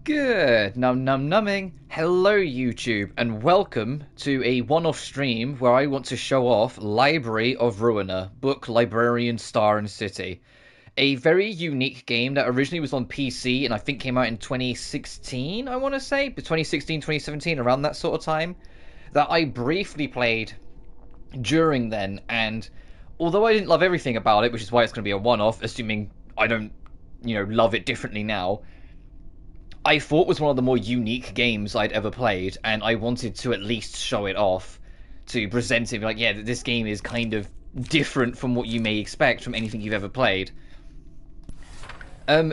Good, numbing. Hello YouTube, and welcome to a one-off stream where I want to show off Library of Ruina, Book, Librarian, Star and City. A very unique game that originally was on PC and I think came out in 2016, I want to say, 2016, 2017, around that sort of time, that I briefly played during then, and although I didn't love everything about it, which is why it's going to be a one-off, assuming I don't, love it differently now, I thought was one of the more unique games I'd ever played, and I wanted to at least show it off, to present it like, yeah, this game is kind of different from what you may expect from anything you've ever played.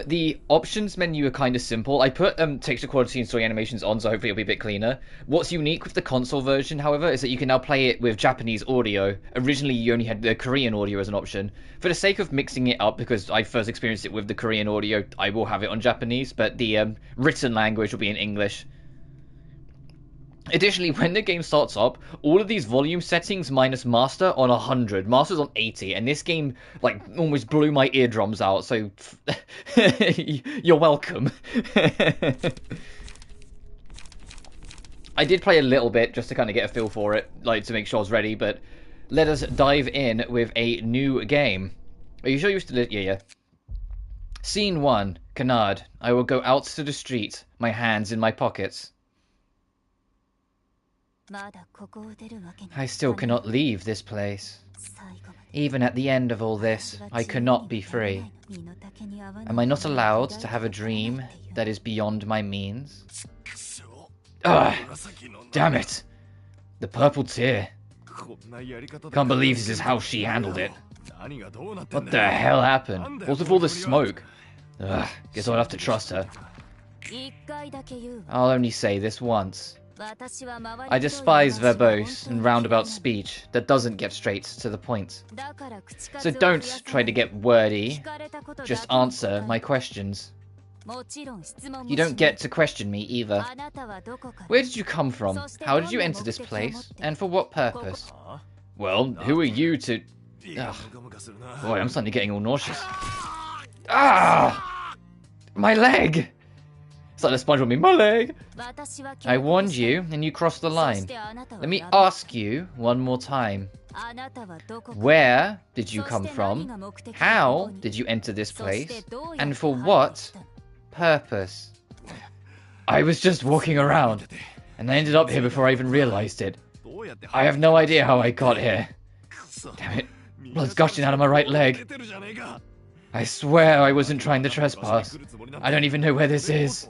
The options menu are kind of simple. I put texture quality and story animations on, so hopefully it'll be a bit cleaner. What's unique with the console version, however, is that you can now play it with Japanese audio. Originally, you only had the Korean audio as an option. For the sake of mixing it up, because I first experienced it with the Korean audio, I will have it on Japanese, but the written language will be in English. Additionally, when the game starts up, all of these volume settings minus master on 100, master's on 80, and this game like almost blew my eardrums out, so you're welcome. I did play a little bit just to kind of get a feel for it, like to make sure I was ready, but let us dive in with a new game. Are you sure you're still... Yeah. Scene 1, Canard. I will go out to the street, my hands in my pockets. I still cannot leave this place. Even at the end of all this, I cannot be free. Am I not allowed to have a dream that is beyond my means? Ah, damn it! The purple tear. Can't believe this is how she handled it. What the hell happened? What with all the smoke? Ugh, guess I'll have to trust her. I'll only say this once. I despise verbose and roundabout speech that doesn't get straight to the point. So don't try to get wordy, just answer my questions. You don't get to question me either. Where did you come from? How did you enter this place? And for what purpose? Well, who are you to... Ugh. Boy, I'm suddenly getting all nauseous. Ah! My leg! It's like the sponge on me. My leg! I warned you, and you crossed the line. Let me ask you one more time. Where did you come from? How did you enter this place? And for what purpose? I was just walking around, and I ended up here before I even realized it. I have no idea how I got here. Damn it. Blood's gushing out of my right leg. I swear I wasn't trying to trespass. I don't even know where this is.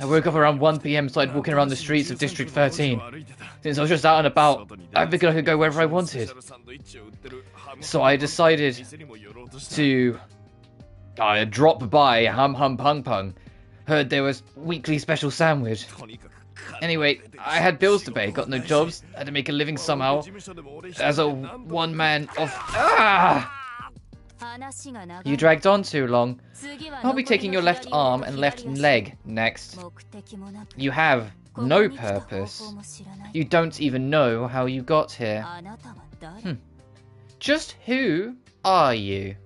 I woke up around 1 PM, started walking around the streets of District 13. Since I was just out and about, I figured I could go wherever I wanted. So I decided to drop by Hum Hum Pung Pung. Heard there was weekly special sandwich. Anyway, I had bills to pay, got no jobs, had to make a living somehow. As a one-man off... Ah! You dragged on too long. I'll be taking your left arm and left leg next. You have no purpose. You don't even know how you got here. Just who are you?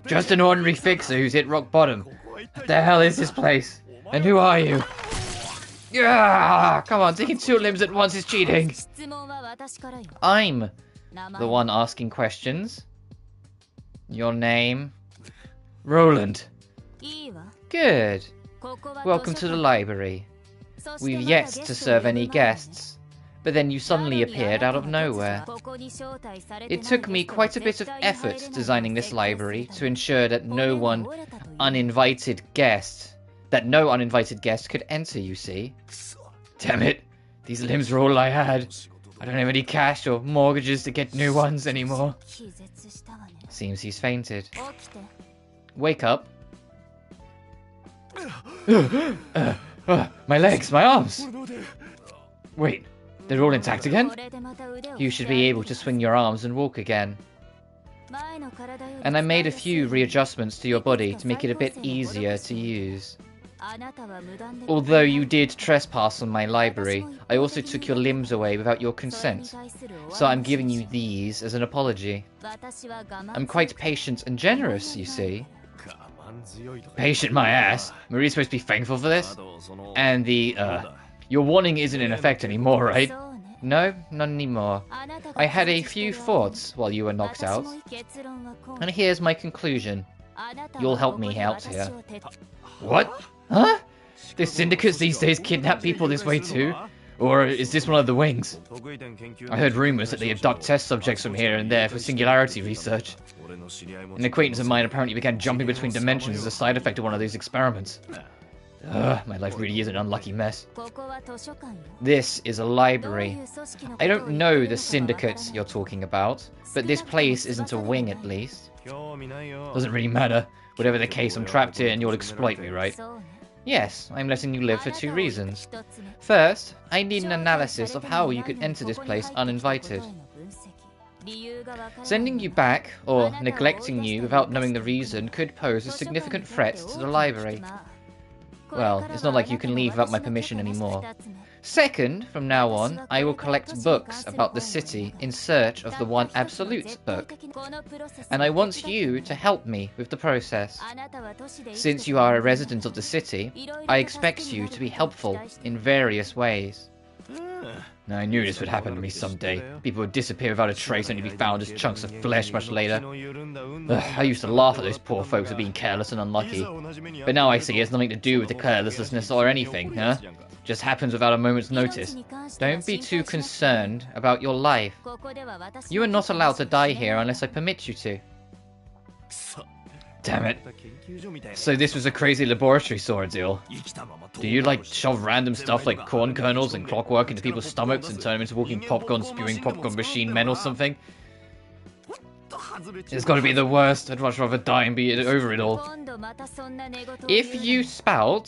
Just an ordinary fixer who's hit rock bottom. What the hell is this place? And who are you? Yeah, come on, taking 2 limbs at once is cheating. I'm the one asking questions. Your name? Roland. Good. Welcome to the library. We've yet to serve any guests, but then you suddenly appeared out of nowhere. It took me quite a bit of effort designing this library to ensure that no uninvited guest could enter, you see. Damn it, these limbs were all I had. I don't have any cash or mortgages to get new ones anymore. Seems he's fainted. Wake up. My legs, my arms. Wait, they're all intact again? You should be able to swing your arms and walk again. And I made a few readjustments to your body to make it a bit easier to use. Although you did trespass on my library, I also took your limbs away without your consent. So I'm giving you these as an apology. I'm quite patient and generous, you see. Patient my ass. Marie's supposed to be thankful for this? And your warning isn't in effect anymore, right? No, not anymore. I had a few thoughts while you were knocked out. And here's my conclusion. You'll help me out here. What? Huh? The syndicates these days kidnap people this way too? Or is this one of the wings? I heard rumors that they abduct test subjects from here and there for singularity research. An acquaintance of mine apparently began jumping between dimensions as a side effect of one of these experiments. My life really is an unlucky mess. This is a library. I don't know the syndicates you're talking about, but this place isn't a wing at least. Doesn't really matter. Whatever the case, I'm trapped here and you'll exploit me, right? Yes, I'm letting you live for two reasons. First, I need an analysis of how you could enter this place uninvited. Sending you back, or neglecting you without knowing the reason, could pose a significant threat to the library. Well, it's not like you can leave without my permission anymore. Second, from now on, I will collect books about the city in search of the one absolute book. And I want you to help me with the process. Since you are a resident of the city, I expect you to be helpful in various ways. I knew this would happen to me someday. People would disappear without a trace only to be found as chunks of flesh much later. I used to laugh at those poor folks for being careless and unlucky. But now I see it has nothing to do with the carelessness or anything, huh? Just happens without a moment's notice. Don't be too concerned about your life. You are not allowed to die here unless I permit you to. Damn it. So this was a crazy laboratory sort of deal. Do you like shove random stuff like corn kernels and clockwork into people's stomachs and turn them into walking popcorn spewing popcorn machine men or something? It's gotta be the worst. I'd much rather die and be over it all. If you spout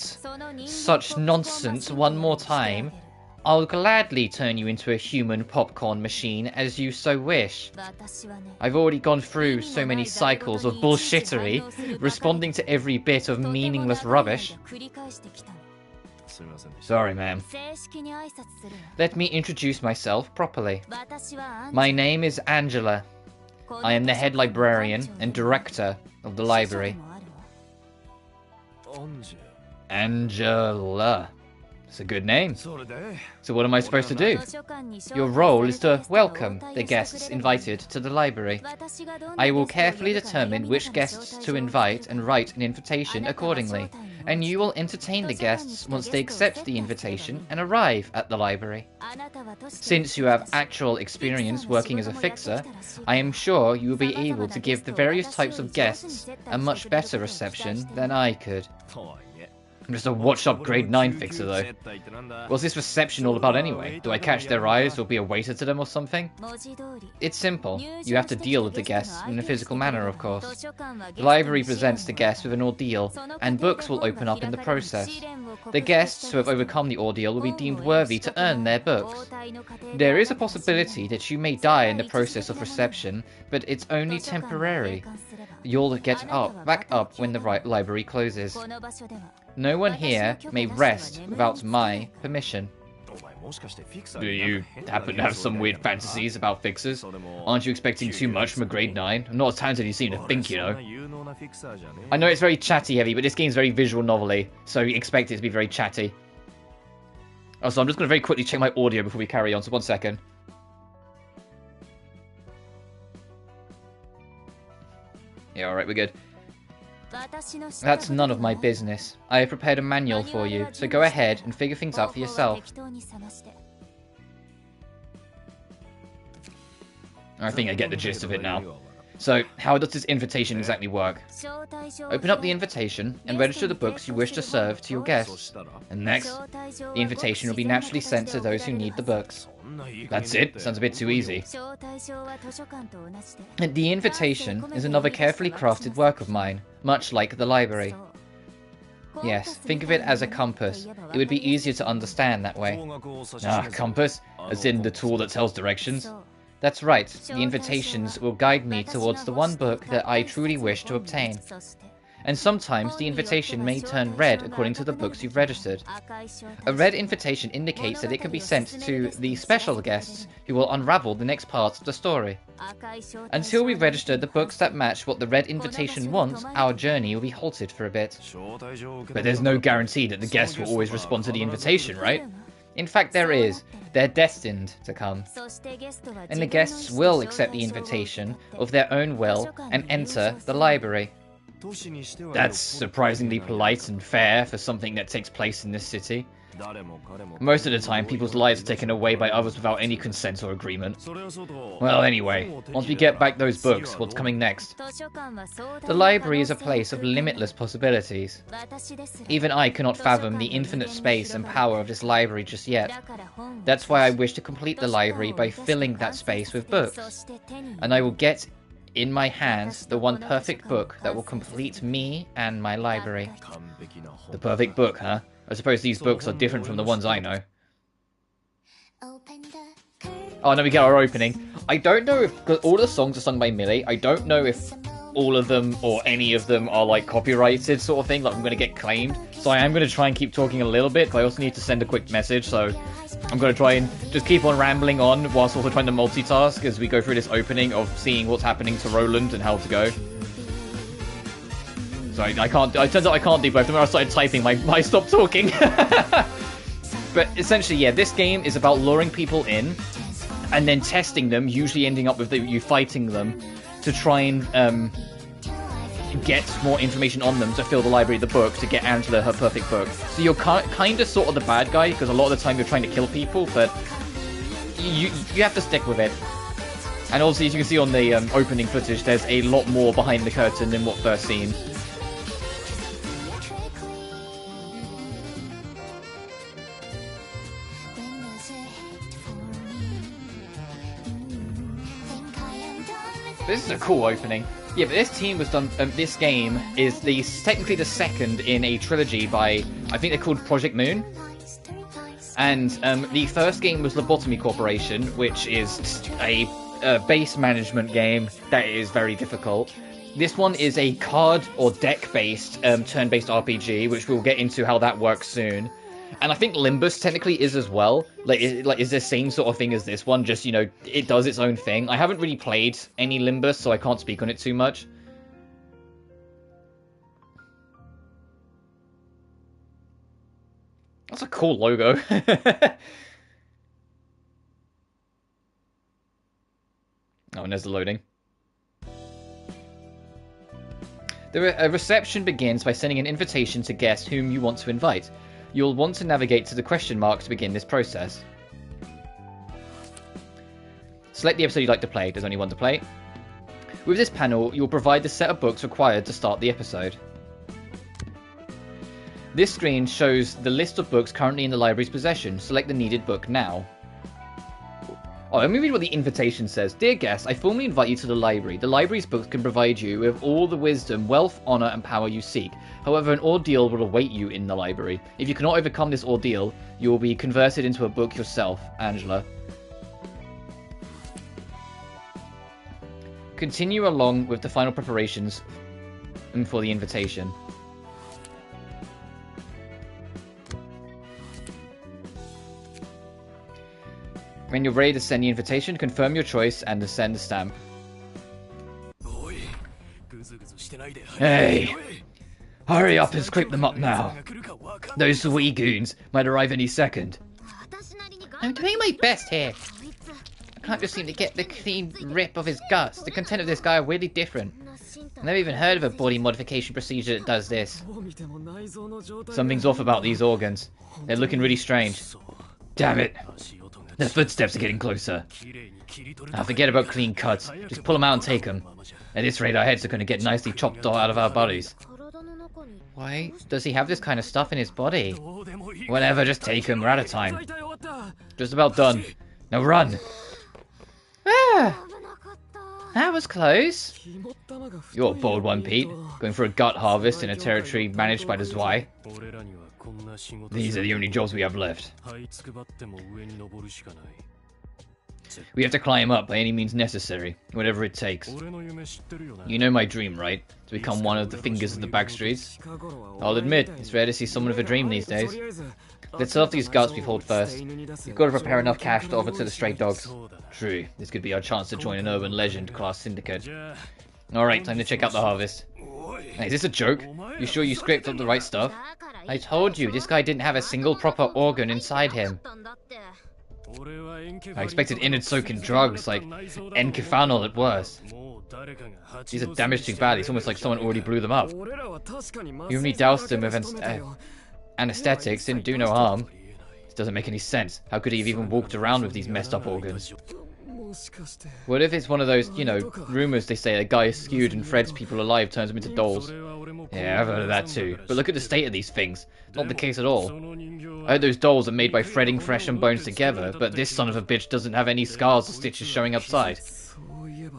such nonsense one more time, I'll gladly turn you into a human popcorn machine as you so wish. I've already gone through so many cycles of bullshittery, responding to every bit of meaningless rubbish. Sorry, ma'am. Let me introduce myself properly. My name is Angela. I am the head librarian and director of the library. Angela. It's a good name. So what am I supposed to do? Your role is to welcome the guests invited to the library. I will carefully determine which guests to invite and write an invitation accordingly. And you will entertain the guests once they accept the invitation and arrive at the library. Since you have actual experience working as a fixer, I am sure you will be able to give the various types of guests a much better reception than I could. I'm just a watched-up grade 9 fixer, though. What's this reception all about anyway? Do I catch their eyes or be a waiter to them or something? It's simple. You have to deal with the guests in a physical manner, of course. The library presents the guests with an ordeal, and books will open up in the process. The guests who have overcome the ordeal will be deemed worthy to earn their books. There is a possibility that you may die in the process of reception, but it's only temporary. You'll get back up when the library closes. No one here may rest without my permission. Do you happen to have some weird fantasies about fixers? Aren't you expecting too much from a grade 9? I'm not as talented as you seem to think, you know. I know it's very chatty heavy, but this game's very visual novel-y, so you expect it to be very chatty. Also, I'm just going to very quickly check my audio before we carry on, so 1 second. Yeah, alright, we're good. That's none of my business. I have prepared a manual for you, so go ahead and figure things out for yourself. I think I get the gist of it now. So, how does this invitation exactly work? Open up the invitation and register the books you wish to serve to your guests. And next, the invitation will be naturally sent to those who need the books. That's it? Sounds a bit too easy. The invitation is another carefully crafted work of mine, much like the library. Yes, think of it as a compass. It would be easier to understand that way. Ah, compass? As in the tool that tells directions? That's right, the invitations will guide me towards the one book that I truly wish to obtain. and sometimes the invitation may turn red according to the books you've registered. A red invitation indicates that it can be sent to the special guests who will unravel the next parts of the story. Until we register the books that match what the red invitation wants, our journey will be halted for a bit. But there's no guarantee that the guests will always respond to the invitation, right? In fact, there is. They're destined to come. And the guests will accept the invitation of their own will and enter the library. That's surprisingly polite and fair for something that takes place in this city. Most of the time, people's lives are taken away by others without any consent or agreement. Well, anyway, once we get back those books, what's coming next? The library is a place of limitless possibilities. Even I cannot fathom the infinite space and power of this library just yet. That's why I wish to complete the library by filling that space with books. And I will get in my hands the one perfect book that will complete me and my library. The perfect book, huh? I suppose these books are different from the ones I know. Oh, now we get our opening. I don't know if, because all the songs are sung by Millie, I don't know if all of them or any of them are like copyrighted sort of thing, like I'm going to get claimed. So I am going to try and keep talking a little bit, but I also need to send a quick message, so I'm going to try and just keep on rambling on whilst also trying to multitask as we go through this opening of seeing what's happening to Roland and how to go. So I can't, it turns out I can't do both. The moment I started typing, I stopped talking. But essentially, yeah, this game is about luring people in and then testing them, usually ending up with you fighting them to try and get more information on them to fill the library of the book to get Angela her perfect book. So you're kind of sort of the bad guy, because a lot of the time you're trying to kill people, but you have to stick with it. And also, as you can see on the opening footage, there's a lot more behind the curtain than what first seen. This is a cool opening. Yeah, but this team was done. This game is technically the second in a trilogy by, I think they're called Project Moon. And the first game was Lobotomy Corporation, which is a base management game that is very difficult. This one is a card or deck-based turn-based RPG, which we'll get into how that works soon. And I think Limbus technically is as well. Is the same sort of thing as this one, just, you know, it does its own thing. I haven't really played any Limbus, so I can't speak on it too much. That's a cool logo. Oh, and there's the loading. A reception begins by sending an invitation to guests whom you want to invite. You'll want to navigate to the question mark to begin this process. Select the episode you'd like to play. There's only one to play. With this panel, you'll provide the set of books required to start the episode. This screen shows the list of books currently in the library's possession. Select the needed book now. Oh, let me read what the invitation says. Dear guests, I formally invite you to the library. The library's books can provide you with all the wisdom, wealth, honor, and power you seek. However, an ordeal will await you in the library. If you cannot overcome this ordeal, you will be converted into a book yourself, Angela. Continue along with the final preparations for the invitation. When you're ready to send the invitation, confirm your choice and send the stamp. Hey! Hurry up and scrape them up now. Those wee goons might arrive any second. I'm doing my best here. I can't just seem to get the clean rip of his guts. The content of this guy are really different. I've never even heard of a body modification procedure that does this. Something's off about these organs. They're looking really strange. Damn it. The footsteps are getting closer. Now forget about clean cuts. Just pull them out and take them. At this rate, our heads are going to get nicely chopped out of our bodies. Why does he have this kind of stuff in his body? Whatever, just take him. We're out of time. Just about done. Now run. Ah, that was close. You're a bold one, Pete. Going for a gut harvest in a territory managed by the Zwei. These are the only jobs we have left. We have to climb up by any means necessary, whatever it takes. You know my dream, right? To become one of the fingers of the back streets? I'll admit, it's rare to see someone with a dream these days. Let's sell off these guts we've hold first. We've got to prepare enough cash to offer to the stray dogs. True, this could be our chance to join an urban legend class syndicate. Alright, time to check out the harvest. Hey, is this a joke? You sure you scraped up the right stuff? I told you, this guy didn't have a single proper organ inside him. I expected innard-soaking drugs, like enkephanol at worst. These are damaged too badly, it's almost like someone already blew them up. You only doused them with anesthetics, didn't do no harm. This doesn't make any sense. How could he have even walked around with these messed up organs? What if it's one of those, you know, rumors they say a guy is skewed and threads people alive, turns them into dolls? Yeah, I've heard of that too. But look at the state of these things. Not the case at all. I heard those dolls are made by threading flesh and bones together, but this son of a bitch doesn't have any scars or stitches showing upside.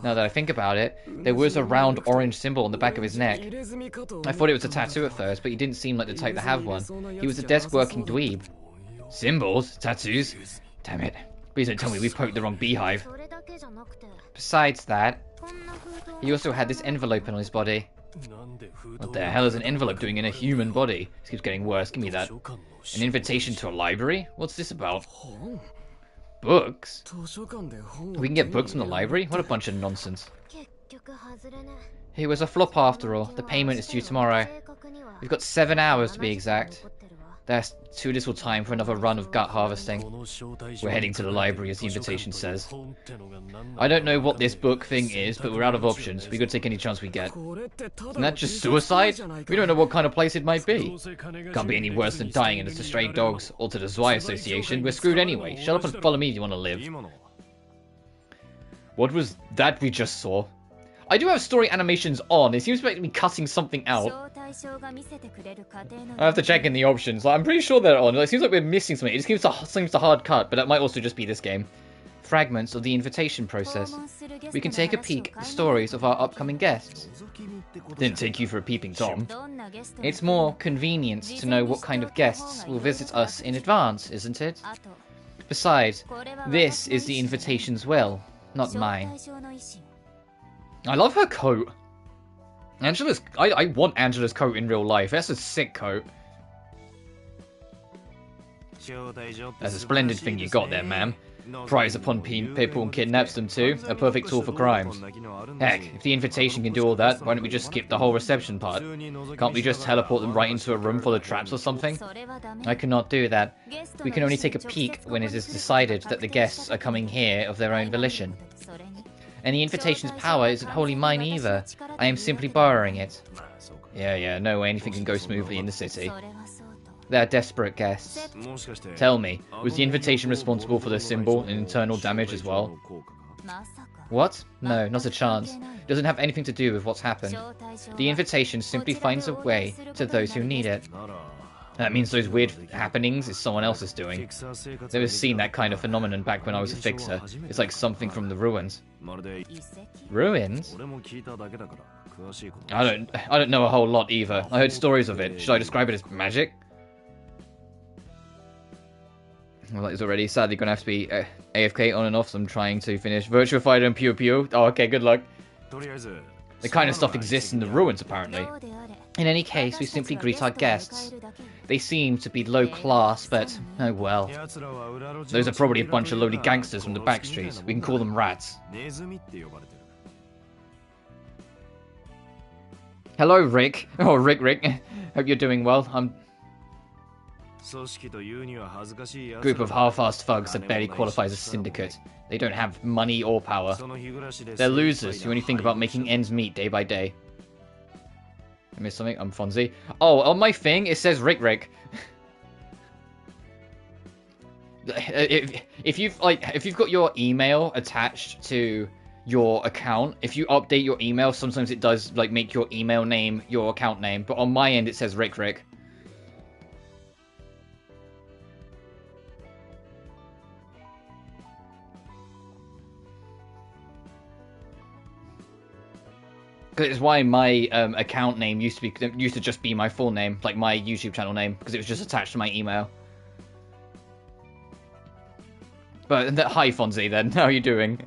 Now that I think about it, there was a round orange symbol on the back of his neck. I thought it was a tattoo at first, but he didn't seem like the type to have one. He was a desk-working dweeb. Symbols? Tattoos? Damn it. Please don't tell me we poked the wrong beehive. Besides that, he also had this envelope on his body. What the hell is an envelope doing in a human body? This keeps getting worse, give me that. An invitation to a library? What's this about? Books? We can get books from the library? What a bunch of nonsense. It was a flop after all. The payment is due tomorrow. We've got 7 hours to be exact. There's too little time for another run of gut harvesting. We're heading to the library, as the invitation says. I don't know what this book thing is, but we're out of options. We gotta take any chance we get. Isn't that just suicide? We don't know what kind of place it might be. Can't be any worse than dying in the Stray Dogs or to the Zwei Association. We're screwed anyway. Shut up and follow me if you want to live. What was that we just saw? I do have story animations on. It seems to be cutting something out. I have to check in the options. I'm pretty sure they're on. It seems like we're missing something. It seems to hard cut, but that might also just be this game. Fragments of the invitation process. We can take a peek at the stories of our upcoming guests. Didn't take you for a peeping Tom. It's more convenient to know what kind of guests will visit us in advance, isn't it? Besides, this is the invitation's will, not mine. I love her coat. I want Angela's coat in real life. That's a sick coat. That's a splendid thing you got there, ma'am. Prize upon people and kidnaps them too. A perfect tool for crimes. Heck, if the invitation can do all that, why don't we just skip the whole reception part? Can't we just teleport them right into a room full of traps or something? I cannot do that. We can only take a peek when it is decided that the guests are coming here of their own volition. And the invitation's power isn't wholly mine either. I am simply borrowing it. Yeah, no way anything can go smoothly in the city. They're desperate guests. Tell me, was the invitation responsible for the symbol and internal damage as well? What? No, not a chance. It doesn't have anything to do with what's happened. The invitation simply finds a way to those who need it. That means those weird happenings is someone else's doing. Never seen that kind of phenomenon back when I was a fixer. It's like something from the ruins. Ruins? I don't know a whole lot either. I heard stories of it. Should I describe it as magic? Well, that is already sadly going to have to be AFK on and off, so I'm trying to finish Virtua Fighter and Pew Pew. Oh, okay, good luck. The kind of stuff exists in the ruins, apparently. In any case, we simply greet our guests. They seem to be low class, but oh well. Those are probably a bunch of lowly gangsters from the back streets. We can call them rats. Hello, Rick. Oh, Rick. Hope you're doing well. Group of half-assed thugs that barely qualify as a syndicate. They don't have money or power. They're losers who only think about making ends meet day by day. I missed something? I'm Fonzie. Oh, on my thing, it says Rick. if you've got your email attached to your account, if you update your email, sometimes it does like make your email name your account name. But on my end, it says Rick. Because it's why my account name used to just be my full name, like my YouTube channel name, because it was just attached to my email. But hi, Fonzie, then. How are you doing?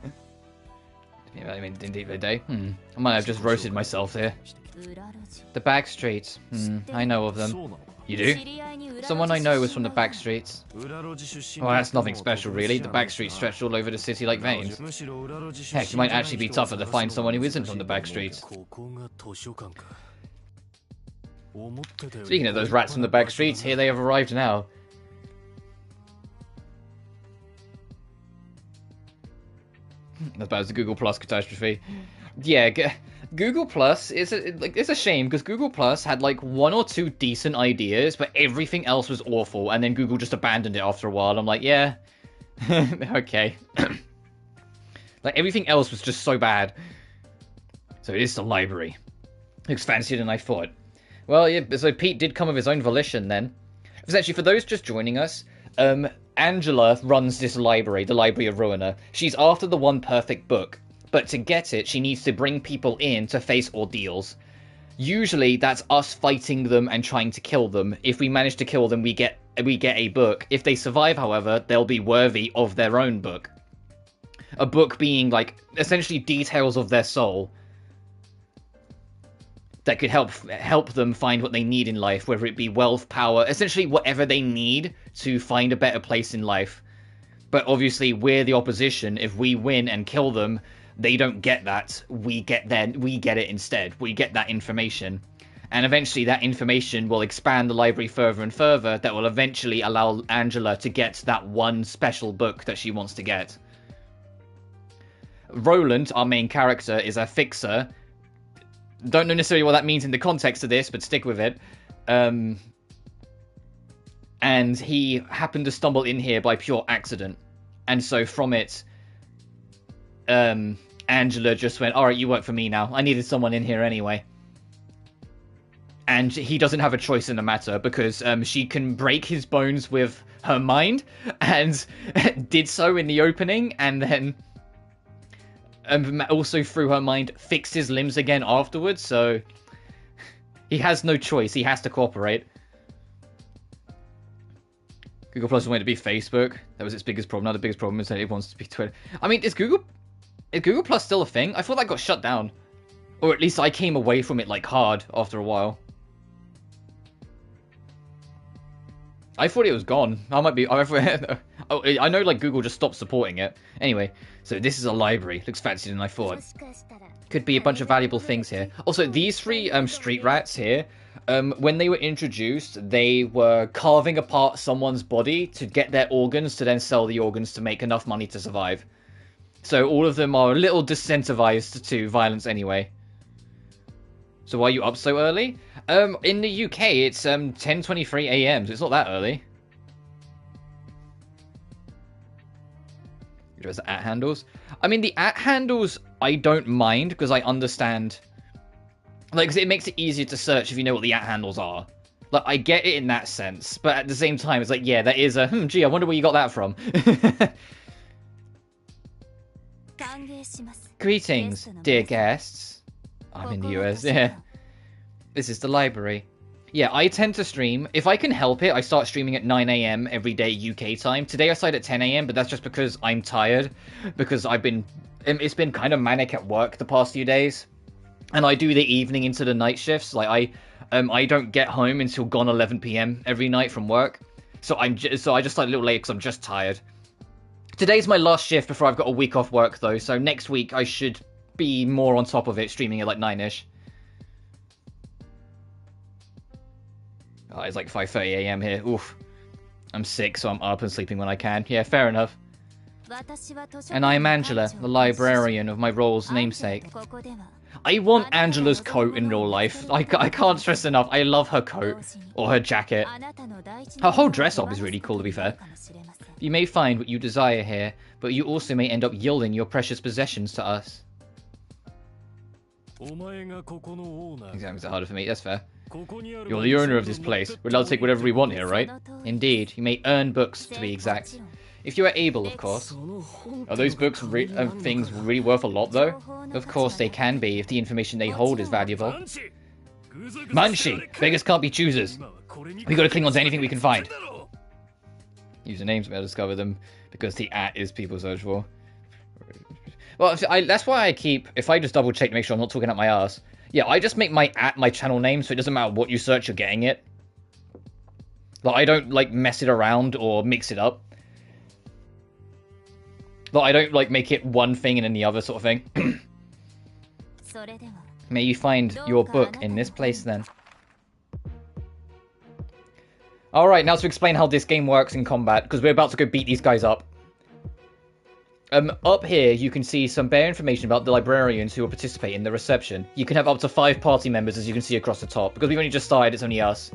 Yeah, I mean, indeed, the day. I might have just roasted myself here. The back streets. I know of them. You do? Someone I know was from the back streets. Well, that's nothing special, really. The back streets stretched all over the city like veins. Heck, it might actually be tougher to find someone who isn't from the back streets. Speaking of those rats from the back streets, here they have arrived now. As bad as the Google Plus catastrophe. Yeah, Google Plus is it's a shame because Google Plus had like 1 or 2 decent ideas, but everything else was awful, and then Google just abandoned it after a while. I'm like, yeah, okay. Like everything else was just so bad. So it is the library. Looks fancier than I thought. Well, yeah. So Pete did come of his own volition then. It was actually for those just joining us. Angela runs this library, the Library of Ruina. She's after the one perfect book. But to get it, she needs to bring people in to face ordeals. Usually, that's us fighting them and trying to kill them. If we manage to kill them, we get a book. If they survive, however, they'll be worthy of their own book. A book being, like, essentially details of their soul that could help them find what they need in life, whether it be wealth, power, essentially whatever they need to find a better place in life. But obviously, we're the opposition. If we win and kill them, they don't get that. We get it instead. We get that information. And eventually that information will expand the library further and further. That will eventually allow Angela to get that one special book that she wants to get. Roland, our main character, is a fixer. Don't know necessarily what that means in the context of this, but stick with it. And he happened to stumble in here by pure accident. And so from it, Angela just went, alright, you work for me now. I needed someone in here anyway. And he doesn't have a choice in the matter because she can break his bones with her mind and did so in the opening, and then also through her mind fixed his limbs again afterwards, so he has no choice. He has to cooperate. Google Plus wanted to be Facebook. That was its biggest problem. Now the biggest problem is that it wants to be Twitter. I mean, is Google Plus still a thing? I thought that got shut down. Or at least I came away from it, like, hard after a while. I thought it was gone. I might be... I know, like, Google just stopped supporting it. Anyway, so this is a library. Looks fancier than I thought. Could be a bunch of valuable things here. Also, these 3 street rats here, when they were introduced, they were carving apart someone's body to get their organs, to then sell the organs to make enough money to survive. So all of them are a little disincentivized to violence anyway. So why are you up so early? In the UK, it's 10:23 AM, so it's not that early. There's the @ handles. I mean, the @ handles I don't mind because I understand. Like, 'cause it makes it easier to search if you know what the @ handles are. Like, I get it in that sense, but at the same time, it's like, yeah, that is a gee, I wonder where you got that from. Greetings, dear guests. I'm in the US, yeah. This is the library. Yeah, I tend to stream. If I can help it, I start streaming at 9 AM every day UK time. Today I started at 10 AM, but that's just because I'm tired. Because it's been kind of manic at work the past few days. And I do the evening into the night shifts. Like, I don't get home until gone 11 PM every night from work. So I just started a little late because I'm just tired. Today's my last shift before I've got a week off work, though. So next week I should be more on top of it, streaming at like 9-ish. Oh, it's like 5:30 AM here. Oof. I'm sick, so I'm up and sleeping when I can. Yeah, fair enough. And I am Angela, the librarian of my role's namesake. I want Angela's coat in real life. I can't stress enough. I love her coat. Or her jacket. Her whole dress-up is really cool, to be fair. You may find what you desire here, but you also may end up yielding your precious possessions to us. Exams are harder for me, that's fair. You're the owner of this place. We're allowed to take whatever we want here, right? Indeed, you may earn books, to be exact. If you are able, of course. Are those books things really worth a lot, though? Of course they can be, if the information they hold is valuable. Manshi! Beggars can't be choosers. We gotta cling on to anything we can find. Usernames, to be able to discover them, because the @ is people search for. Well, that's why I keep, if I just double check to make sure I'm not talking out my ass, yeah, I just make my @ my channel name, so it doesn't matter what you search, you're getting it. Like, I don't, like, mess it around or mix it up. Like, I don't, like, make it one thing and then the other sort of thing. May you find your book in this place, then. Alright, now to explain how this game works in combat, because we're about to go beat these guys up. Up here, you can see some bare information about the librarians who will participate in the reception. You can have up to 5 party members, as you can see across the top. Because we've only just started, it's only us.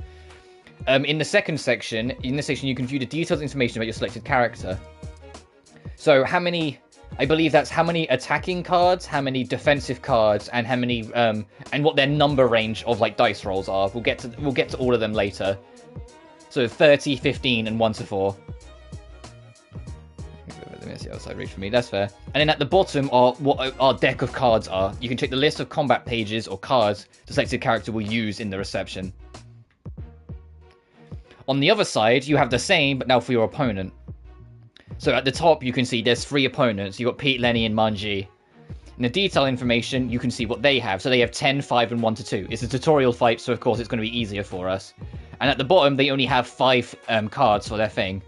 In the second section, you can view the detailed information about your selected character. So, how many... I believe that's how many attacking cards, how many defensive cards, and how many... and what their number range of, like, dice rolls are. We'll get to all of them later. So 30, 15, and 1 to 4. Let me see outside reach for me. That's fair. And then at the bottom are what our deck of cards are. You can check the list of combat pages or cards the selected character will use in the reception. On the other side, you have the same, but now for your opponent. So at the top, you can see there's 3 opponents. You've got Pete, Lenny, and Manji. In the detailed information, you can see what they have. So they have 10, 5, and 1 to 2. It's a tutorial fight, so of course it's going to be easier for us. And at the bottom, they only have 5 cards for their thing.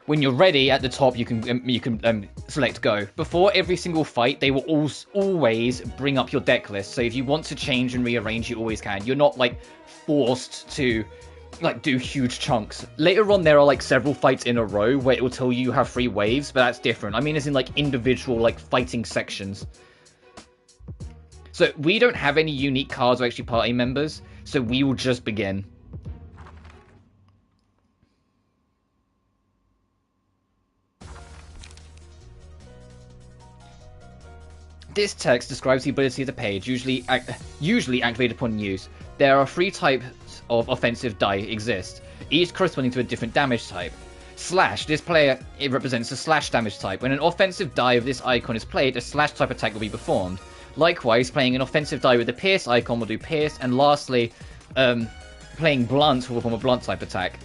When you're ready, at the top, you can select go. Before every single fight, they will always bring up your deck list. So if you want to change and rearrange, you always can. You're not, like, forced to, like, do huge chunks. Later on, there are, like, several fights in a row where it will tell you have 3 waves, but that's different. I mean, it's in, like, individual, like, fighting sections. So we don't have any unique cards or actually party members, so we will just begin. This text describes the ability of the page, usually activated upon use. There are 3 types of offensive die exist, each corresponding to a different damage type. Slash, this player, it represents a slash damage type. When an offensive die of this icon is played, a slash type attack will be performed. Likewise, playing an offensive die with the Pierce icon will do Pierce, and lastly, playing Blunt will perform a Blunt type attack.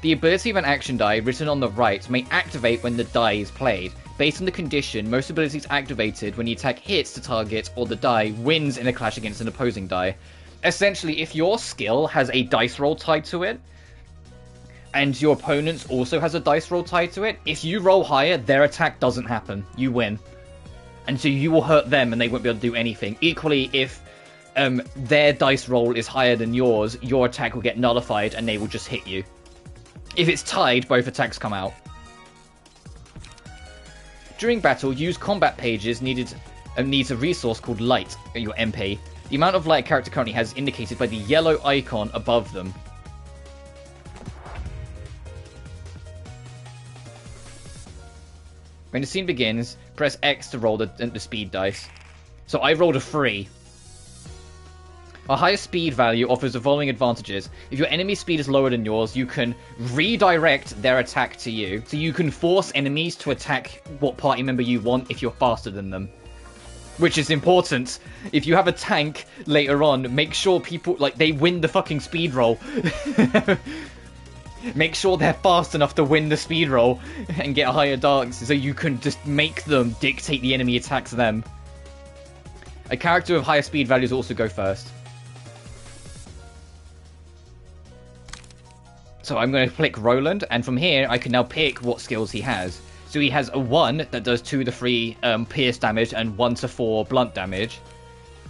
The ability of an action die, written on the right, may activate when the die is played. Based on the condition, most abilities activated when the attack hits the target or the die wins in a clash against an opposing die. Essentially, if your skill has a dice roll tied to it, and your opponent's also has a dice roll tied to it, if you roll higher, their attack doesn't happen. You win. And so you will hurt them and they won't be able to do anything. Equally, if their dice roll is higher than yours, your attack will get nullified and they will just hit you. If it's tied, both attacks come out. During battle, use combat pages needs a resource called light, your MP. The amount of light a character currently has is indicated by the yellow icon above them. When the scene begins, press X to roll the speed dice. So I rolled a 3. A higher speed value offers the following advantages. If your enemy's speed is lower than yours, you can redirect their attack to you. So you can force enemies to attack what party member you want if you're faster than them. Which is important. If you have a tank later on, make sure people, like, they win the fucking speed roll. Make sure they're fast enough to win the speed roll and get higher darks, so you can just make them dictate the enemy attacks them. A character with higher speed values also go first. So I'm going to click Roland, and from here I can now pick what skills he has. So he has a 1 that does 2 to 3 pierce damage and 1 to 4 blunt damage.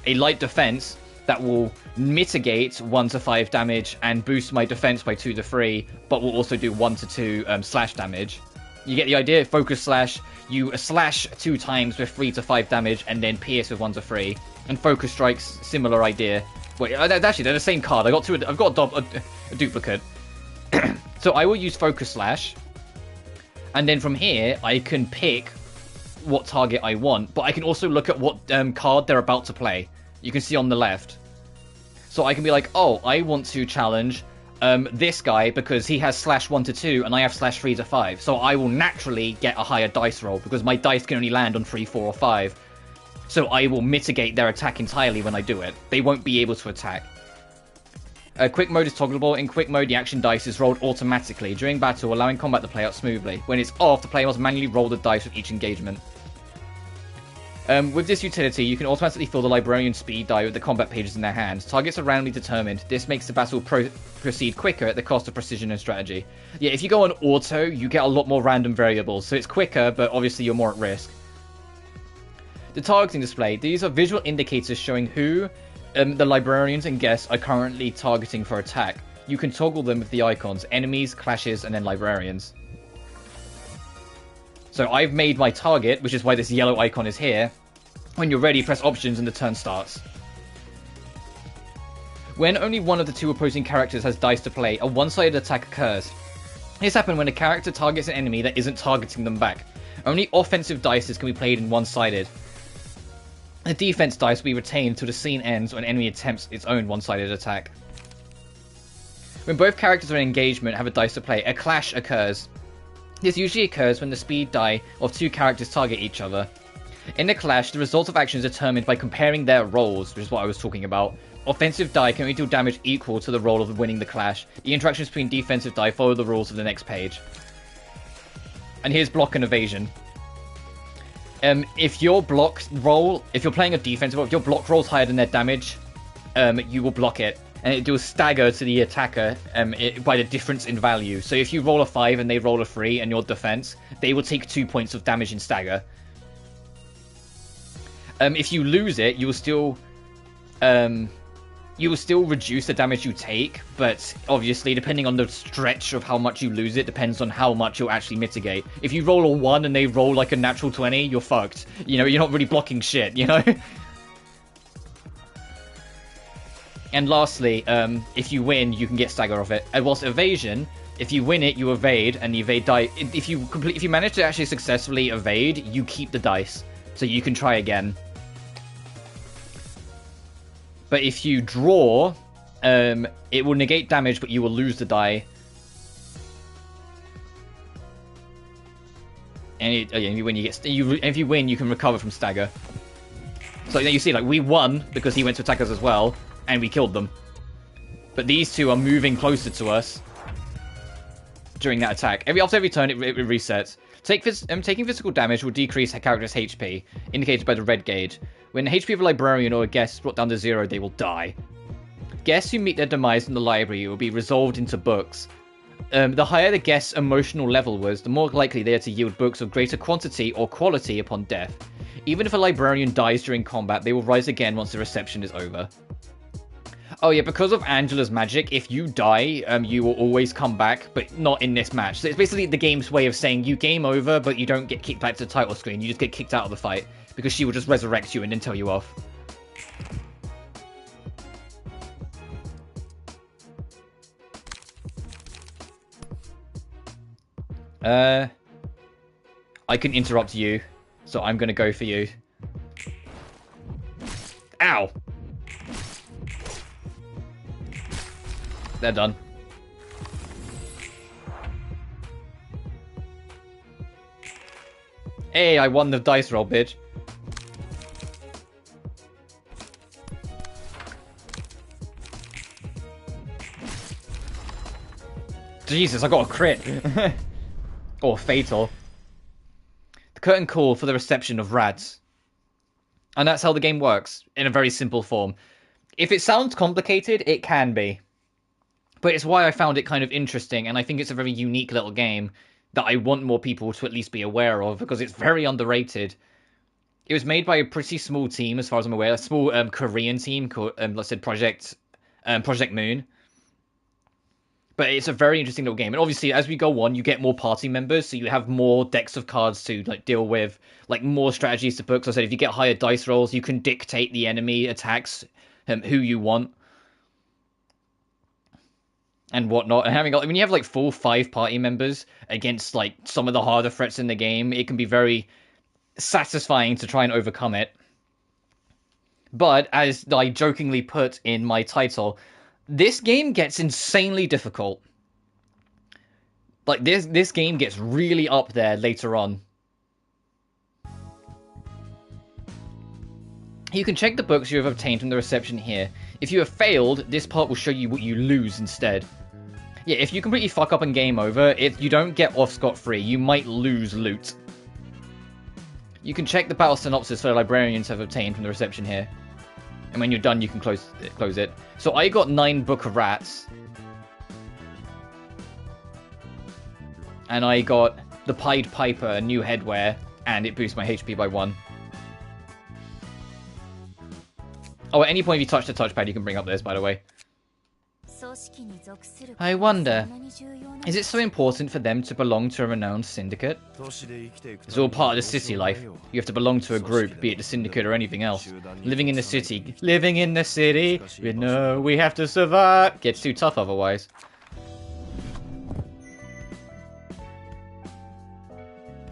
A light defense that will mitigate 1 to 5 damage and boost my defense by 2 to 3, but will also do 1 to 2 slash damage. You get the idea? Focus slash, you slash 2 times with 3 to 5 damage, and then pierce with 1 to 3. And focus strikes, similar idea. Wait, actually, they're the same card. I've got a duplicate. So I will use focus slash, and then from here I can pick what target I want, but I can also look at what card they're about to play. You can see on the left. So I can be like, oh, I want to challenge this guy because he has slash 1 to 2 and I have slash 3 to 5. So I will naturally get a higher dice roll because my dice can only land on 3, 4, or 5. So I will mitigate their attack entirely when I do it. They won't be able to attack. Quick mode is toggleable. In quick mode, the action dice is rolled automatically during battle, allowing combat to play out smoothly. When it's off, the player must manually roll the dice with each engagement. With this utility, you can automatically fill the librarian speed die with the combat pages in their hands. Targets are randomly determined. This makes the battle proceed quicker at the cost of precision and strategy. Yeah, if you go on auto, you get a lot more random variables, so it's quicker, but obviously you're more at risk. The targeting display. These are visual indicators showing who the librarians and guests are currently targeting for attack. You can toggle them with the icons, enemies, clashes, and then librarians. So I've made my target, which is why this yellow icon is here. When you're ready, press options and the turn starts. When only one of the two opposing characters has dice to play, a one-sided attack occurs. This happens when a character targets an enemy that isn't targeting them back. Only offensive dice can be played in one-sided. The defense dice will be retained until the scene ends when an enemy attempts its own one-sided attack. When both characters are in engagement and have a dice to play, a clash occurs. This usually occurs when the speed die of two characters target each other. In the clash, the result of action is determined by comparing their rolls, which is what I was talking about. Offensive die can only deal damage equal to the roll of winning the clash. The interactions between defensive die follow the rules of the next page. And here's block and evasion. If your block roll, if you're playing a defensive roll, if your block roll's higher than their damage, you will block it. And it will stagger to the attacker by the difference in value. So if you roll a 5 and they roll a 3 and your defense, they will take 2 points of damage in stagger. If you lose it, you will still reduce the damage you take, but obviously depending on the stretch of how much you lose it depends on how much you'll actually mitigate. If you roll a 1 and they roll like a natural 20, you're fucked. You know, you're not really blocking shit, you know? And lastly, if you win, you can get stagger off it. And whilst evasion, if you win it, you evade, and the evade die. If you manage to actually successfully evade, you keep the dice, so you can try again. But if you draw, it will negate damage, but you will lose the die. And if you win, you can recover from stagger. So you see, like, we won because he went to attack us as well, and we killed them. But these two are moving closer to us during that attack. After every turn, it resets. Taking physical damage will decrease a character's HP, indicated by the red gauge. When the HP of a librarian or a guest is brought down to 0, they will die. Guests who meet their demise in the library will be resolved into books. The higher the guest's emotional level was, the more likely they are to yield books of greater quantity or quality upon death. Even if a librarian dies during combat, they will rise again once the reception is over. Oh yeah, because of Angela's magic, if you die, you will always come back, but not in this match. So it's basically the game's way of saying you game over, but you don't get kicked back to the title screen. You just get kicked out of the fight, because she will just resurrect you and then tell you off. I can interrupt you, so I'm gonna go for you. Ow! They're done. Hey, I won the dice roll, bitch. Jesus, I got a crit. Or fatal. The curtain call for the reception of rats. And that's how the game works, in a very simple form. If it sounds complicated, it can be. But it's why I found it kind of interesting, and I think it's a very unique little game that I want more people to at least be aware of, because it's very underrated. It was made by a pretty small team, as far as I'm aware, a small Korean team called, let's say, Project Moon. But it's a very interesting little game, and obviously, as we go on, you get more party members, so you have more decks of cards to like deal with, like more strategies to book. So I said, if you get higher dice rolls, you can dictate the enemy attacks, who you want. And whatnot, and when you have like full 5 party members against like some of the harder threats in the game, it can be very satisfying to try and overcome it. But as I jokingly put in my title, this game gets insanely difficult. Like this game gets really up there later on. You can check the books you have obtained from the reception here. If you have failed, this part will show you what you lose instead. Yeah, if you completely fuck up and game over, you don't get off scot-free. You might lose loot. You can check the battle synopsis for the librarians have obtained from the reception here. And when you're done, you can close it. So I got 9 Book of Rats. And I got the Pied Piper new headwear, and it boosts my HP by 1. Oh, at any point if you touch the touchpad, you can bring up this, by the way. I wonder, is it so important for them to belong to a renowned syndicate? It's all part of the city life. You have to belong to a group, be it the syndicate or anything else. Living in the city, we know we have to survive. Gets too tough otherwise.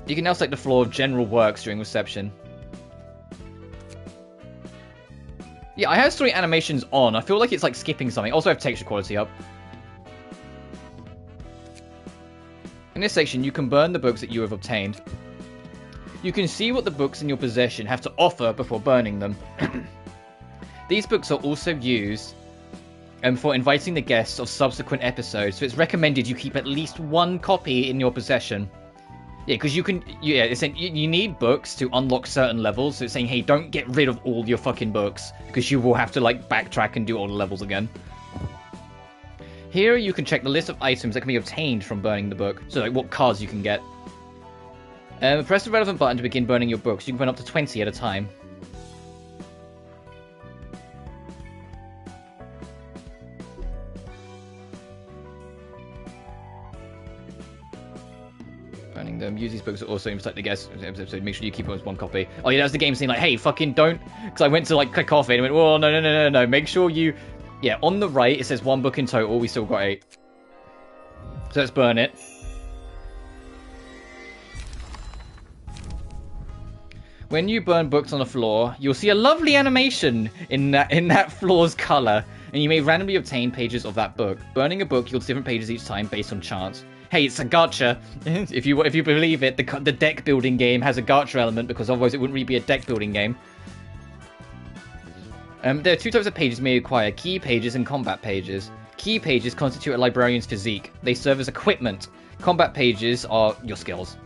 You can now select the floor of general works during reception. Yeah, I have story animations on. I feel like it's like skipping something. Also, I have texture quality up. In this section, you can burn the books that you have obtained. You can see what the books in your possession have to offer before burning them. These books are also used for inviting the guests of subsequent episodes, so it's recommended you keep at least 1 copy in your possession. Yeah, because you can, it's saying you need books to unlock certain levels, so it's saying, hey, don't get rid of all your fucking books, because you will have to, like, backtrack and do all the levels again. Here you can check the list of items that can be obtained from burning the book, so like what cards you can get. Press the relevant button to begin burning your books. You can burn up to 20 at a time. Burning them. Use these books to also protect the guests. So make sure you keep almost 1 copy. Oh yeah, that's the game saying like, hey, fucking don't. Because I went to like click off it and went, oh no. Make sure you. Yeah, on the right it says 1 book in total. We still got 8. So let's burn it. When you burn books on the floor, you'll see a lovely animation in that floor's color, and you may randomly obtain pages of that book. Burning a book yields different pages each time based on chance. Hey, it's a gacha. if you believe it, the deck building game has a gacha element, because otherwise it wouldn't really be a deck building game. There are 2 types of pages you may acquire: key pages and combat pages. Key pages constitute a librarian's physique. They serve as equipment. Combat pages are your skills.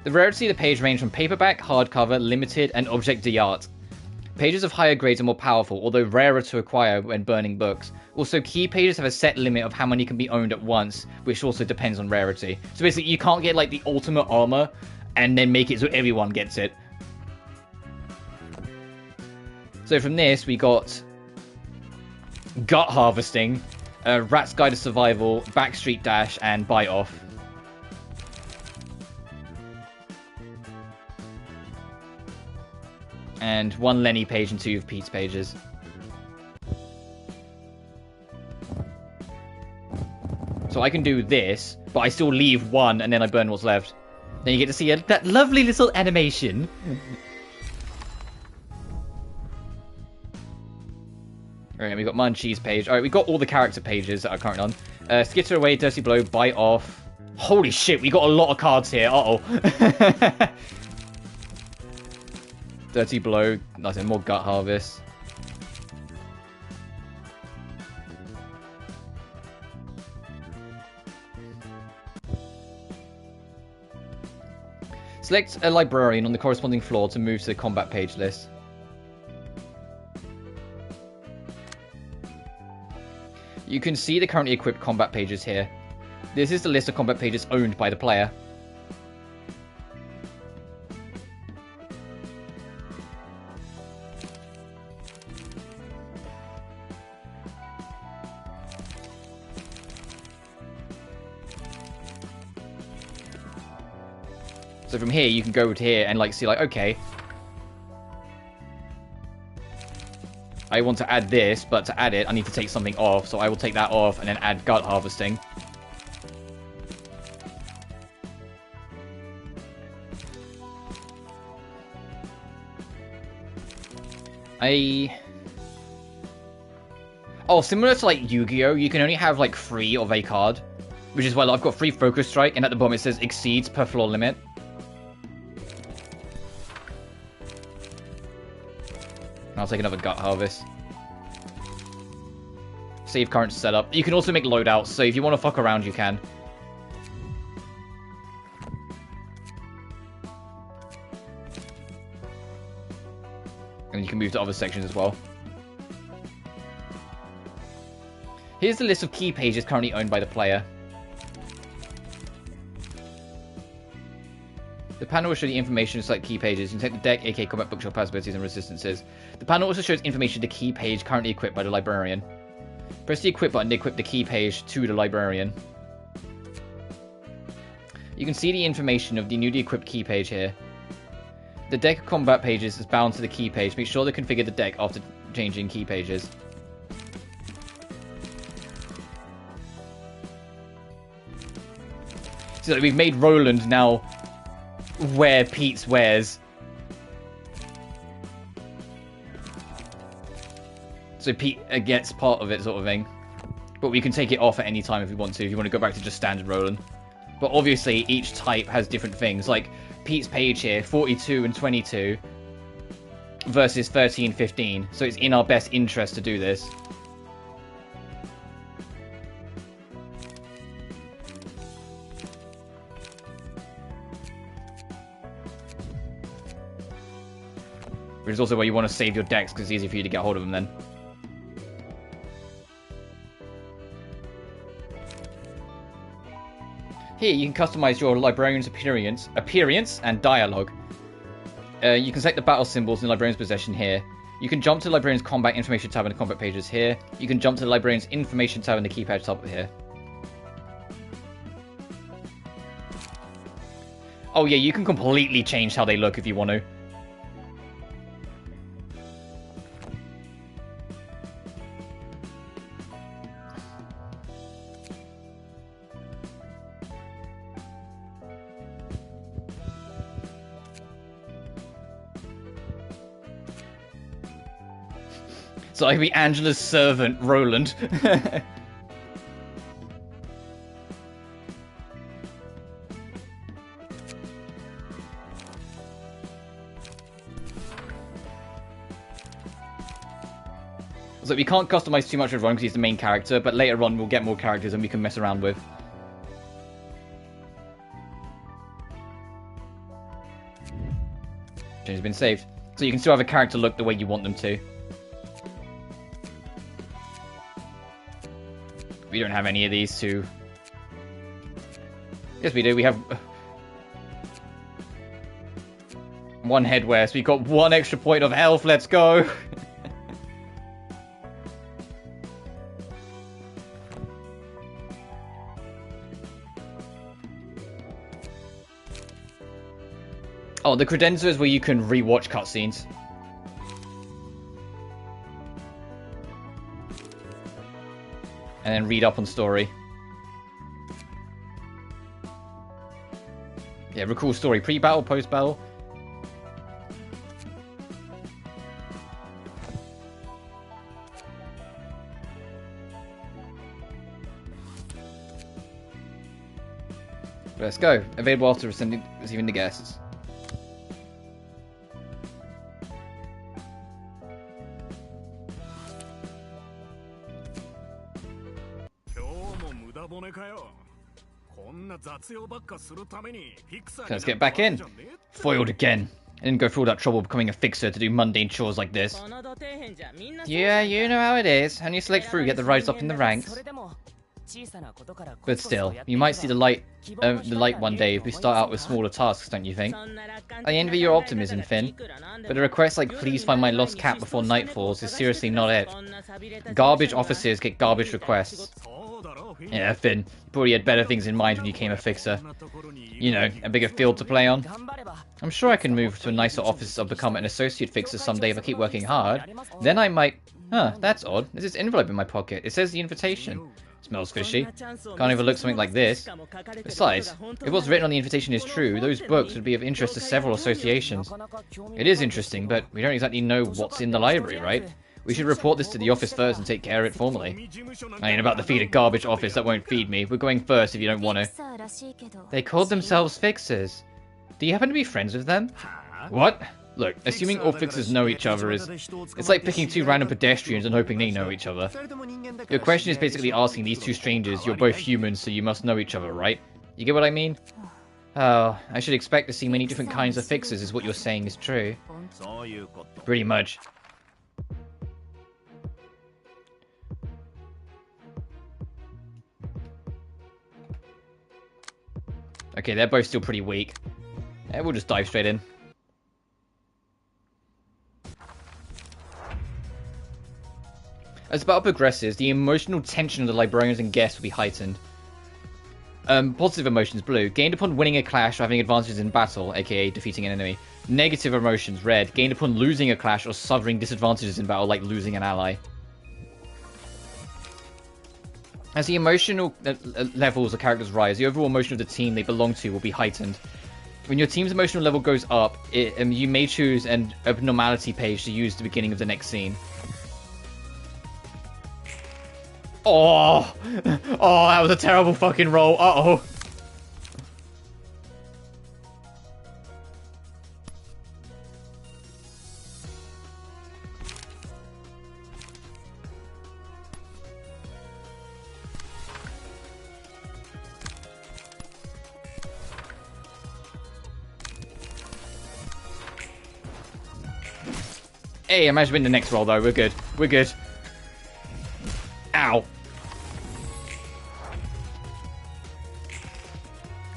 The rarity of the page range from paperback, hardcover, limited, and object d'art. Pages of higher grades are more powerful, although rarer to acquire when burning books. Also, key pages have a set limit of how many can be owned at once, which also depends on rarity. So basically, you can't get like the ultimate armor and then make it so everyone gets it. So from this, we got Gut Harvesting, Rat's Guide to Survival, Backstreet Dash, and Bite Off. And 1 Lenny page and 2 of Pete's pages. So I can do this, but I still leave 1 and then I burn what's left. Then you get to see that lovely little animation. Alright, we got Munchie's page. Alright, we got all the character pages that are currently on. Skitter Away, Dirty Blow, Bite Off. Holy shit, we got a lot of cards here. Uh-oh. Dirty Blow, nothing more Gut Harvest. Select a librarian on the corresponding floor to move to the combat page list. You can see the currently equipped combat pages here. This is the list of combat pages owned by the player. So from here, you can go to here and like see like, okay, I want to add this, but to add it, I need to take something off. So I will take that off and then add Gut Harvesting. Oh, similar to like Yu-Gi-Oh, you can only have like 3 of a card, which is why I've got 3 Focus Strike, and at the bottom it says exceeds per floor limit. take another gut harvest. Save current setup. You can also make loadouts, so if you want to fuck around, you can. And you can move to other sections as well. Here's the list of key pages currently owned by the player. The panel will show the information to select key pages. You can take the deck, aka combat bookshop possibilities and resistances. The panel also shows information to the key page currently equipped by the librarian. Press the equip button to equip the key page to the librarian. You can see the information of the newly equipped key page here. The deck of combat pages is bound to the key page. Make sure to configure the deck after changing key pages. So we've made Roland now wear Pete's wares. So Pete gets part of it, sort of thing. But we can take it off at any time if we want to. If you want to go back to just standard Roland. But obviously each type has different things. Like Pete's page here, 42 and 22 versus 13, 15. So it's in our best interest to do this. Which is also where you want to save your decks because it's easier for you to get hold of them then. Here you can customize your librarian's appearance and dialogue. You can select the battle symbols in the librarian's possession here. You can jump to the librarian's combat information tab in the combat pages here. You can jump to the librarian's information tab in the keypad tab here. Oh yeah, you can completely change how they look if you want to. So I can be Angela's servant, Roland. So we can't customize too much with Ron because he's the main character, but later on we'll get more characters and we can mess around with. Change has been saved. So you can still have a character look the way you want them to. We don't have any of these two. Yes, we do. We have one headwear, so we've got one extra point of health. Let's go. Oh, the credenza is where you can rewatch cutscenes. And then read up on story. Yeah, recall story. Pre-battle, post-battle. Let's go. Available after receiving the guests. Let's get back in. Foiled again. I didn't go through all that trouble becoming a fixer to do mundane chores like this. Yeah, you know how it is. And you select through, get the rise up in the ranks. But still, you might see the light one day if we start out with smaller tasks, don't you think? I envy your optimism, Finn. But a request like please find my lost cat before night falls is seriously not it. Garbage officers get garbage requests. Yeah, Finn, you probably had better things in mind when you came a fixer. You know, a bigger field to play on. I'm sure I can move to a nicer office or become an associate fixer someday if I keep working hard. Then I might... Huh, that's odd. There's this envelope in my pocket. It says the invitation. Smells fishy. Can't overlook something like this. Besides, if what's written on the invitation is true, those books would be of interest to several associations. It is interesting, but we don't exactly know what's in the library, right? We should report this to the office first and take care of it formally. I ain't about to feed a garbage office that won't feed me. We're going first if you don't want to. They called themselves fixers. Do you happen to be friends with them? What? Look, assuming all fixers know each other is... It's like picking two random pedestrians and hoping they know each other. Your question is basically asking these two strangers, you're both humans, so you must know each other, right? You get what I mean? Oh, I should expect to see many different kinds of fixers is what you're saying is true. Pretty much. Okay, they're both still pretty weak. Yeah, we'll just dive straight in. As the battle progresses, the emotional tension of the librarians and guests will be heightened. Positive emotions, blue. Gained upon winning a clash or having advantages in battle, aka defeating an enemy. Negative emotions, red. Gained upon losing a clash or suffering disadvantages in battle, like losing an ally. As the emotional levels of characters rise, the overall emotion of the team they belong to will be heightened. When your team's emotional level goes up, you may choose an abnormality page to use at the beginning of the next scene. Oh! Oh, that was a terrible fucking roll. Uh-oh. Hey, I managed to win the next roll, though. We're good. We're good. Ow.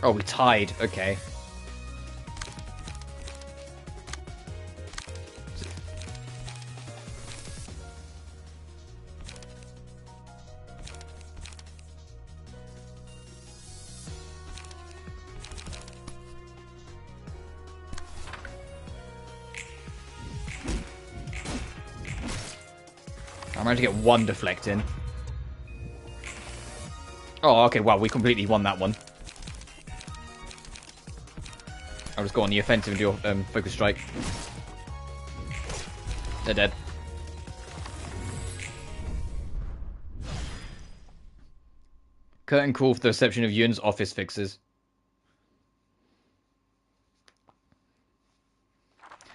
Oh, we tied. Okay. I managed to get one deflect in. Oh, okay, well, we completely won that one. I'll just go on the offensive and do a focus strike. They're dead. Curtain call for the reception of Yun's office fixes.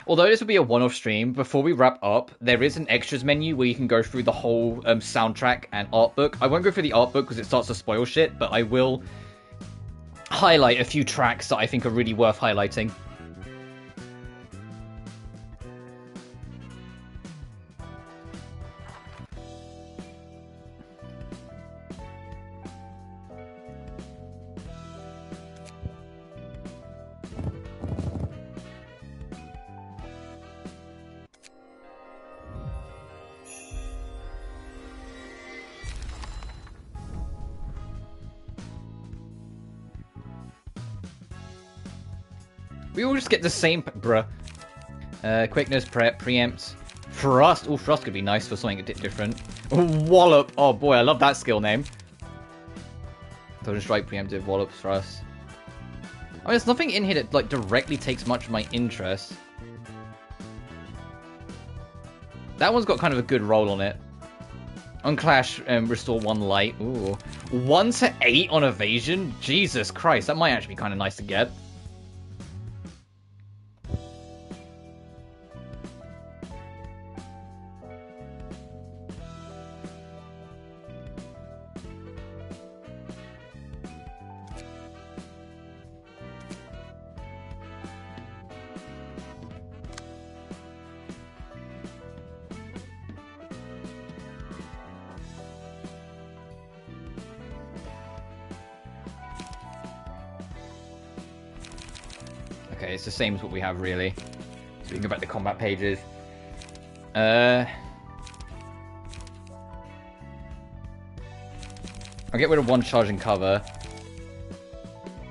Although this will be a one-off stream, before we wrap up, there is an extras menu where you can go through the whole soundtrack and art book. I won't go through the art book because it starts to spoil shit, but I will highlight a few tracks that I think are really worth highlighting. We all just get the same, bruh. Quickness, prep, preempt, thrust. Oh, thrust could be nice for something a bit different. Wallop. Oh boy, I love that skill name. Total strike, preemptive, wallop, thrust. I mean, there's nothing in here that like directly takes much of my interest. That one's got kind of a good roll on it. On Clash, restore 1 light. Ooh, 1 to 8 on evasion. Jesus Christ, that might actually be kind of nice to get. Okay, it's the same as what we have, really. So we can go back to combat pages. I'll get rid of 1 charge and cover.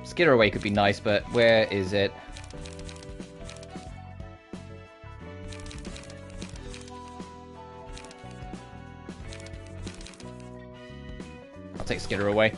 Skitter away could be nice, but where is it? I'll take Skitter away.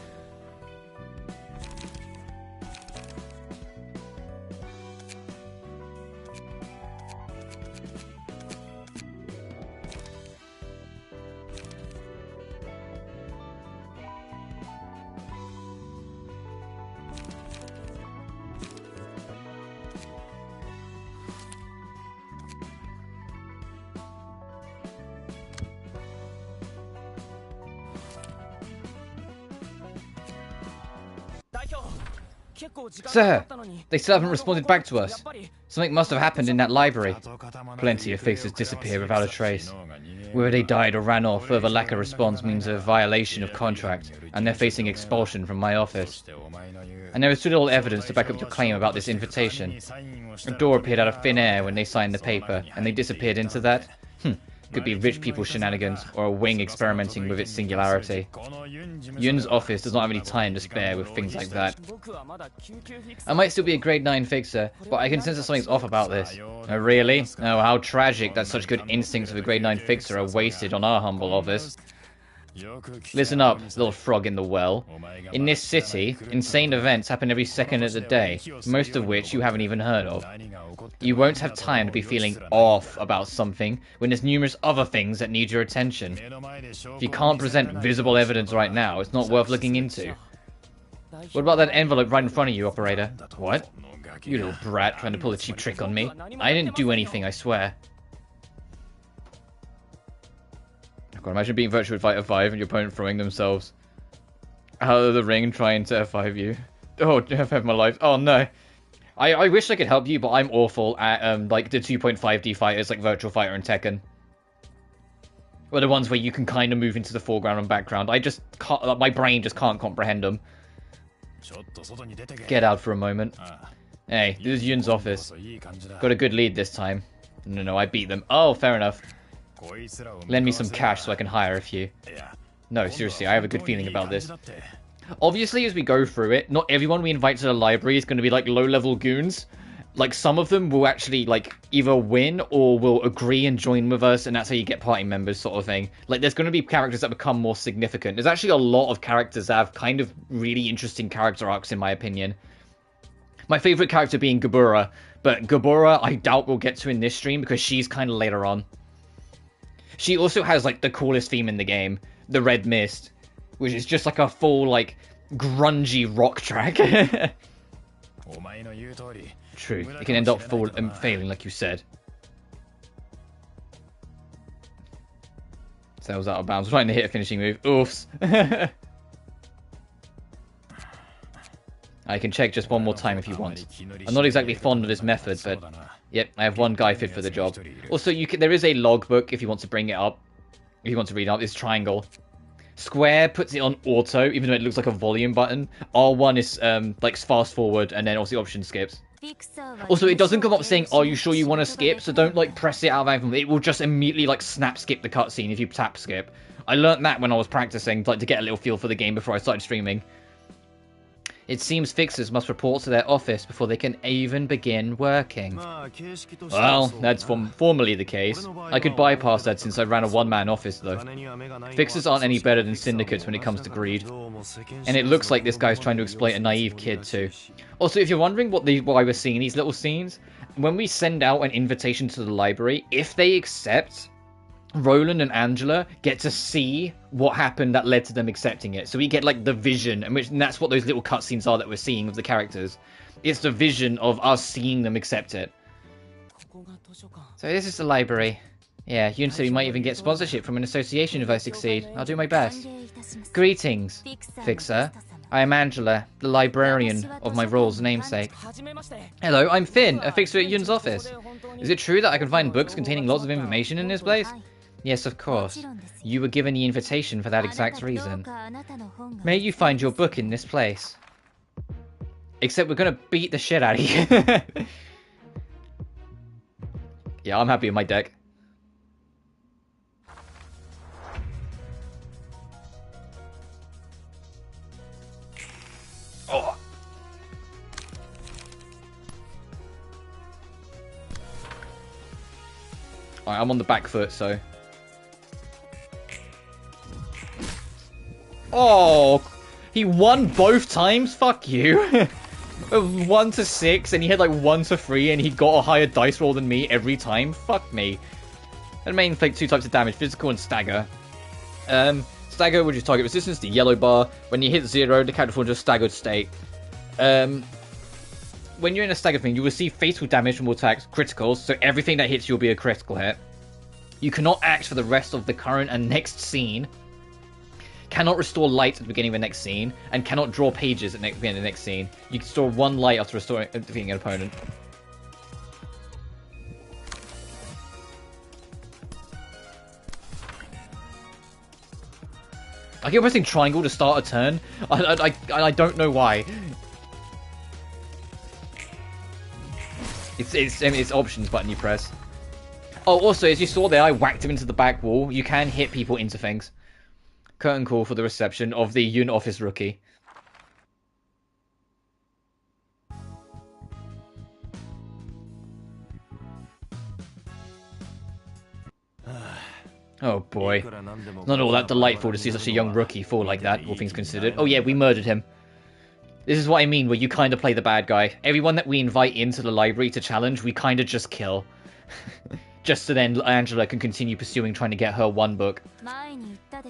Sir, they still haven't responded back to us. Something must have happened in that library. Plenty of fixers disappear without a trace. Whether they died or ran off, further lack of response means a violation of contract, and they're facing expulsion from my office. And there is too little evidence to back up your claim about this invitation. A door appeared out of thin air when they signed the paper, and they disappeared into that? Could be rich people shenanigans, or a wing experimenting with its singularity. Yun's office does not have any time to spare with things like that. I might still be a grade 9 fixer, but I can sense that something's off about this. Oh really? Oh, how tragic that such good instincts of a grade 9 fixer are wasted on our humble office. Listen up, little frog in the well. In this city, insane events happen every second of the day, most of which you haven't even heard of. You won't have time to be feeling off about something when there's numerous other things that need your attention. If you can't present visible evidence right now, it's not worth looking into. What about that envelope right in front of you, operator? What? You little brat trying to pull a cheap trick on me. I didn't do anything, I swear. I can imagine being virtual fighter 5 and your opponent throwing themselves out of the ring trying to F5 you. Oh, F5 my life. Oh no. I wish I could help you, but I'm awful at like the 2.5D fighters like Virtual Fighter and Tekken. Or the ones where you can kind of move into the foreground and background. I just can't, my brain just can't comprehend them. Get out for a moment. Hey, this is Yun's office. Got a good lead this time. No, I beat them. Oh, fair enough. Lend me some cash so I can hire a few. No, seriously, I have a good feeling about this. Obviously, as we go through it, not everyone we invite to the library is going to be like low-level goons. Like, some of them will actually, like, either win or will agree and join with us, and that's how you get party members, sort of thing. Like, there's going to be characters that become more significant. There's actually a lot of characters that have kind of really interesting character arcs, in my opinion. My favourite character being Gabura, but Gabura I doubt we'll get to in this stream because she's kind of later on. She also has, like, the coolest theme in the game, the Red Mist, which is just like a full, like, grungy rock track. True, it can end up failing, like you said. So that was out of bounds. Trying to hit a finishing move. Oofs. I can check just one more time if you want. I'm not exactly fond of this method, but yep, I have one guy fit for the job. Also, there is a logbook if you want to bring it up. If you want to read out this triangle. Square puts it on auto, even though it looks like a volume button. R1 is like fast forward, and then also the option skips. Also, it doesn't come up saying, "Are you sure you want to skip?" So don't like press it out of anger. It will just immediately like snap skip the cutscene if you tap skip. I learnt that when I was practicing, like to get a little feel for the game before I started streaming. It seems fixers must report to their office before they can even begin working. Well, that's formally the case. I could bypass that since I ran a one-man office, though. Fixers aren't any better than syndicates when it comes to greed. And it looks like this guy's trying to exploit a naive kid, too. Also, if you're wondering why we're seeing these little scenes, when we send out an invitation to the library, if they accept, Roland and Angela get to see what happened that led to them accepting it. So we get like the vision, and that's what those little cutscenes are that we're seeing of the characters. It's the vision of us seeing them accept it. So this is the library. Yeah, Yun said we might even get sponsorship from an association if I succeed. I'll do my best. Greetings, Fixer. I am Angela, the librarian of my role's namesake. Hello, I'm Finn, a fixer at Yun's office. Is it true that I can find books containing lots of information in this place? Yes, of course. You were given the invitation for that exact reason. May you find your book in this place. Except we're gonna beat the shit out of you. Yeah, I'm happy with my deck. Oh. Alright, I'm on the back foot, so... Oh! He won both times? Fuck you! 1 to 6, and he had like 1 to 3, and he got a higher dice roll than me every time? Fuck me. And may inflict 2 types of damage, physical and stagger. Stagger, which is target resistance, the yellow bar. When you hit 0, the character falls into a staggered state. When you're in a staggered thing, you receive fatal damage from all attacks, criticals, so everything that hits you will be a critical hit. You cannot act for the rest of the current and next scene. cannot restore light at the beginning of the next scene, and cannot draw pages at the beginning of the next scene. You can store 1 light after defeating an opponent. I keep pressing triangle to start a turn. I don't know why. It's options button you press. Oh, also, as you saw there, I whacked him into the back wall. You can hit people into things. Curtain call for the reception of the unit office rookie. Oh boy. Not all that delightful to see such a young rookie fall like that, all things considered. Oh yeah, we murdered him. This is what I mean, where you kind of play the bad guy. Everyone that we invite into the library to challenge, we kind of just kill. Just so then Angela can continue pursuing trying to get her 1 book.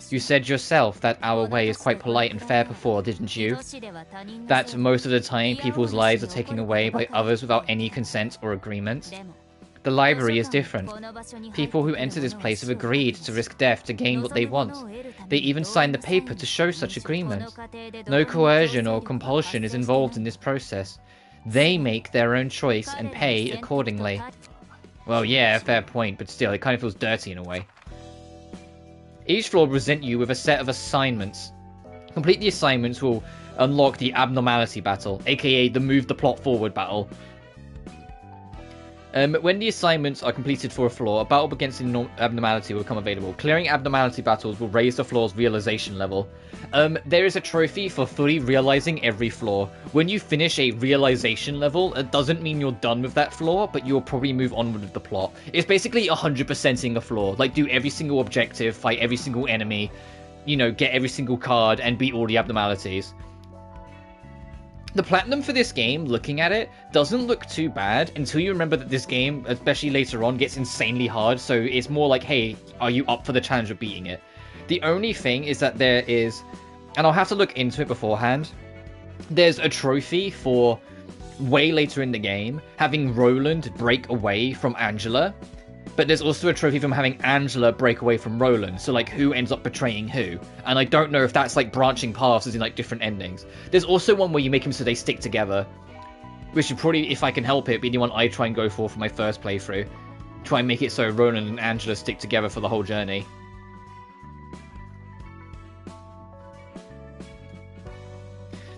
You said yourself that our way is quite polite and fair before, didn't you? That most of the time people's lives are taken away by others without any consent or agreement. The library is different. People who enter this place have agreed to risk death to gain what they want. They even signed the paper to show such agreement. No coercion or compulsion is involved in this process. They make their own choice and pay accordingly. Well, yeah, fair point, but still, it kind of feels dirty in a way. Each floor will present you with a set of assignments. Complete the assignments will unlock the abnormality battle, aka the move the plot forward battle. When the assignments are completed for a floor, a battle against the abnormality will become available. Clearing abnormality battles will raise the floor's realization level. There is a trophy for fully realizing every floor. When you finish a realization level, it doesn't mean you're done with that floor, but you'll probably move onward with the plot. It's basically 100%ing a floor. Like, do every single objective, fight every single enemy, you know, get every single card, and beat all the abnormalities. The platinum for this game, looking at it, doesn't look too bad until you remember that this game, especially later on, gets insanely hard, so it's more like, hey, are you up for the challenge of beating it? The only thing is that there is, and I'll have to look into it beforehand, there's a trophy for way later in the game, having Roland break away from Angela, but there's also a trophy from having Angela break away from Roland, so like who ends up betraying who, and I don't know if that's like branching paths as in like different endings. There's also one where you make them so they stick together, which should probably, if I can help it, be the one I try and go for my first playthrough. Try and make it so Roland and Angela stick together for the whole journey.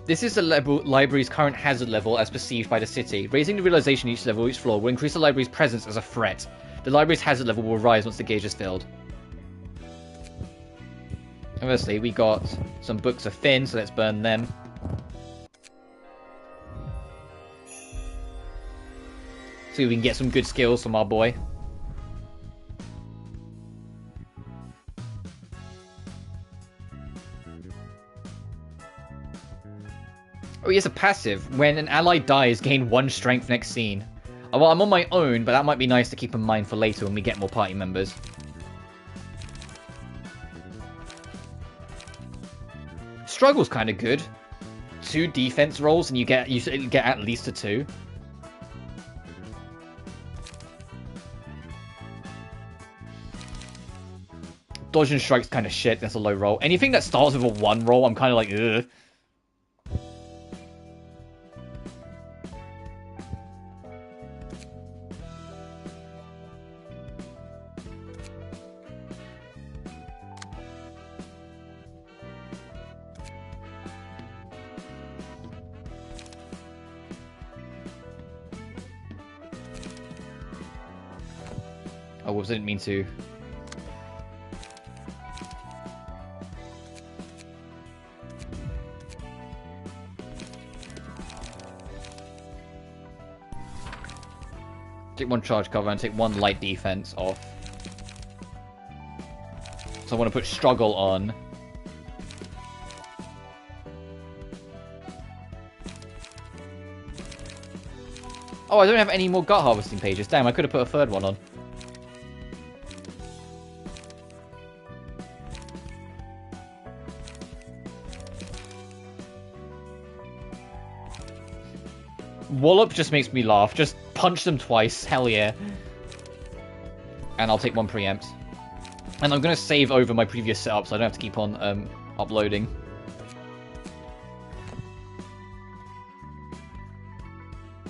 This is the library's current hazard level as perceived by the city. Raising the realization each level, each floor, will increase the library's presence as a threat. The library's hazard level will rise once the gauge is filled. Obviously, we got some books of Finn, so let's burn them. See if we can get some good skills from our boy. Oh, he has a passive. When an ally dies, gain 1 strength next scene. Oh, well, I'm on my own, but that might be nice to keep in mind for later when we get more party members. Struggle's kind of good. 2 defense rolls and you get at least a 2. Dodge and strike's kind of shit. That's a low roll. Anything that starts with a 1 roll, I'm kind of like, ugh. Oh, whoops, I didn't mean to. Take 1 charge cover and take 1 light defense off. So I want to put struggle on. Oh, I don't have any more gut harvesting pages. Damn, I could have put a 3rd one on. Wallop just makes me laugh. Just punch them twice. Hell yeah. And I'll take 1 preempt. And I'm going to save over my previous setup so I don't have to keep on Uploading.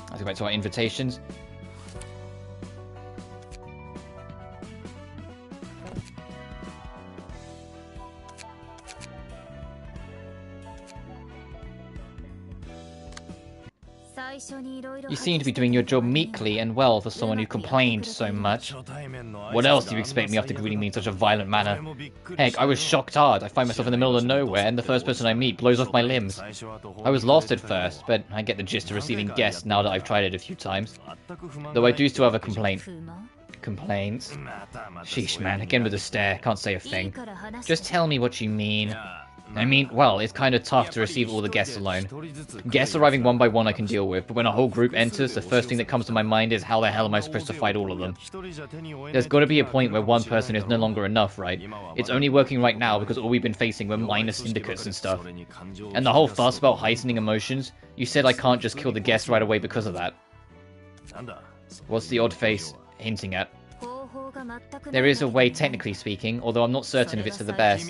Let's go back to our invitations. You seem to be doing your job meekly and well for someone who complained so much. What else do you expect me after greeting me in such a violent manner? Heck, I was shocked hard. I find myself in the middle of nowhere and the first person I meet blows off my limbs. I was lost at first, but I get the gist of receiving guests now that I've tried it a few times. Though I do still have a complaint. Complaints? Sheesh, man, again with a stare, can't say a thing. Just tell me what you mean. I mean, well, it's kind of tough to receive all the guests alone. Guests arriving one by one I can deal with, but when a whole group enters, the first thing that comes to my mind is how the hell am I supposed to fight all of them? There's got to be a point where one person is no longer enough, right? It's only working right now because all we've been facing were minor syndicates and stuff. And the whole fuss about heightening emotions, you said I can't just kill the guests right away because of that. What's the odd face hinting at? There is a way, technically speaking, although I'm not certain if it's for the best.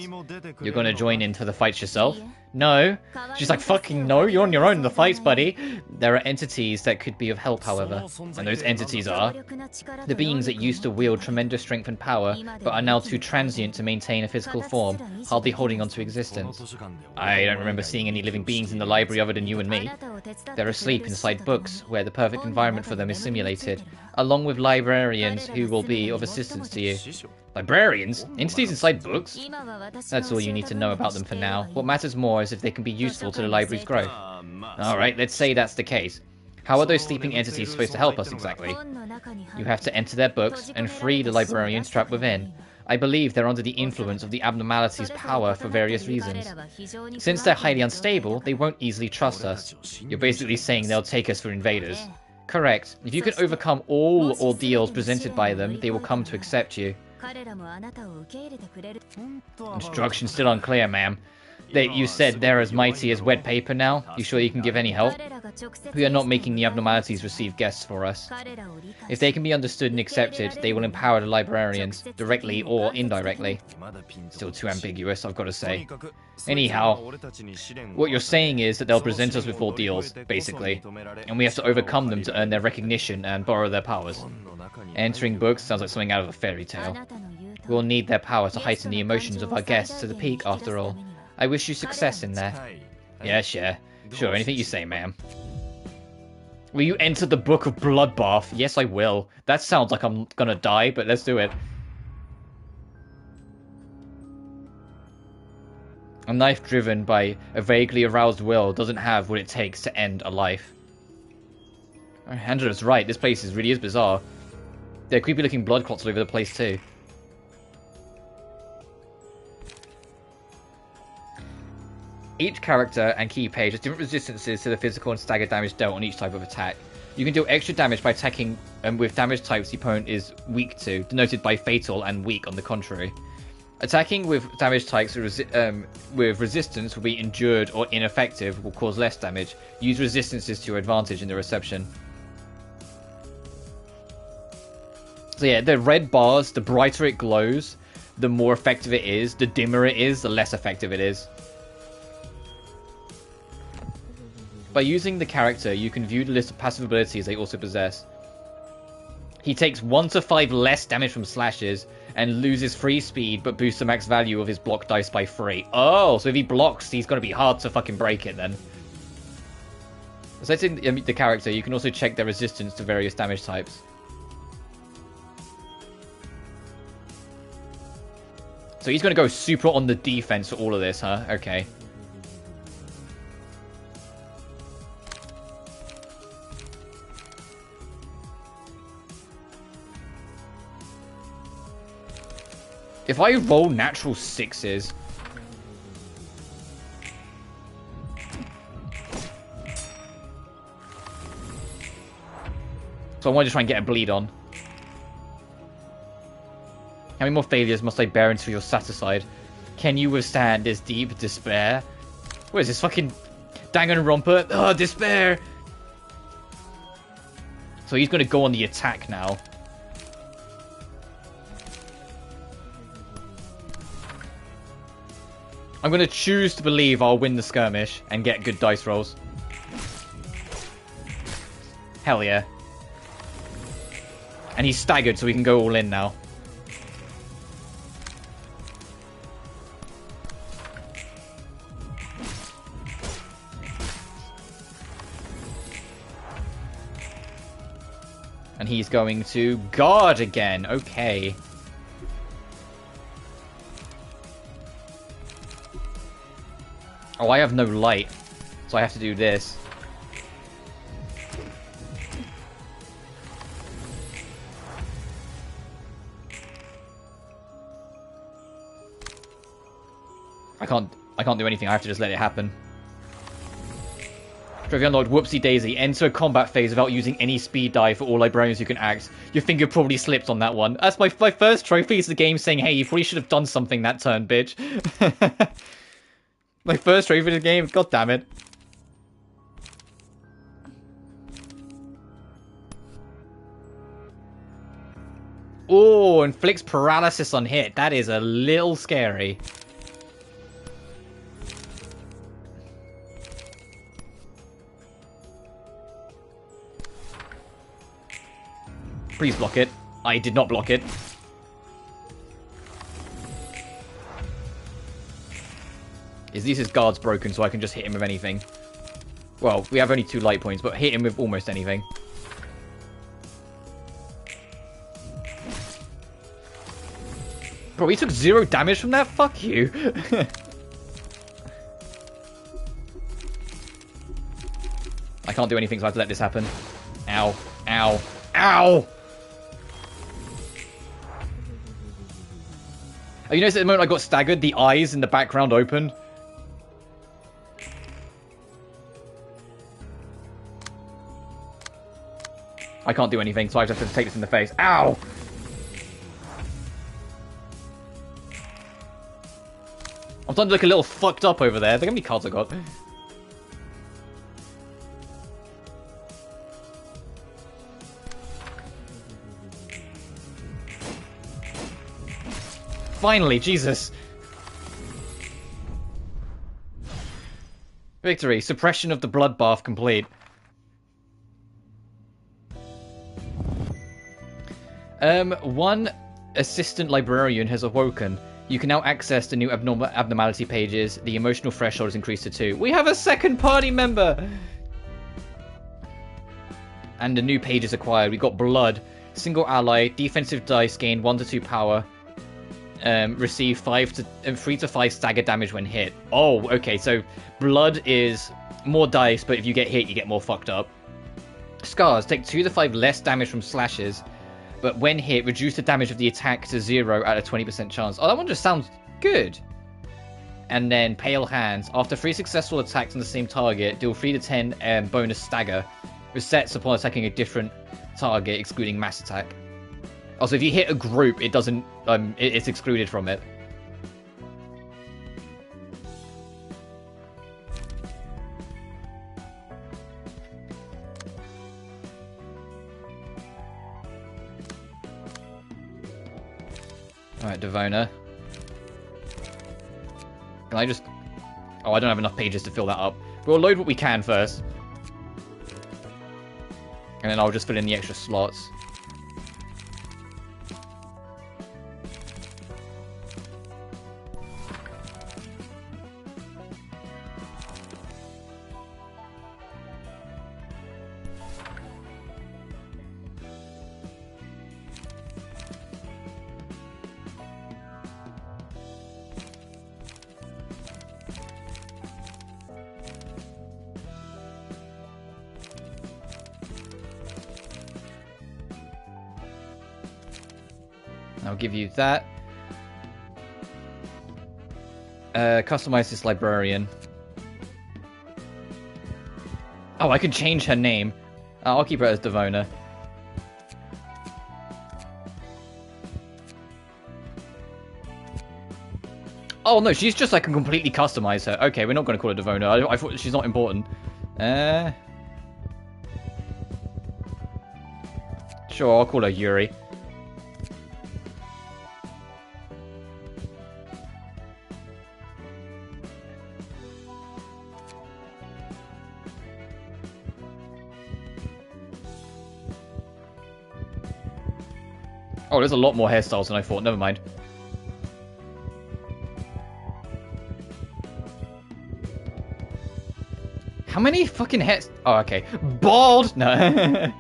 You're gonna join in for the fights yourself? No. She's like, fucking no, you're on your own in the fights, buddy. There are entities that could be of help, however. And those entities are the beings that used to wield tremendous strength and power, but are now too transient to maintain a physical form, hardly holding on to existence. I don't remember seeing any living beings in the library other than you and me. They're asleep inside books, where the perfect environment for them is simulated, along with librarians who will be of assistance to you. Librarians? Entities inside books? That's all you need to know about them for now. What matters more is if they can be useful to the library's growth. Alright, let's say that's the case. How are those sleeping entities supposed to help us exactly? You have to enter their books and free the librarians trapped within. I believe they're under the influence of the abnormality's power for various reasons. Since they're highly unstable, they won't easily trust us. You're basically saying they'll take us for invaders. Correct. If you can overcome all ordeals presented by them, they will come to accept you. Instructions still unclear, ma'am. You said they're as mighty as wet paper now? You sure you can give any help? We are not making the abnormalities receive guests for us. If they can be understood and accepted, they will empower the librarians, directly or indirectly. Still too ambiguous, I've got to say. Anyhow, what you're saying is that they'll present us with ordeals, basically, and we have to overcome them to earn their recognition and borrow their powers. Entering books sounds like something out of a fairy tale. We'll need their power to heighten the emotions of our guests to the peak, after all. I wish you success in there. Yes, yeah. Sure, anything you say, ma'am. Will you enter the Book of Bloodbath? Yes, I will. That sounds like I'm gonna die, but let's do it. A knife driven by a vaguely aroused will doesn't have what it takes to end a life. Angela's right, this place really is bizarre. There are creepy looking blood clots all over the place too. Each character and key page has different resistances to the physical and stagger damage dealt on each type of attack. You can deal extra damage by attacking with damage types the opponent is weak to, denoted by fatal and weak on the contrary. Attacking with damage types with resistance will be endured or ineffective, will cause less damage. Use resistances to your advantage in the reception. So yeah, the red bars, the brighter it glows, the more effective it is. The dimmer it is, the less effective it is. By using the character, you can view the list of passive abilities they also possess. He takes 1 to 5 less damage from slashes, and loses free speed, but boosts the max value of his block dice by 3. Oh, so if he blocks, he's gonna be hard to fucking break it then. Setting the character, you can also check their resistance to various damage types. So he's gonna go super on the defense for all of this, huh? Okay. If I roll natural 6s... So I want to try and get a bleed on. How many more failures must I bear until you're satisfied? Can you withstand this deep despair? What is this, fucking Danganronpa? Oh, despair! So he's going to go on the attack now. I'm going to choose to believe I'll win the skirmish and get good dice rolls. Hell yeah. And he's staggered, so we can go all in now. And he's going to guard again. Okay. Oh, I have no light, so I have to do this. I can't do anything. I have to just let it happen. Trophy unlocked. Whoopsie daisy. Enter a combat phase without using any speed die for all librarians who can act. Your finger probably slipped on that one. That's my first trophy. Is the game saying, "Hey, you probably should have done something that turn, bitch." My first trophy in the game. God damn it. Oh, inflicts paralysis on hit. That is a little scary. Please block it. I did not block it. Is his guard's broken so I can just hit him with anything? Well, we have only 2 light points, but hit him with almost anything. Bro, he took 0 damage from that? Fuck you. I can't do anything, so I have to let this happen. Ow. Ow. Ow! Oh, you noticed at the moment I got staggered, the eyes in the background opened? I can't do anything, so I just have to take this in the face. Ow! I'm starting to look a little fucked up over there. Look how many cards I got. Finally, Jesus. Victory. Suppression of the bloodbath complete. One assistant librarian has awoken. You can now access the new abnormality pages. The emotional threshold is increased to 2. We have a second party member! And the new page is acquired. We got blood. Single ally. Defensive dice gain 1 to 2 power. Receive 3 to 5 stagger damage when hit. Oh, okay, so blood is more dice, but if you get hit, you get more fucked up. Scars take 2 to 5 less damage from slashes, but when hit, reduce the damage of the attack to 0 at a 20% chance. Oh, that one just sounds good. And then Pale Hands. After 3 successful attacks on the same target, deal 3 to 10 bonus stagger. Resets upon attacking a different target, excluding mass attack. Also, if you hit a group, it doesn't, it's excluded from it. Alright, Devona. Can I just... Oh, I don't have enough pages to fill that up. We'll load what we can first. And then I'll just fill in the extra slots. I'll give you that. Customize this librarian. Oh, I can change her name. I'll keep her as Devona. Oh no, she's just, I can completely customize her. Okay, we're not going to call her Devona. I thought she's not important. Sure, I'll call her Yuri. Oh, there's a lot more hairstyles than I thought. Never mind. How many fucking hairs? Oh, okay. Bald! No.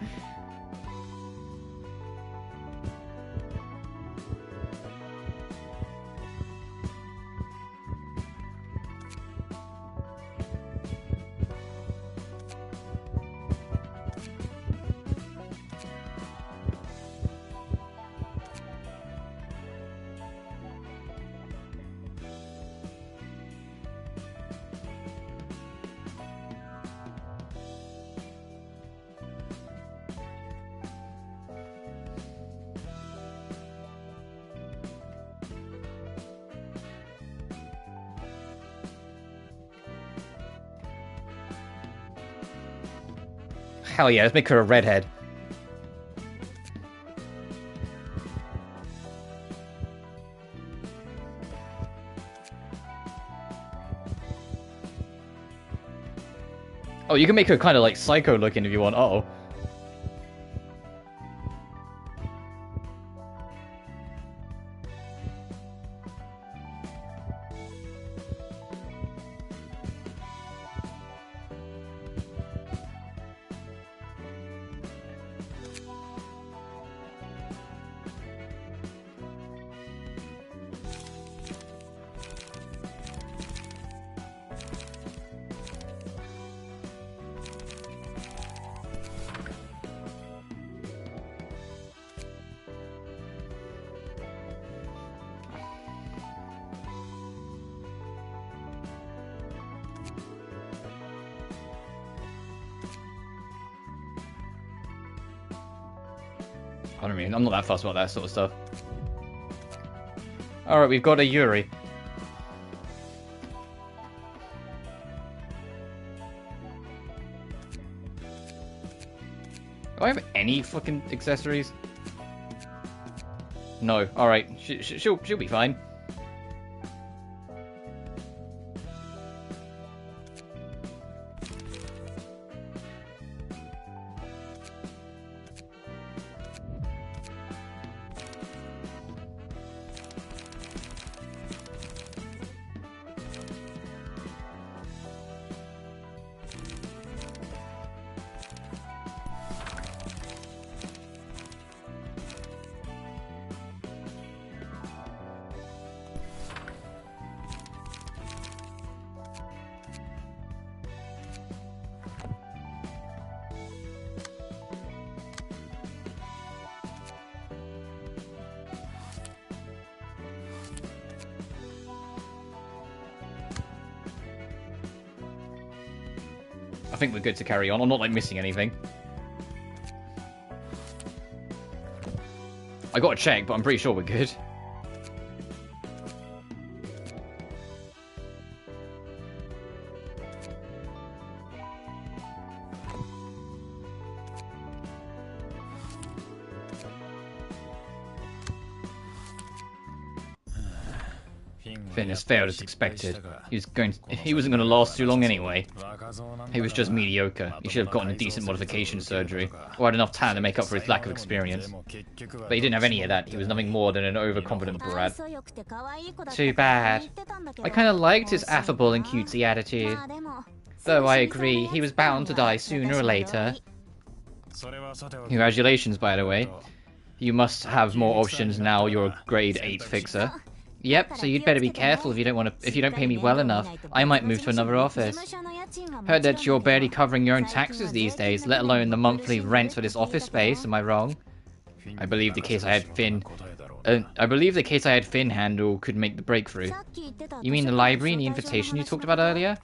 Hell yeah, let's make her a redhead. Oh, you can make her kind of like psycho looking if you want. Uh-oh. I don't mean, I'm not that fussed about that sort of stuff. Alright, we've got a Yuri. Do I have any fucking accessories? No. Alright, she'll be fine. I think we're good to carry on. I'm not like missing anything. I got to check, but I'm pretty sure we're good. Finn has failed as expected. He wasn't going to last too long anyway. He was just mediocre. He should have gotten a decent modification surgery, or had enough talent to make up for his lack of experience. But he didn't have any of that. He was nothing more than an overconfident brat. Too bad. I kind of liked his affable and cutesy attitude. Though I agree, he was bound to die sooner or later. Congratulations, by the way. You must have more options now you're a grade 8 fixer. Yep, so you'd better be careful if you don't pay me well enough. I might move to another office. Heard that you're barely covering your own taxes these days, let alone the monthly rent for this office space, am I wrong? I believe the case I had Finn handle could make the breakthrough. You mean the library and the invitation you talked about earlier?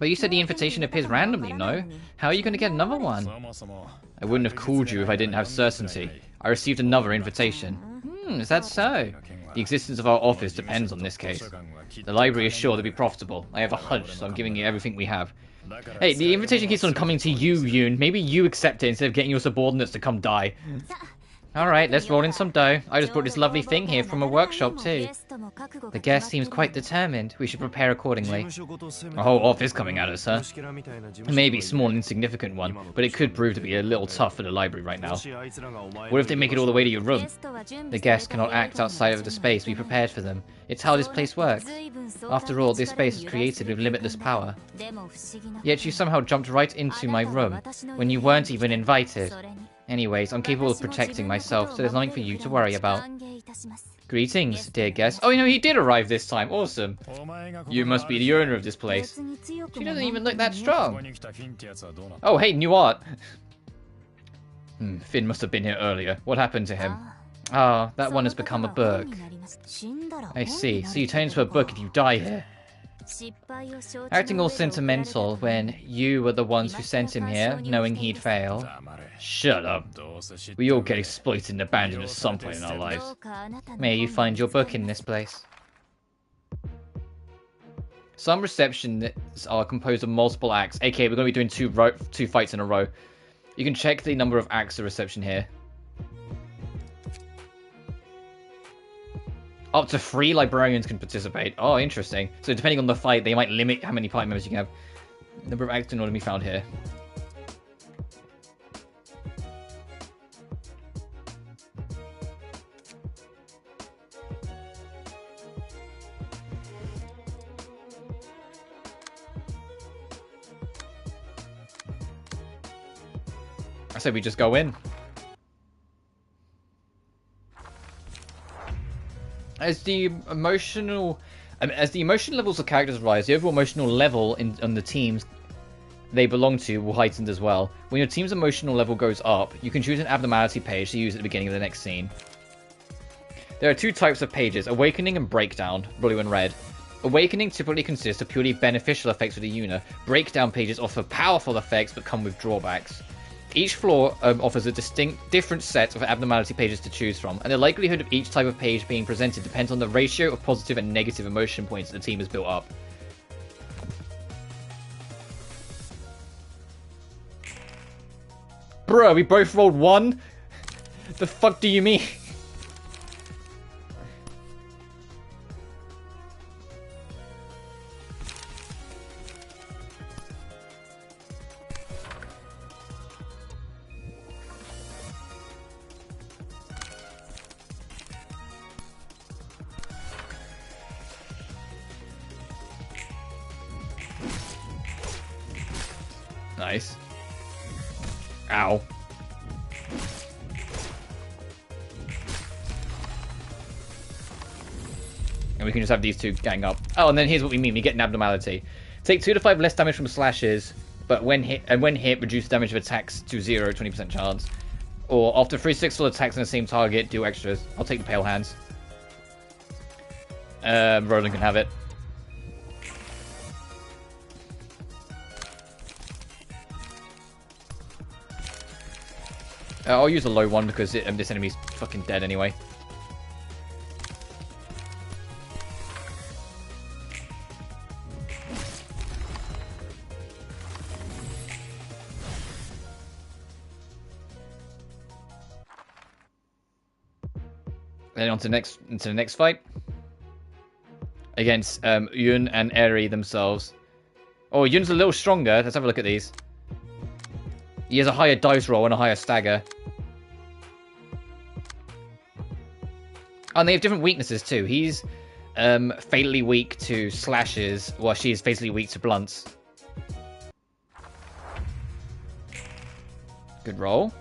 But you said the invitation appears randomly, no? How are you going to get another one? I wouldn't have called you if I didn't have certainty. I received another invitation. Is that so? The existence of our office depends on this case. The library is sure to be profitable. I have a hunch, so I'm giving you everything we have. Hey, the invitation keeps on coming to you, Yoon. Maybe you accept it instead of getting your subordinates to come die. Alright, let's roll in some dough. I just brought this lovely thing here from a workshop too. The guest seems quite determined. We should prepare accordingly. A whole office coming at us, huh? It may be a small and insignificant one, but it could prove to be a little tough for the library right now. What if they make it all the way to your room? The guests cannot act outside of the space we prepared for them. It's how this place works. After all, this space is created with limitless power. Yet you somehow jumped right into my room, when you weren't even invited. Anyways, I'm capable of protecting myself, so there's nothing for you to worry about. Greetings, dear guest. Oh, you know, he did arrive this time. Awesome. You must be the owner of this place. She doesn't even look that strong. Oh, hey, new art. Finn must have been here earlier. What happened to him? Ah, that one has become a book. I see. So you turn into a book if you die here. Acting all sentimental when you were the ones who sent him here, knowing he'd fail. Shut up. We all get exploited and abandoned at some point in our lives. May you find your book in this place. Some receptions are composed of multiple acts. Okay, we're going to be doing two fights in a row. You can check the number of acts of reception here. Up to 3 librarians can participate. Oh, interesting. So depending on the fight, they might limit how many party members you can have. Number of acts in order to be found here. I said we just go in. As the emotional levels of characters rise, the overall emotional level on the teams they belong to will heighten as well. When your team's emotional level goes up, you can choose an abnormality page to use at the beginning of the next scene. There are 2 types of pages, Awakening and Breakdown, blue and red. Awakening typically consists of purely beneficial effects for the unit. Breakdown pages offer powerful effects but come with drawbacks. Each floor offers a different set of abnormality pages to choose from, and the likelihood of each type of page being presented depends on the ratio of positive and negative emotion points the team has built up. Bruh, we both rolled 1? The fuck do you mean? Nice. Ow. And we can just have these 2 gang up. Oh, and then here's what we mean. We get an abnormality. Take 2 to 5 less damage from slashes, but when hit, reduce damage of attacks to 0, 20% chance. Or after 3 successful attacks on the same target, do extras. I'll take the Pale Hands. Roland can have it. I'll use a low one because this enemy's fucking dead anyway. Then on to the next fight against Yun and Eri themselves. Oh, Yun's a little stronger. Let's have a look at these. He has a higher dice roll and a higher stagger. Oh, and they have different weaknesses too. He's fatally weak to slashes, while she is fatally weak to blunts. Good roll.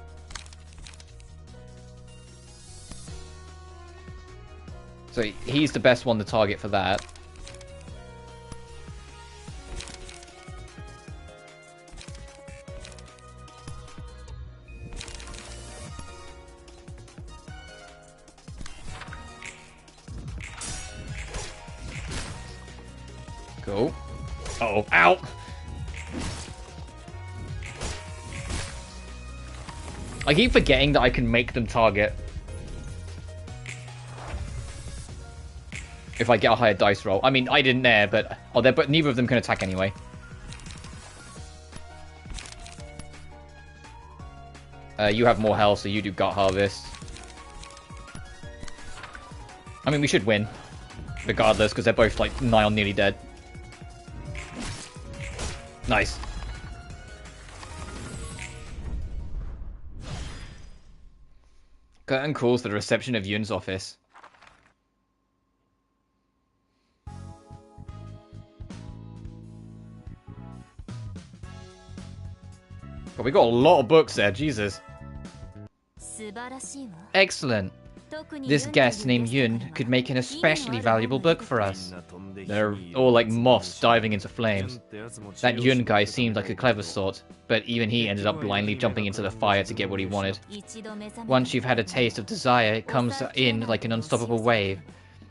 So he's the best one to target for that. Cool. Uh-oh. Ow! I keep forgetting that I can make them target. If I get a higher dice roll. I mean, I didn't there, but... Oh, but neither of them can attack anyway. You have more health, so you do Gut Harvest. I mean, we should win. Regardless, because they're both, like, nigh on nearly dead. Nice. Curtain calls to the reception of Yun's office. God, we got a lot of books there, Jesus. Excellent. This guest named Yun could make an especially valuable book for us. They're all like moths diving into flames. That Yun guy seemed like a clever sort, but even he ended up blindly jumping into the fire to get what he wanted. Once you've had a taste of desire, it comes in like an unstoppable wave.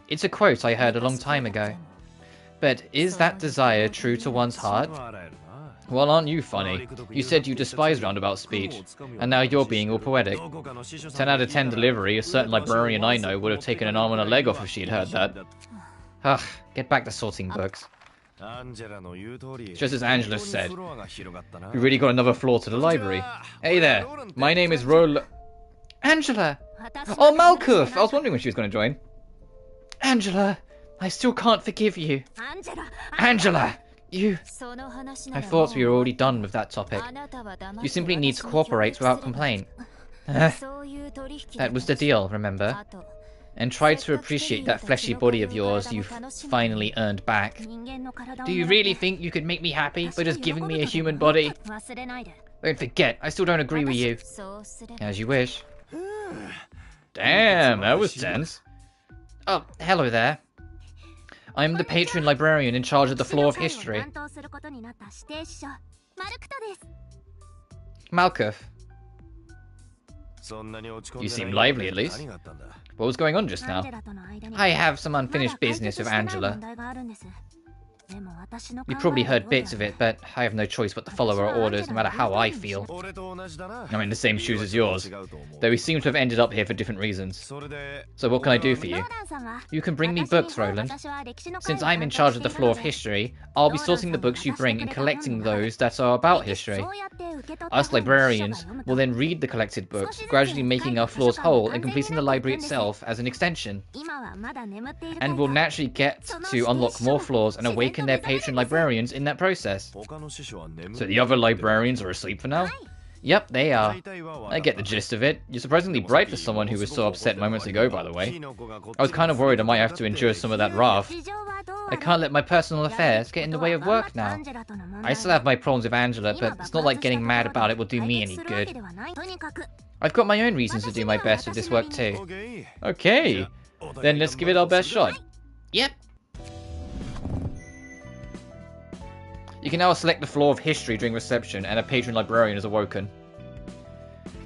It's a quote I heard a long time ago. But is that desire true to one's heart? Well, aren't you funny? You said you despise roundabout speech, and now you're being all poetic. 10 out of 10 delivery, a certain librarian I know would have taken an arm and a leg off if she'd heard that. Ugh, get back to sorting books. Just as Angela said, we really got another floor to the library. Hey there, my name is Angela! Oh, Malkuth! I was wondering when she was going to join. Angela, I still can't forgive you. Angela! You... I thought we were already done with that topic. You simply need to cooperate without complaint. That was the deal, remember? And try to appreciate that fleshy body of yours you've finally earned back. Do you really think you could make me happy by just giving me a human body? Don't forget, I still don't agree with you. As you wish. Damn, that was tense. Oh, hello there. I'm the patron librarian in charge of the floor of history. Malkuth. You seem lively, at least. What was going on just now? I have some unfinished business with Angela. You probably heard bits of it, but I have no choice but to follow her orders, no matter how I feel. I'm in the same shoes as yours, though we seem to have ended up here for different reasons. So what can I do for you? You can bring me books, Roland. Since I'm in charge of the floor of history, I'll be sorting the books you bring and collecting those that are about history. Us librarians will then read the collected books, gradually making our floors whole and completing the library itself as an extension. And we'll naturally get to unlock more floors and awaken their patron librarians in that process. So the other librarians are asleep for now? Yep, they are. I get the gist of it. You're surprisingly bright for someone who was so upset moments ago, by the way. I was kind of worried I might have to endure some of that wrath. I can't let my personal affairs get in the way of work now. I still have my problems with Angela, but it's not like getting mad about it will do me any good. I've got my own reasons to do my best with this work too. Okay, then let's give it our best shot. Yep. You can now select the floor of history during reception, and a patron librarian is awoken.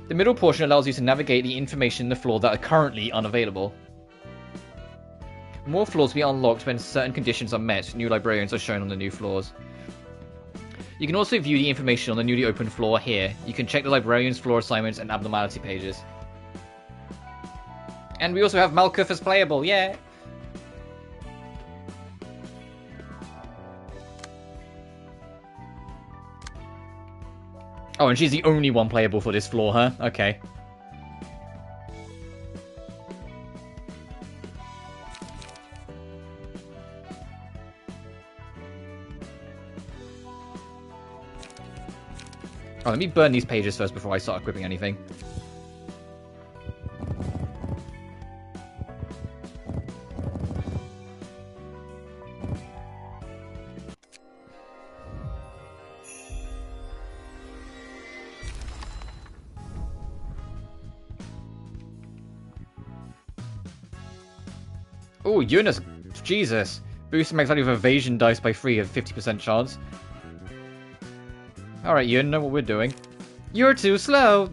The middle portion allows you to navigate the information in the floor that are currently unavailable. More floors will be unlocked when certain conditions are met. New librarians are shown on the new floors. You can also view the information on the newly opened floor here. You can check the librarian's floor assignments and abnormality pages. And we also have Malkuth as playable, yeah! Oh, and she's the only one playable for this floor, huh? Okay. Oh, let me burn these pages first before I start equipping anything. Oh, Eunice! Jesus! Boost max value of evasion dice by 3 of 50% chance. Alright, you know what we're doing. You're too slow!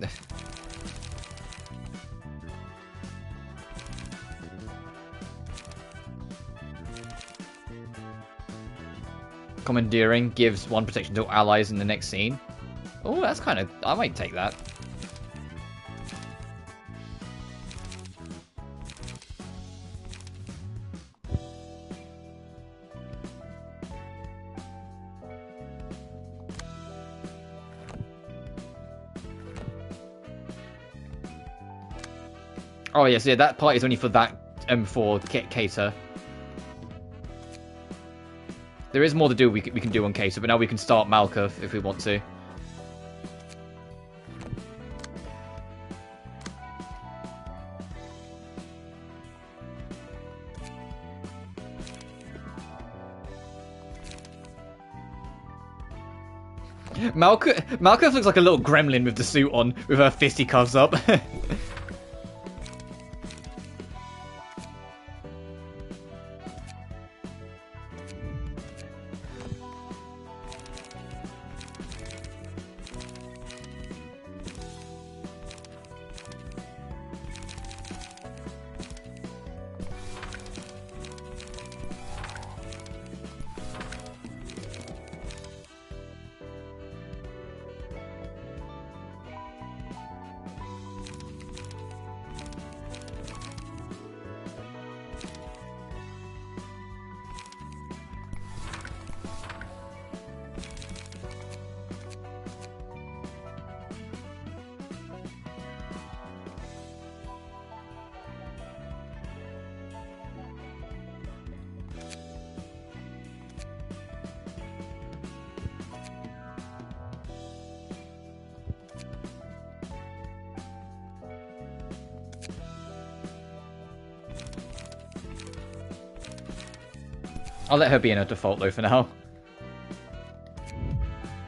Commandeering gives 1 protection to allies in the next scene. Oh, that's kind of... I might take that. Oh yes, yeah, that part is only for that for Keita. There is more to do we can do on Keita, but now we can start Malkuth if we want to. Malkuth looks like a little gremlin with the suit on, with her fisticuffs up. I'll let her be in her default though for now.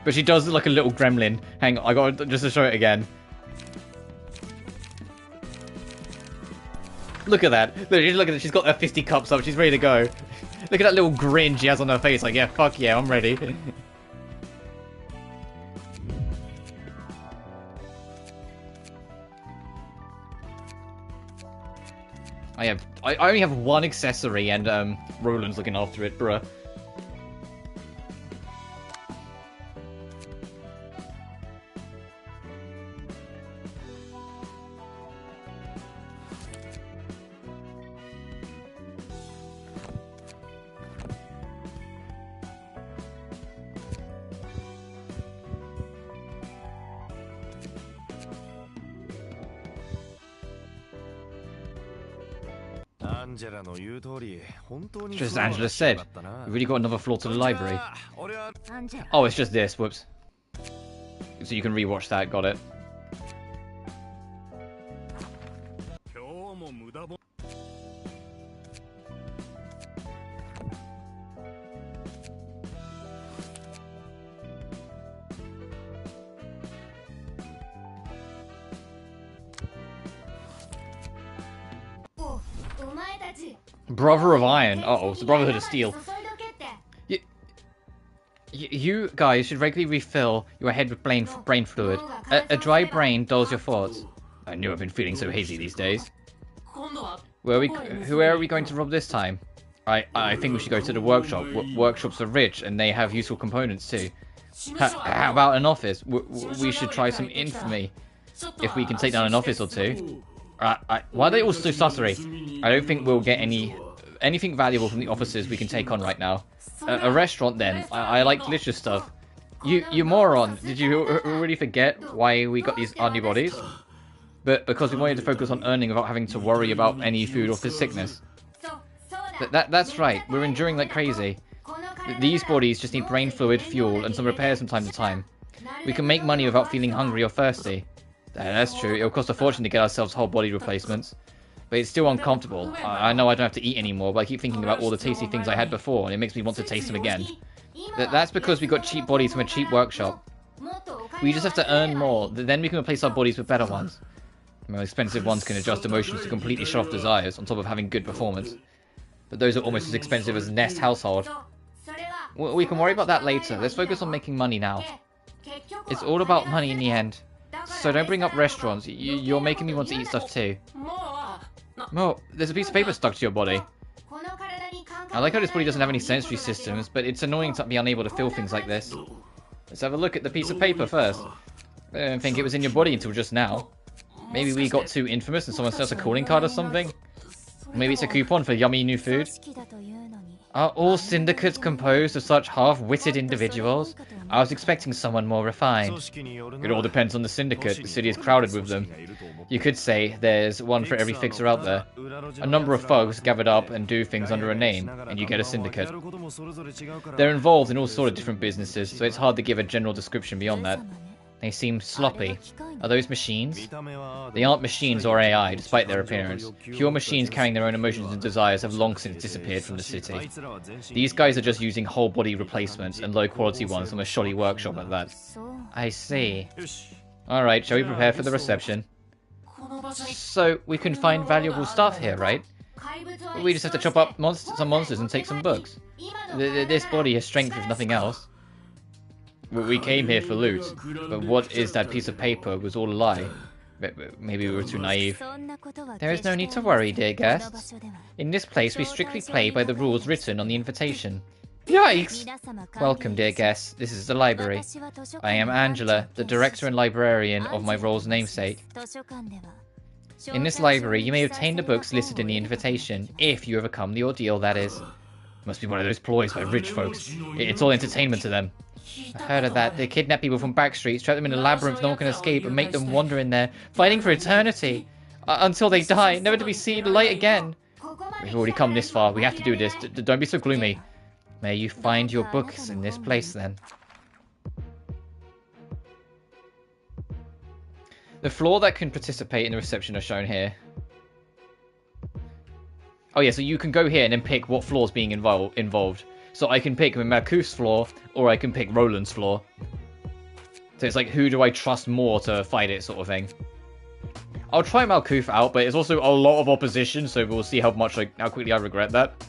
But she does look like a little gremlin. Hang on, I got just to show it again. Look at that. Look at that. She's got her fisticuffs up. She's ready to go. Look at that little grin she has on her face. Like, yeah, fuck yeah, I'm ready. I only have one accessory, and Roland's looking after it, bruh. Just as Angela said, we've really got another floor to the library. Oh, it's just this, whoops. So you can rewatch that, got it. Brother of Iron. Uh-oh, it's the Brotherhood of Steel. You guys should regularly refill your head with brain fluid. A dry brain dulls your thoughts. I knew I've been feeling so hazy these days. Where are we going to rob this time? I think we should go to the workshop. Workshops are rich and they have useful components too. How about an office? We should try some infamy. If we can take down an office or two. Why are they all so sussery? I don't think we'll get anything valuable from the officers we can take on right now. A restaurant then. I like delicious stuff. You moron! Did you already forget why we got our new bodies? But because we wanted to focus on earning without having to worry about any food or sickness. That's right. We're enduring like crazy. These bodies just need brain fluid, fuel, and some repairs from time to time. We can make money without feeling hungry or thirsty. That's true. It'll cost a fortune to get ourselves whole body replacements. But it's still uncomfortable. I know I don't have to eat anymore, but I keep thinking about all the tasty things I had before, and it makes me want to taste them again. That's because we got cheap bodies from a cheap workshop. We just have to earn more, then we can replace our bodies with better ones. The more expensive ones can adjust emotions to completely shut off desires, on top of having good performance. But those are almost as expensive as Nest Household. We can worry about that later. Let's focus on making money now. It's all about money in the end. So don't bring up restaurants. You're making me want to eat stuff too. Well, there's a piece of paper stuck to your body. I like how this body doesn't have any sensory systems, but it's annoying to be unable to feel things like this. Let's have a look at the piece of paper first. I don't think it was in your body until just now. Maybe we got too infamous and someone sent us a calling card or something? Maybe it's a coupon for yummy new food? Are all syndicates composed of such half-witted individuals? I was expecting someone more refined. It all depends on the syndicate. The city is crowded with them. You could say there's one for every fixer out there. A number of thugs gathered up and do things under a name, and you get a syndicate. They're involved in all sorts of different businesses, so it's hard to give a general description beyond that. They seem sloppy. Are those machines? They aren't machines or AI, despite their appearance. Pure machines carrying their own emotions and desires have long since disappeared from the city. These guys are just using whole-body replacements, and low-quality ones from a shoddy workshop at that. I see. Alright, shall we prepare for the reception? So, we can find valuable stuff here, right? We just have to chop up some monsters and take some books. This body has strength if nothing else. We came here for loot, but what is that piece of paper was all a lie. Maybe we were too naive. There is no need to worry, dear guests. In this place, we strictly play by the rules written on the invitation. Yikes! Welcome, dear guests. This is the library. I am Angela, the director and librarian of my role's namesake. In this library, you may obtain the books listed in the invitation, if you overcome the ordeal, that is. Must be one of those ploys by rich folks. It's all entertainment to them. I heard of that. They kidnap people from backstreets, trap them in a labyrinth no one can escape, and make them wander in there, fighting for eternity. Until they die, never to be seen the light again. We've already come this far. We have to do this. Don't be so gloomy. May you find your books in this place, then. The floor that can participate in the reception are shown here. Oh yeah, so you can go here and then pick what floor's being involved. So I can pick Maku's floor, or I can pick Roland's floor. So it's like, who do I trust more to fight it, sort of thing. I'll try Malkuth out, but it's also a lot of opposition, so we'll see how quickly I regret that.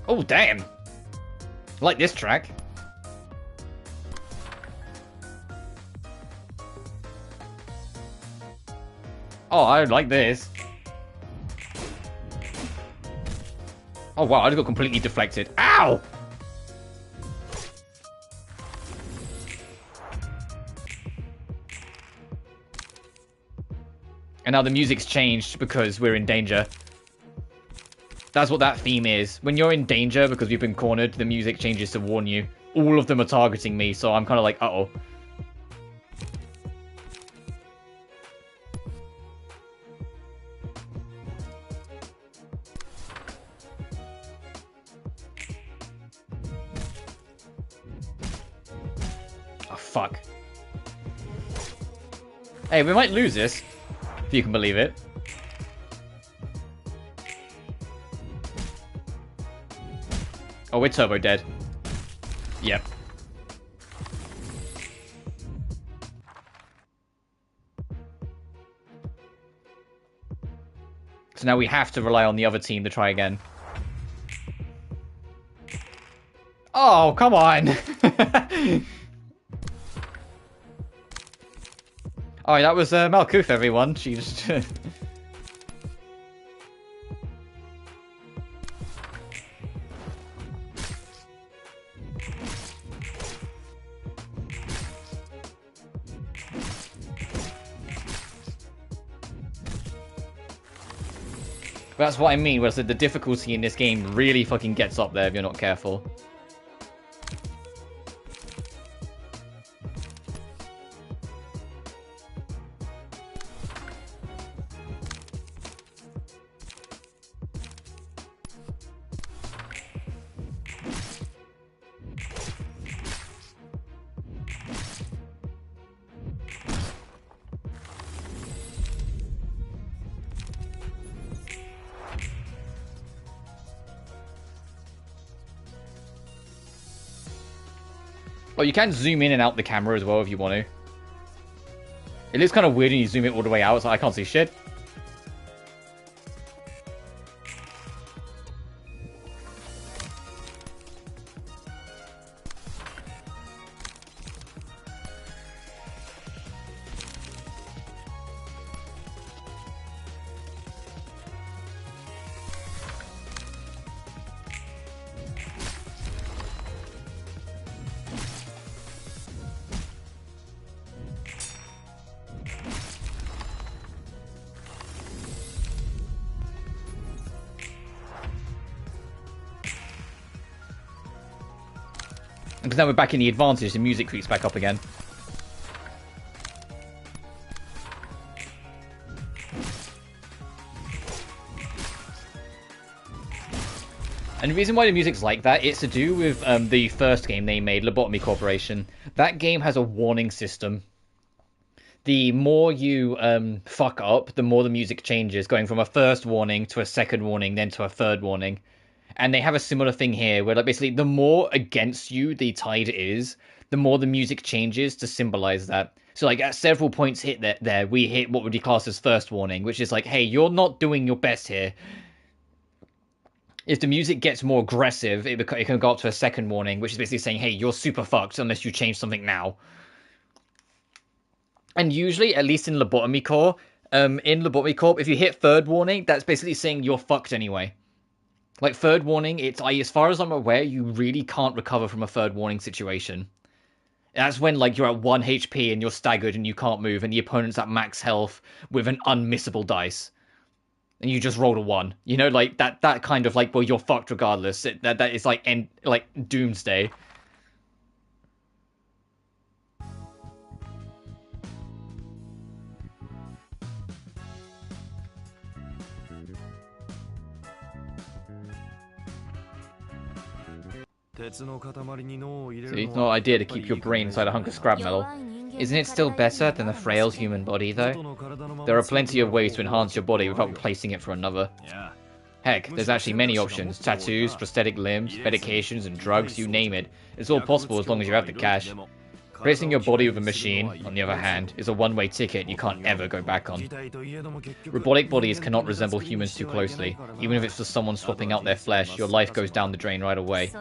Oh, damn! I like this track. Oh, I like this. Oh wow, I just got completely deflected. Ow! And now the music's changed because we're in danger. That's what that theme is. When you're in danger because you've been cornered, the music changes to warn you. All of them are targeting me, so I'm kind of like, uh-oh. Oh, fuck. Hey, we might lose this, if you can believe it. Oh, we're turbo dead. Yep. So now we have to rely on the other team to try again. Oh, come on! Alright, that was Malkuth, everyone. She just... That's what I mean, where the difficulty in this game really fucking gets up there if you're not careful. Oh, you can zoom in and out the camera as well if you want to. It looks kind of weird when you zoom it all the way out, so I can't see shit. Because now we're back in the advantage, the music creeps back up again. And the reason why the music's like that, it's to do with the first game they made, Lobotomy Corporation. That game has a warning system. The more you fuck up, the more the music changes, going from a first warning to a second warning, then to a third warning. And they have a similar thing here, where like basically the more against you the tide is, the more the music changes to symbolize that. So like at several points there, we hit what would be classed as first warning, which is like, hey, you're not doing your best here. If the music gets more aggressive, it can go up to a second warning, which is basically saying, hey, you're super fucked unless you change something now. And usually, at least in Lobotomy Corp, if you hit third warning, that's basically saying you're fucked anyway. Like, third warning, it's as far as I'm aware, you really can't recover from a third warning situation. That's when, like, you're at 1 HP and you're staggered and you can't move, and the opponent's at max health with an unmissable dice. And you just rolled a 1. You know, like, that kind of, like, well, you're fucked regardless. That is, like, doomsday. See, it's not an idea to keep your brain inside a hunk of scrap metal. Isn't it still better than a frail human body, though? There are plenty of ways to enhance your body without replacing it for another. Heck, there's actually many options. Tattoos, prosthetic limbs, medications, and drugs, you name it. It's all possible as long as you have the cash. Replacing your body with a machine, on the other hand, is a one-way ticket you can't ever go back on. Robotic bodies cannot resemble humans too closely. Even if it's just someone swapping out their flesh, your life goes down the drain right away.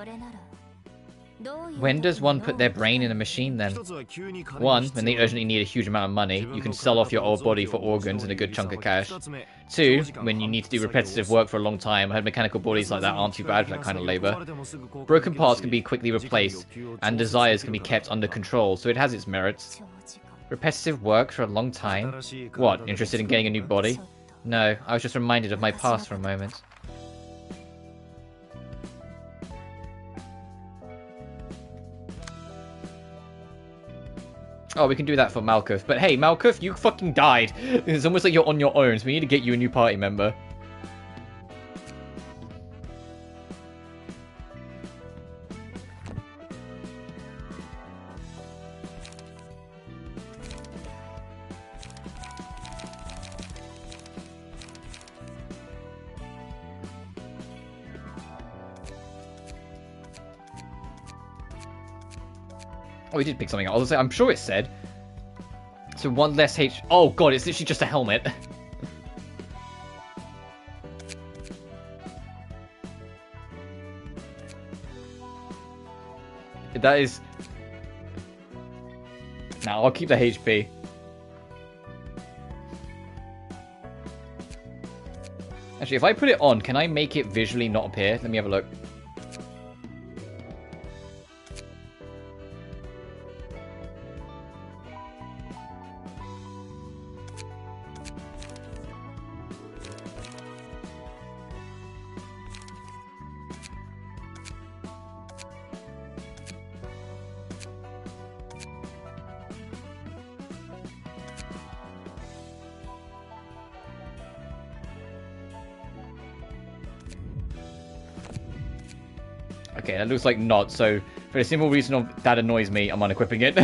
When does one put their brain in a machine, then? 1, when they urgently need a huge amount of money, you can sell off your old body for organs and a good chunk of cash. 2, when you need to do repetitive work for a long time. I heard mechanical bodies like that aren't too bad for that kind of labor. Broken parts can be quickly replaced, and desires can be kept under control, so it has its merits. Repetitive work for a long time? What, interested in getting a new body? No, I was just reminded of my past for a moment. Oh, we can do that for Malkuth. But hey, Malkuth, you fucking died. It's almost like you're on your own, so we need to get you a new party member. Oh, we did pick something up. I'm sure it said. So 1 less H... Oh god, it's literally just a helmet. That is... Nah, I'll keep the HP. Actually, if I put it on, can I make it visually not appear? Let me have a look. Okay, that looks like not, so for the simple reason of that annoys me, I'm unequipping it.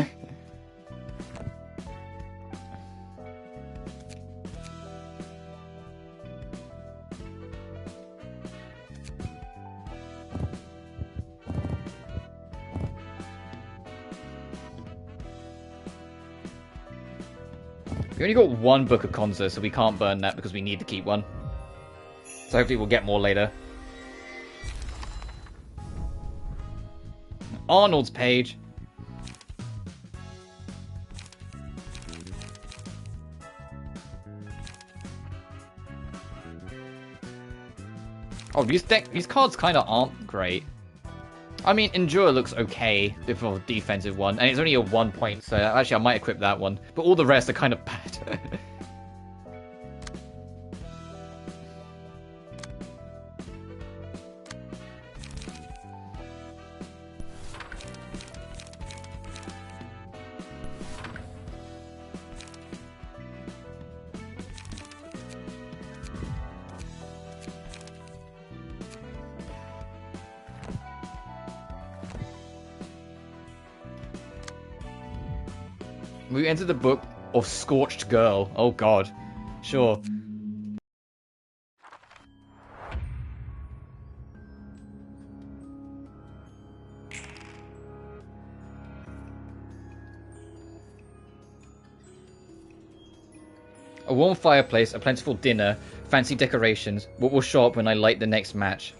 We only got 1 book of Konza, so we can't burn that because we need to keep one. So hopefully we'll get more later. Arnold's page. Oh, these cards kind of aren't great. I mean, Endure looks okay for a defensive one, and it's only a 1 point, so actually I might equip that one. But all the rest are kind of bad. We entered the book of Scorched Girl. Oh god. Sure. A warm fireplace, a plentiful dinner, fancy decorations. What will show up when I light the next match?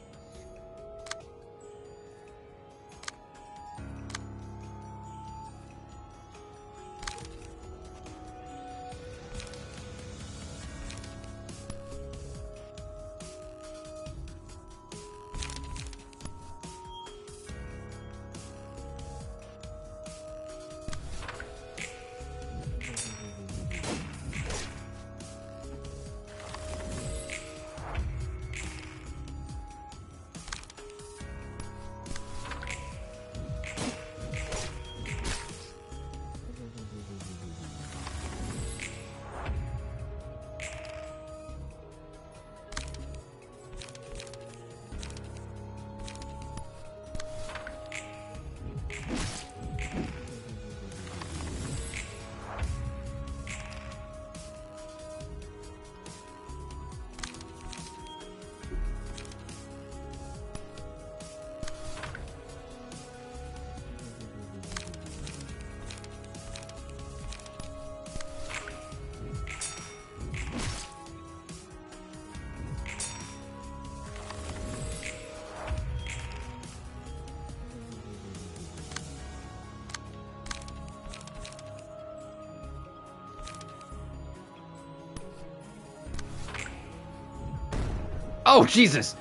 Oh, Jesus!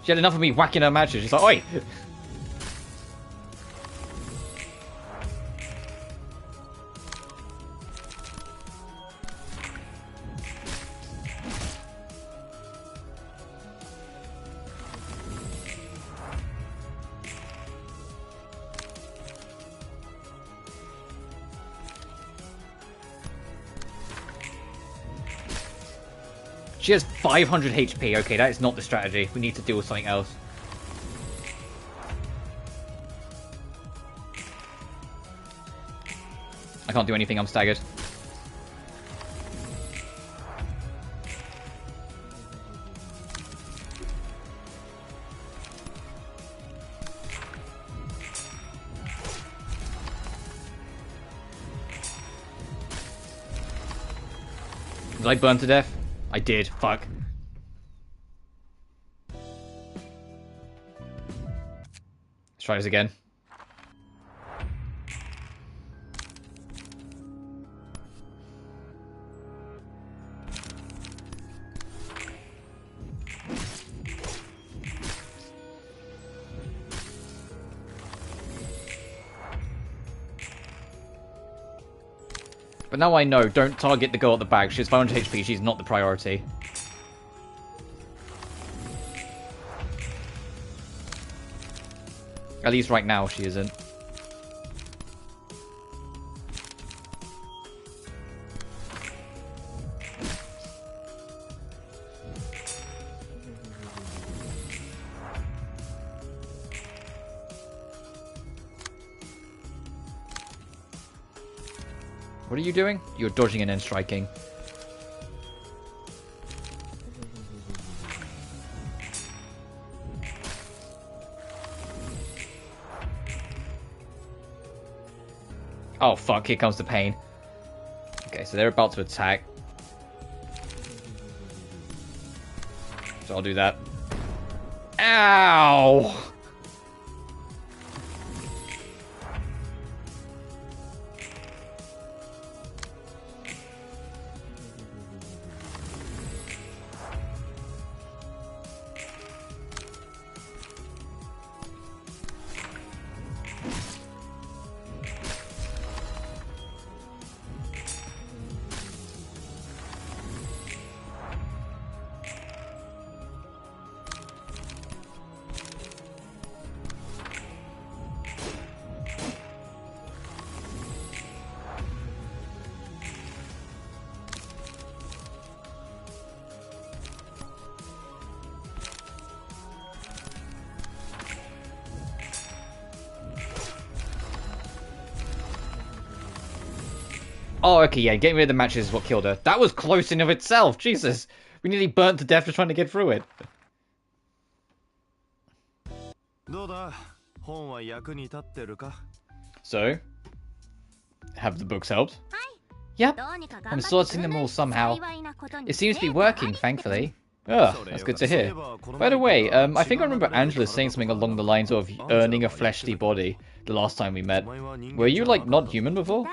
She had enough of me whacking her matches. She's like, oi! She has 500 HP. Okay, that is not the strategy. We need to deal with something else. I can't do anything. I'm staggered. Did I burn to death? I did. Fuck. Let's try this again. But now I know, don't target the girl at the back. She has 500 HP, she's not the priority. At least right now she isn't. What are you doing? You're dodging and then striking. Oh fuck, here comes the pain. Okay, so they're about to attack. So I'll do that. Ow! Oh, okay, yeah, getting rid of the matches is what killed her. That was close in of itself, Jesus. We nearly burnt to death just trying to get through it. So, have the books helped? Yep, I'm sorting them all somehow. It seems to be working, thankfully. Oh, that's good to hear. By the way, I think I remember Angela saying something along the lines of earning a fleshly body the last time we met. Were you, like, not human before?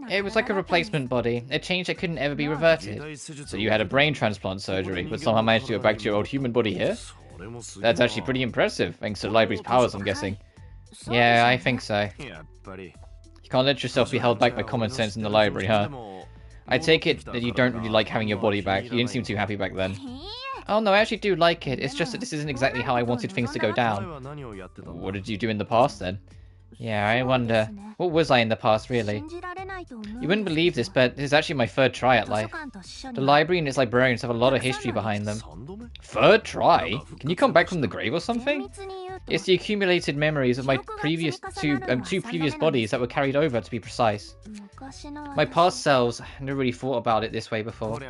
It was like a replacement body, a change that couldn't ever be reverted. So you had a brain transplant surgery, but somehow managed to go back to your old human body here? That's actually pretty impressive, thanks to the library's powers, I'm guessing. Yeah, I think so. You can't let yourself be held back by common sense in the library, huh? I take it that you don't really like having your body back. You didn't seem too happy back then. Oh no, I actually do like it. It's just that this isn't exactly how I wanted things to go down. What did you do in the past then? Yeah, I wonder. What was I in the past, really? You wouldn't believe this, but this is actually my third try at life. The library and its librarians have a lot of history behind them. Third try? Can you come back from the grave or something? It's the accumulated memories of my previous two previous bodies that were carried over, to be precise. My past selves, I never really thought about it this way before.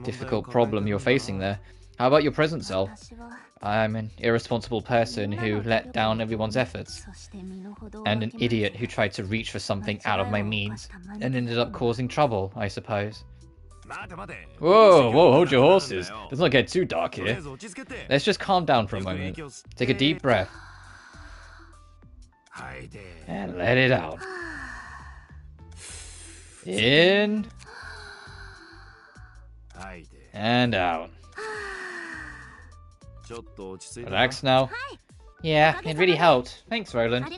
Difficult problem you're facing there. How about your present self? I'm an irresponsible person who let down everyone's efforts. And an idiot who tried to reach for something out of my means and ended up causing trouble, I suppose. Whoa, hold your horses. Let's not get too dark here. Let's just calm down for a moment. Take a deep breath. And let it out. In. And out. Relax now. Yeah, it really helped. Thanks, Roland. I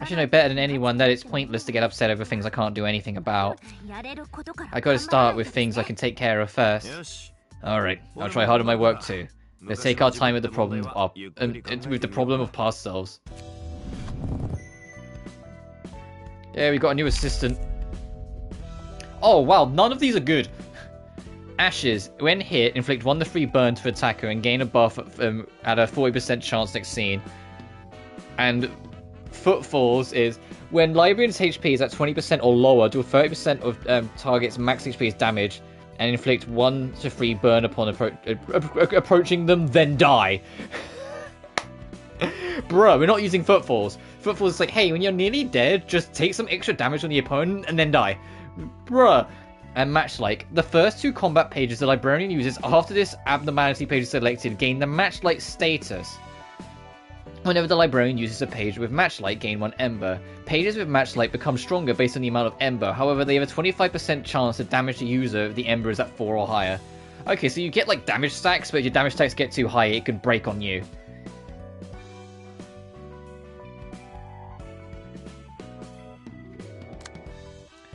should know better than anyone that it's pointless to get upset over things I can't do anything about. I gotta start with things I can take care of first. Alright, I'll try hard on my work too. Let's take our time with the problem of past selves. Yeah, we got a new assistant. Oh wow, none of these are good. Ashes, when hit, inflict 1 to 3 burn to attacker and gain a buff at a 40% chance next scene. And Footfalls is when librarian's HP is at 20% or lower, do 30% of target's max HP is damage and inflict 1 to 3 burn upon approaching them, then die. Bruh, we're not using Footfalls. Footfalls is like, hey, when you're nearly dead, just take some extra damage on the opponent and then die. Bruh. And Matchlike. The first 2 combat pages the librarian uses after this abnormality page is selected gain the Matchlike status. Whenever the librarian uses a page with Matchlike, gain 1 Ember. Pages with Matchlike become stronger based on the amount of Ember, however they have a 25% chance to damage the user if the Ember is at 4 or higher. Okay, so you get like damage stacks, but if your damage stacks get too high, it could break on you.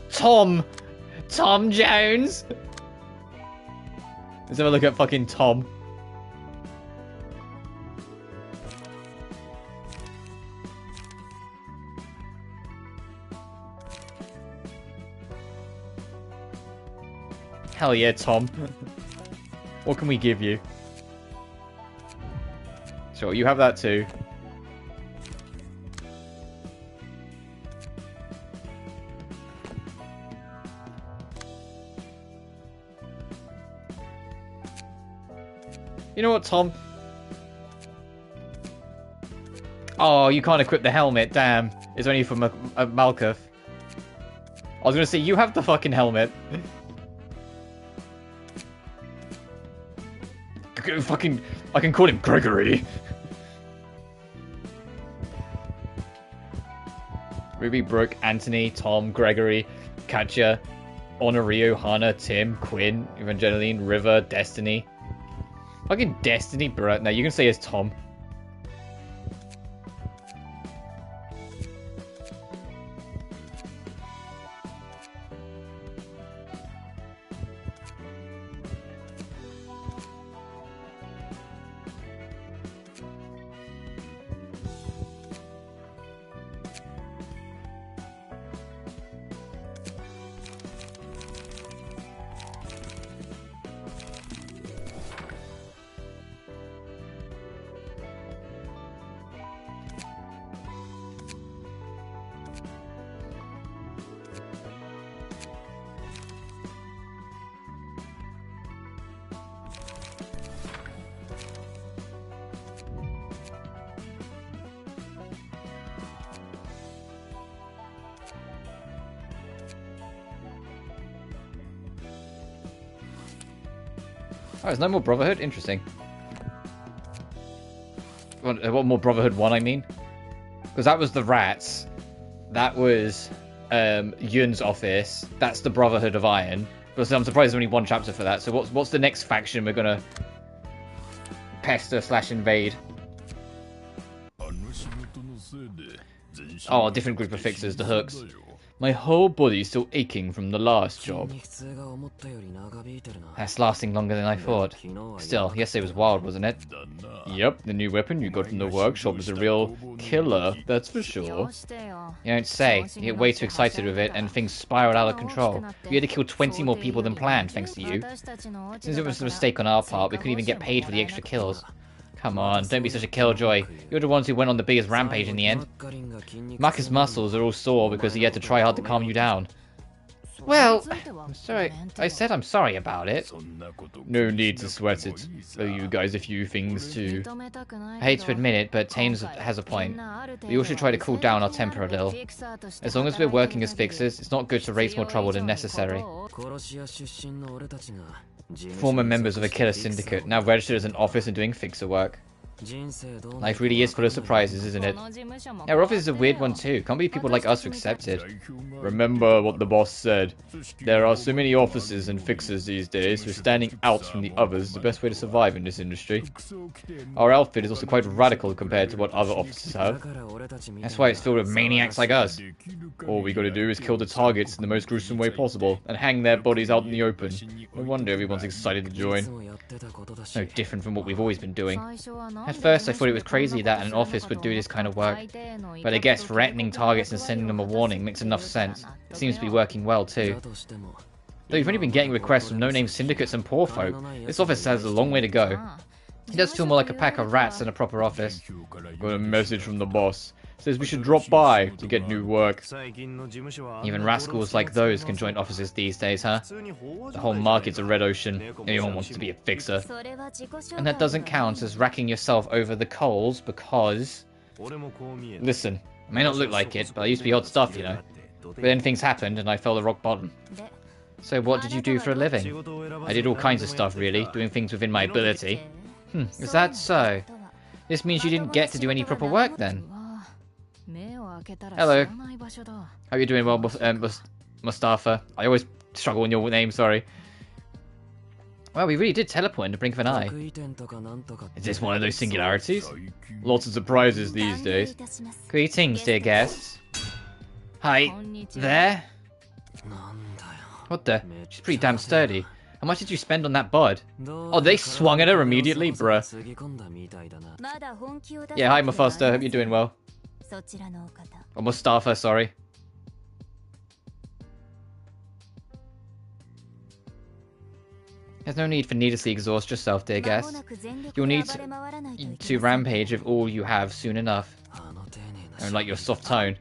Tom Jones! Let's have a look at fucking Tom. Hell yeah, Tom. What can we give you? Sure, you have that too. You know what, Tom? Oh, you can't equip the helmet, damn. It's only from Malkuth. I was gonna say, you have the fucking helmet. Fucking, I can call him Gregory. Ruby, Brooke, Anthony, Tom, Gregory, Katja, Honorio, Hana, Tim, Quinn, Evangeline, River, Destiny. Fucking Destiny, bro. No, you can say it's Tom. Oh, there's no more Brotherhood? Interesting. What more Brotherhood 1, I mean? Because that was the rats. That was Yun's office. That's the Brotherhood of Iron. But I'm surprised there's only one chapter for that. So what's the next faction we're gonna pester / invade? Oh, a different group of fixers, the hooks. My whole body's still aching from the last job. That's lasting longer than I thought. Still, yesterday was wild, wasn't it? Yep, the new weapon you got from the workshop is a real killer, that's for sure. You don't say. You get way too excited with it, and things spiraled out of control. We had to kill 20 more people than planned, thanks to you. Since it was a mistake on our part, we couldn't even get paid for the extra kills. Come on, don't be such a killjoy. You're the ones who went on the biggest rampage in the end. Marcus' muscles are all sore because he had to try hard to calm you down. Well, I'm sorry. I said I'm sorry about it. No need to sweat it. Owe you guys a few things too. I hate to admit it, but Tames has a point. We all should try to cool down our temper a little. As long as we're working as fixers, it's not good to raise more trouble than necessary. Former members of a killer syndicate, now registered as an office and doing fixer work. Life really is full of surprises, isn't it? Our office is a weird one too. Can't believe people like us who accept it. Remember what the boss said. There are so many officers and fixers these days, so standing out from the others is the best way to survive in this industry. Our outfit is also quite radical compared to what other officers have. That's why it's filled with maniacs like us. All we gotta do is kill the targets in the most gruesome way possible, and hang their bodies out in the open. No wonder everyone's excited to join. No different from what we've always been doing. At first I thought it was crazy that an office would do this kind of work, but I guess threatening targets and sending them a warning makes enough sense. It seems to be working well too. Though you've only been getting requests from no-name syndicates and poor folk, this office has a long way to go. It does feel more like a pack of rats than a proper office. Got a message from the boss. Says we should drop by to get new work. Even rascals like those can join offices these days, huh? The whole market's a red ocean. Everyone wants to be a fixer. And that doesn't count as racking yourself over the coals because... Listen, I may not look like it, but I used to be odd stuff, you know. But then things happened and I fell to rock bottom. So what did you do for a living? I did all kinds of stuff, really, doing things within my ability. Is that so? This means you didn't get to do any proper work then? Hello. Hope you're doing well, Mustafa. I always struggle on your name, sorry. Well, we really did teleport in the blink of an eye. Is this one of those singularities? Lots of surprises these days. Greetings, dear guests. Hi. There? What the? She's pretty damn sturdy. How much did you spend on that bud? Oh, they swung at her immediately? Bruh. Yeah, hi Mufasta, hope you're doing well. Or Mustafa, sorry. There's no need for needlessly exhaust yourself, dear guest. You'll need to rampage with all you have soon enough. I don't like your soft tone.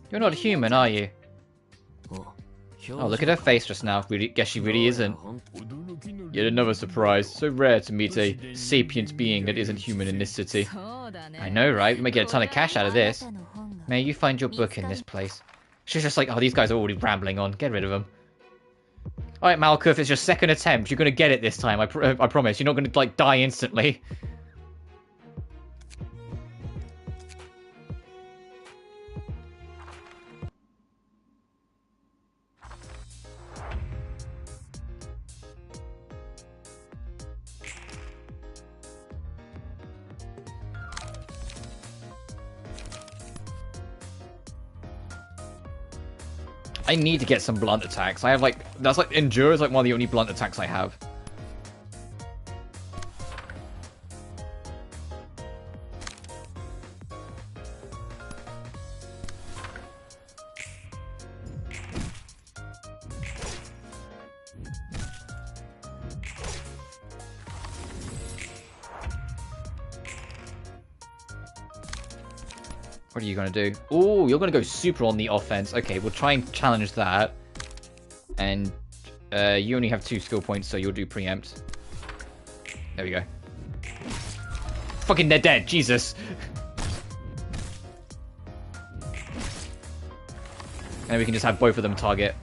You're not human, are you? Oh, look at her face just now. Guess she really isn't. Yet another surprise. So rare to meet a sapient being that isn't human in this city. I know, right? We might get a ton of cash out of this. May you find your book in this place. She's just like, oh, these guys are already rambling on. Get rid of them. Alright, Malkuth, it's your second attempt. You're going to get it this time. I promise. You're not going to, like, die instantly. I need to get some blunt attacks. I have like, that's like, Endure is like one of the only blunt attacks I have. What are you going to do? Oh, you're going to go super on the offense. Okay, we'll try and challenge that. And you only have 2 skill points, so you'll do preempt. There we go. Fucking they're dead. Jesus. And we can just have both of them target.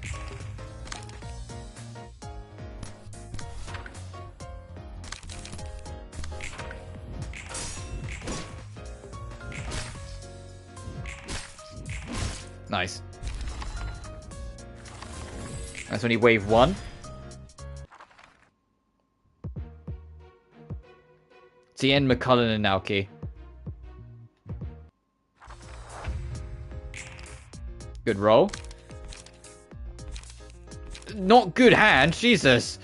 That's only wave 1. Tien, McCullen, and Naoki. Good roll. Not good hand, Jesus.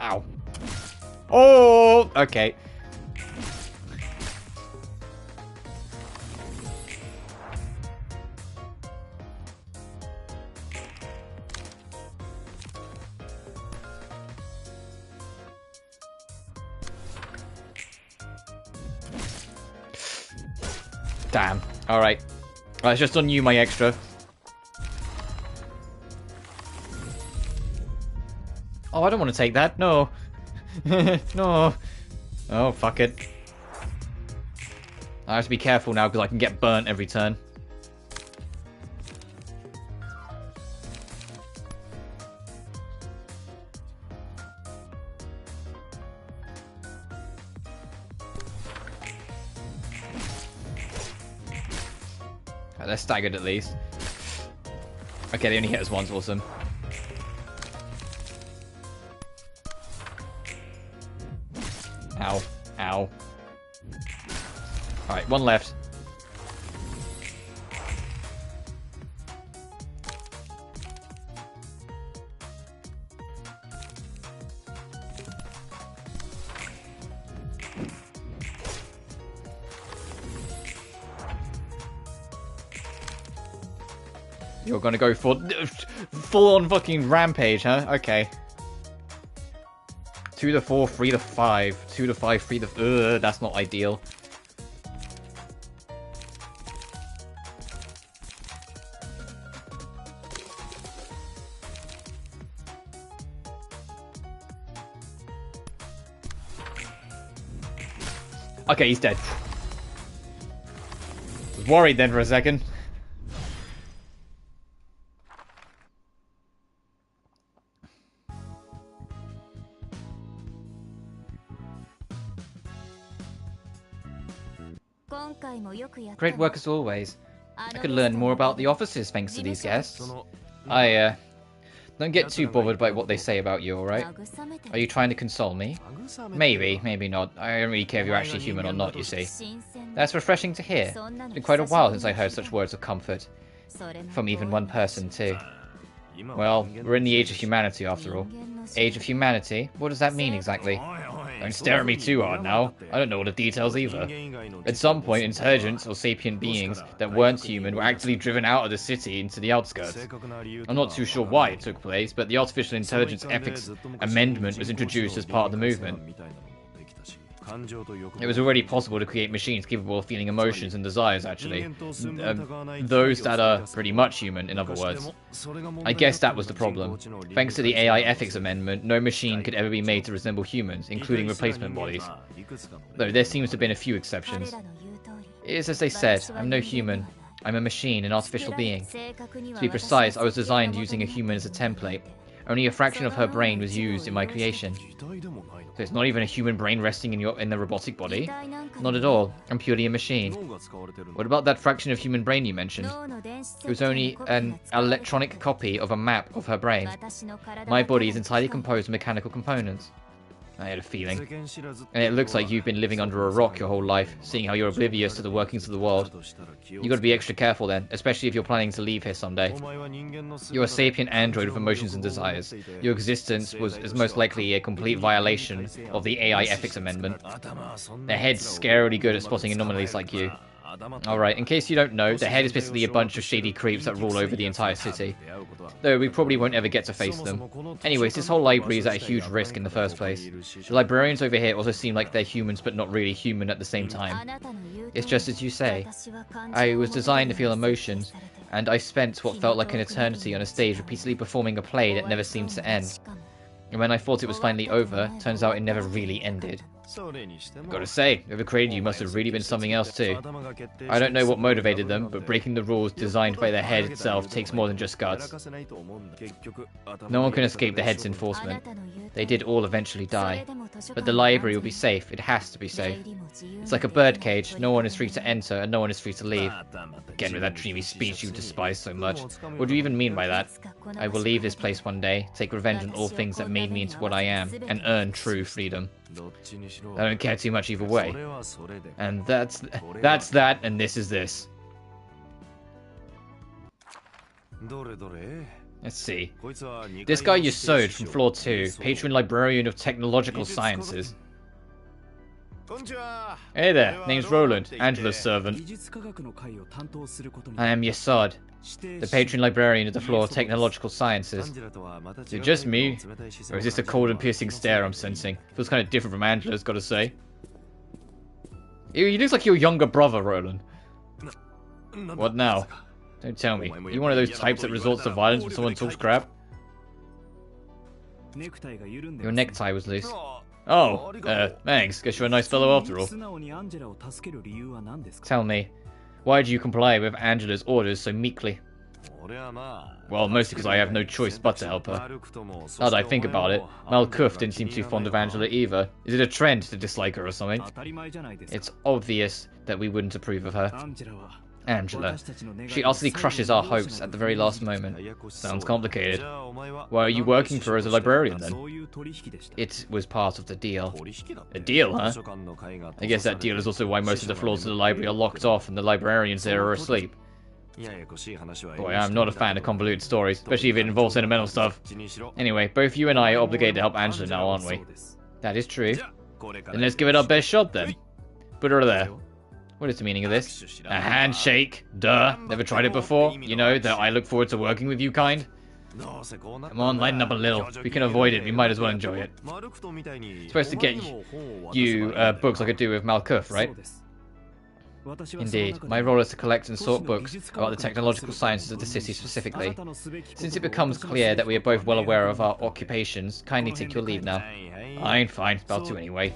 Ow. Oh, okay. Damn. Alright. It's just on you, my extra. Oh, I don't want to take that. No. No. Oh, fuck it. I have to be careful now because I can get burnt every turn. Right, they're staggered at least. Okay, they only hit us once. Awesome. Ow. Ow. Alright, one left. You're gonna go for full-on fucking rampage, huh? Okay. 2 to 4, 3 to 5. 2 to 5, 3 to... that's not ideal. Okay, he's dead. Was worried then for a second. Great work as always. I could learn more about the officers thanks to these guests. I, don't get too bothered by what they say about you, alright? Are you trying to console me? Maybe, maybe not. I don't really care if you're actually human or not, you see. That's refreshing to hear. It's been quite a while since I heard such words of comfort. From even one person, too. Well, we're in the age of humanity, after all. Age of humanity? What does that mean, exactly? Don't stare at me too hard now. I don't know all the details either. At some point, intelligent or sapient beings that weren't human were actively driven out of the city into the outskirts. I'm not too sure why it took place, but the Artificial Intelligence Ethics Amendment was introduced as part of the movement. It was already possible to create machines capable of feeling emotions and desires, actually. Those that are pretty much human, in other words. I guess that was the problem. Thanks to the AI Ethics Amendment, no machine could ever be made to resemble humans, including replacement bodies. Though there seems to have been a few exceptions. It is as they said, I'm no human. I'm a machine, an artificial being. To be precise, I was designed using a human as a template. Only a fraction of her brain was used in my creation. So it's not even a human brain resting in the robotic body? Not at all. I'm purely a machine. What about that fraction of human brain you mentioned? It was only an electronic copy of a map of her brain. My body is entirely composed of mechanical components. I had a feeling. And it looks like you've been living under a rock your whole life, seeing how you're oblivious to the workings of the world. You gotta be extra careful then, especially if you're planning to leave here someday. You're a sapient android with emotions and desires. Your existence is most likely a complete violation of the AI Ethics Amendment. Their heads scarily good at spotting anomalies like you. Alright, in case you don't know, the head is basically a bunch of shady creeps that rule over the entire city. Though we probably won't ever get to face them. Anyways, this whole library is at a huge risk in the first place. The librarians over here also seem like they're humans but not really human at the same time. It's just as you say. I was designed to feel emotions, and I spent what felt like an eternity on a stage repeatedly performing a play that never seemed to end. And when I thought it was finally over, turns out it never really ended. Gotta say, whoever created you must have really been something else too. I don't know what motivated them, but breaking the rules designed by the head itself takes more than just guts. No one can escape the head's enforcement. They did all eventually die. But the library will be safe. It has to be safe. It's like a birdcage. No one is free to enter, and no one is free to leave. Again with that dreamy speech you despise so much. What do you even mean by that? I will leave this place one day, take revenge on all things that made me into what I am, and earn true freedom. I don't care too much either way. And that's that, and this is this. Let's see. This guy Yasod from floor 2, patron librarian of technological sciences. Hey there, name's Roland, Angela's servant. I am Yasod, the patron librarian of the floor of technological sciences. Is it just me? Or is this a cold and piercing stare I'm sensing? Feels kind of different from Angela's, gotta say. He looks like your younger brother, Roland. What now? Don't tell me. Are you one of those types that resorts to violence when someone talks crap? Your necktie was loose. Oh, thanks. Guess you're a nice fellow after all. Tell me, why do you comply with Angela's orders so meekly? Well, mostly because I have no choice but to help her. Now that I think about it, Malkuth didn't seem too fond of Angela either. Is it a trend to dislike her or something? It's obvious that we wouldn't approve of her. Angela. She utterly crushes our hopes at the very last moment. Sounds complicated. Why are you working for her as a librarian then? It was part of the deal. A deal, huh? I guess that deal is also why most of the floors of the library are locked off and the librarians there are asleep. Boy, I'm not a fan of convoluted stories, especially if it involves sentimental stuff. Anyway, both you and I are obligated to help Angela now, aren't we? That is true. Then let's give it our best shot then. Put her there. What is the meaning of this? A handshake? Duh. Never tried it before? You know, that I look forward to working with you kind? Come on, lighten up a little. If we can avoid it, we might as well enjoy it. Supposed to get you books like I do with Malkuth, right? Indeed. My role is to collect and sort books about the technological sciences of the city specifically. Since it becomes clear that we are both well aware of our occupations, kindly take your leave now. Fine. About to anyway.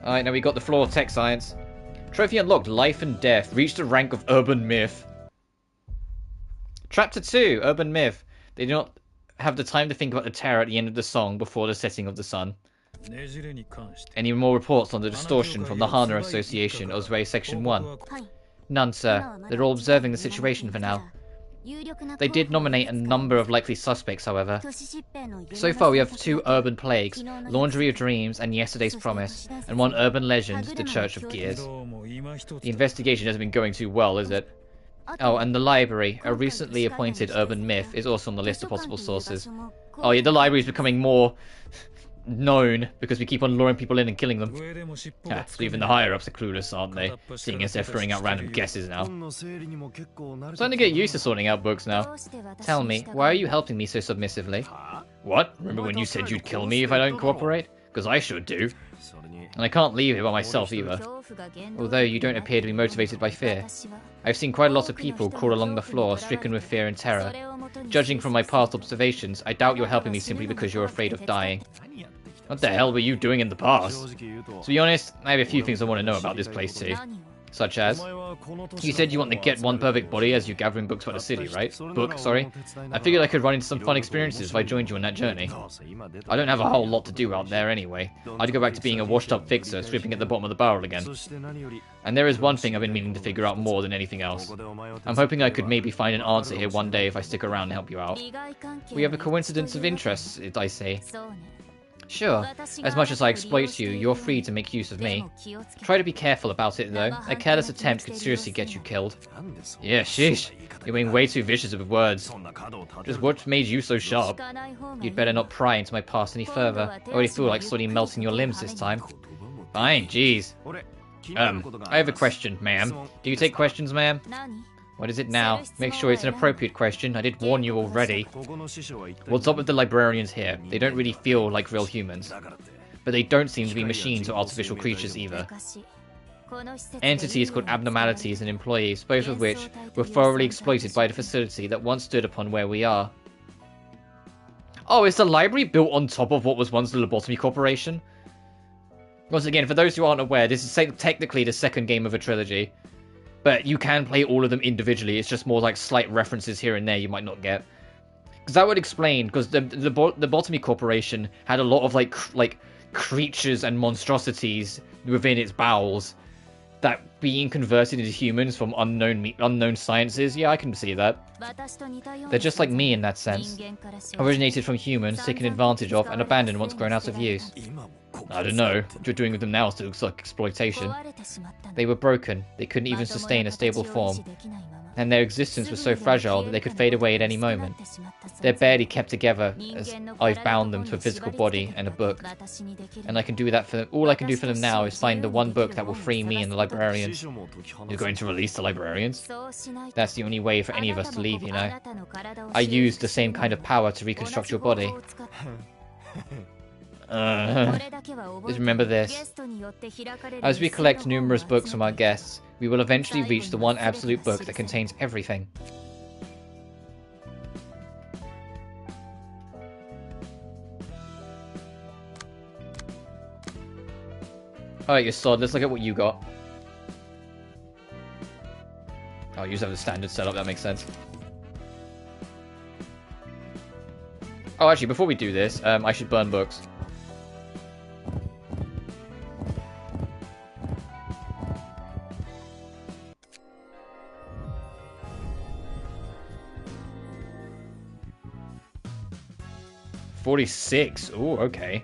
Alright, now we got the floor of tech science. Trophy unlocked, Life and Death. Reached the rank of Urban Myth. Chapter 2, Urban Myth. They do not have the time to think about the terror at the end of the song before the setting of the sun. Any more reports on the distortion from the Hana Association, Osway Section 1? None, sir. They're all observing the situation for now. They did nominate a number of likely suspects, however. So far we have 2 urban plagues, Laundry of Dreams and Yesterday's Promise, and 1 urban legend, the Church of Gears. The investigation hasn't been going too well, is it? Oh, and the library, a recently appointed urban myth, is also on the list of possible sources. Oh yeah, the library is becoming more known because we keep on luring people in and killing them. So even the higher-ups are clueless, aren't they? Seeing as they're throwing out random guesses now. I'm starting to get used to sorting out books now. Tell me, why are you helping me so submissively? What? Remember when you said you'd kill me if I don't cooperate? Because I sure do. And I can't leave here by myself either. Although you don't appear to be motivated by fear. I've seen quite a lot of people crawl along the floor, stricken with fear and terror. Judging from my past observations, I doubt you're helping me simply because you're afraid of dying. What the hell were you doing in the past? To be honest, I have a few things I want to know about this place too. Such as, you said you want to get one perfect body as you're gathering books about the city, right? Sorry. I figured I could run into some fun experiences if I joined you on that journey. I don't have a whole lot to do out there anyway. I'd go back to being a washed-up fixer, scraping at the bottom of the barrel again. And there is one thing I've been meaning to figure out more than anything else. I'm hoping I could maybe find an answer here one day if I stick around and help you out. We have a coincidence of interest, I say. Sure, as much as I exploit you, you're free to make use of me. Try to be careful about it though, a careless attempt could seriously get you killed. Yeah, sheesh, you're being way too vicious with words. Just what made you so sharp? You'd better not pry into my past any further. I already feel like slowly melting your limbs this time. Fine, jeez. I have a question, ma'am. Do you take questions, ma'am? What is it now? Make sure it's an appropriate question. I did warn you already. What's up with the librarians here? They don't really feel like real humans. But they don't seem to be machines or artificial creatures either. Entities called abnormalities and employees, both of which were thoroughly exploited by the facility that once stood upon where we are. Oh, is the library built on top of what was once the Lobotomy Corporation? Once again, for those who aren't aware, this is technically the second game of a trilogy. But you can play all of them individually. It's just more like slight references here and there you might not get. Because that would explain, because the Lobotomy Corporation had a lot of like creatures and monstrosities within its bowels that being converted into humans from unknown sciences. Yeah, I can see that. They're just like me in that sense. Originated from humans, taken advantage of, and abandoned once grown out of use. I don't know. What you're doing with them now still looks like exploitation. They were broken. They couldn't even sustain a stable form. And their existence was so fragile that they could fade away at any moment. They're barely kept together as I've bound them to a physical body and a book. And I can do that for them. All I can do for them now is find the one book that will free me and the librarians. You're going to release the librarians? That's the only way for any of us to leave, you know. I used the same kind of power to reconstruct your body. Just remember this. As we collect numerous books from our guests, we will eventually reach the one absolute book that contains everything. Alright, you sod, let's look at what you got. Oh, you just have the standard setup, that makes sense. Oh, actually, before we do this, I should burn books. $46. Ooh, okay.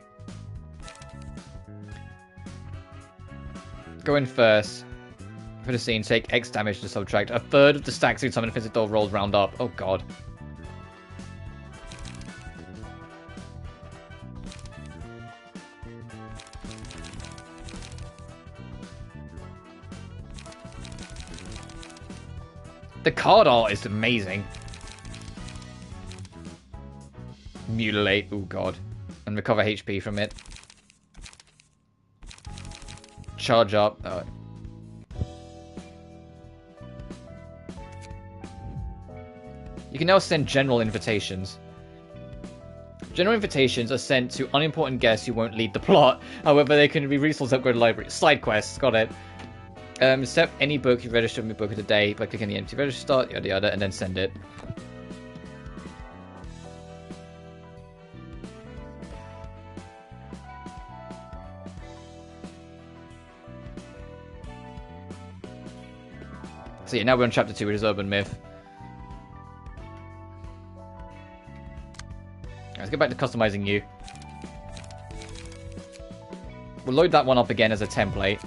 Go in first. For the scene, take X damage to subtract a third of the stacks each time an offensive doll rolls round up. Oh god. The card art is amazing. Mutilate, oh god. And recover HP from it. Charge up. Oh. You can now send general invitations. General invitations are sent to unimportant guests who won't lead the plot. However, they can be resource upgrade library. Side quests, got it. Accept any book you register with book of the day by clicking the empty register start, yada yada, and then send it. So yeah, now we're on chapter 2, which is Urban Myth. Let's get back to customizing you. We'll load that one up again as a template.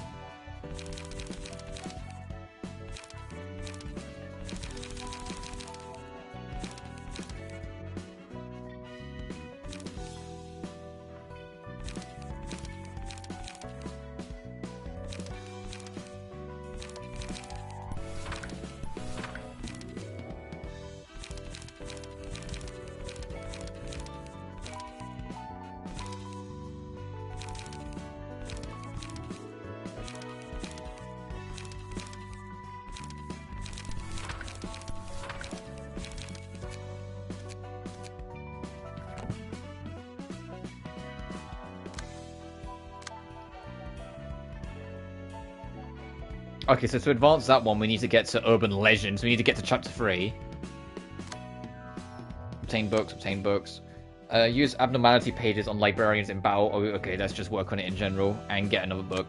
Okay, so to advance that one, we need to get to Urban Legends. We need to get to chapter 3. Obtain books, obtain books. Use abnormality pages on librarians in battle. Oh, okay, let's just work on it in general and get another book.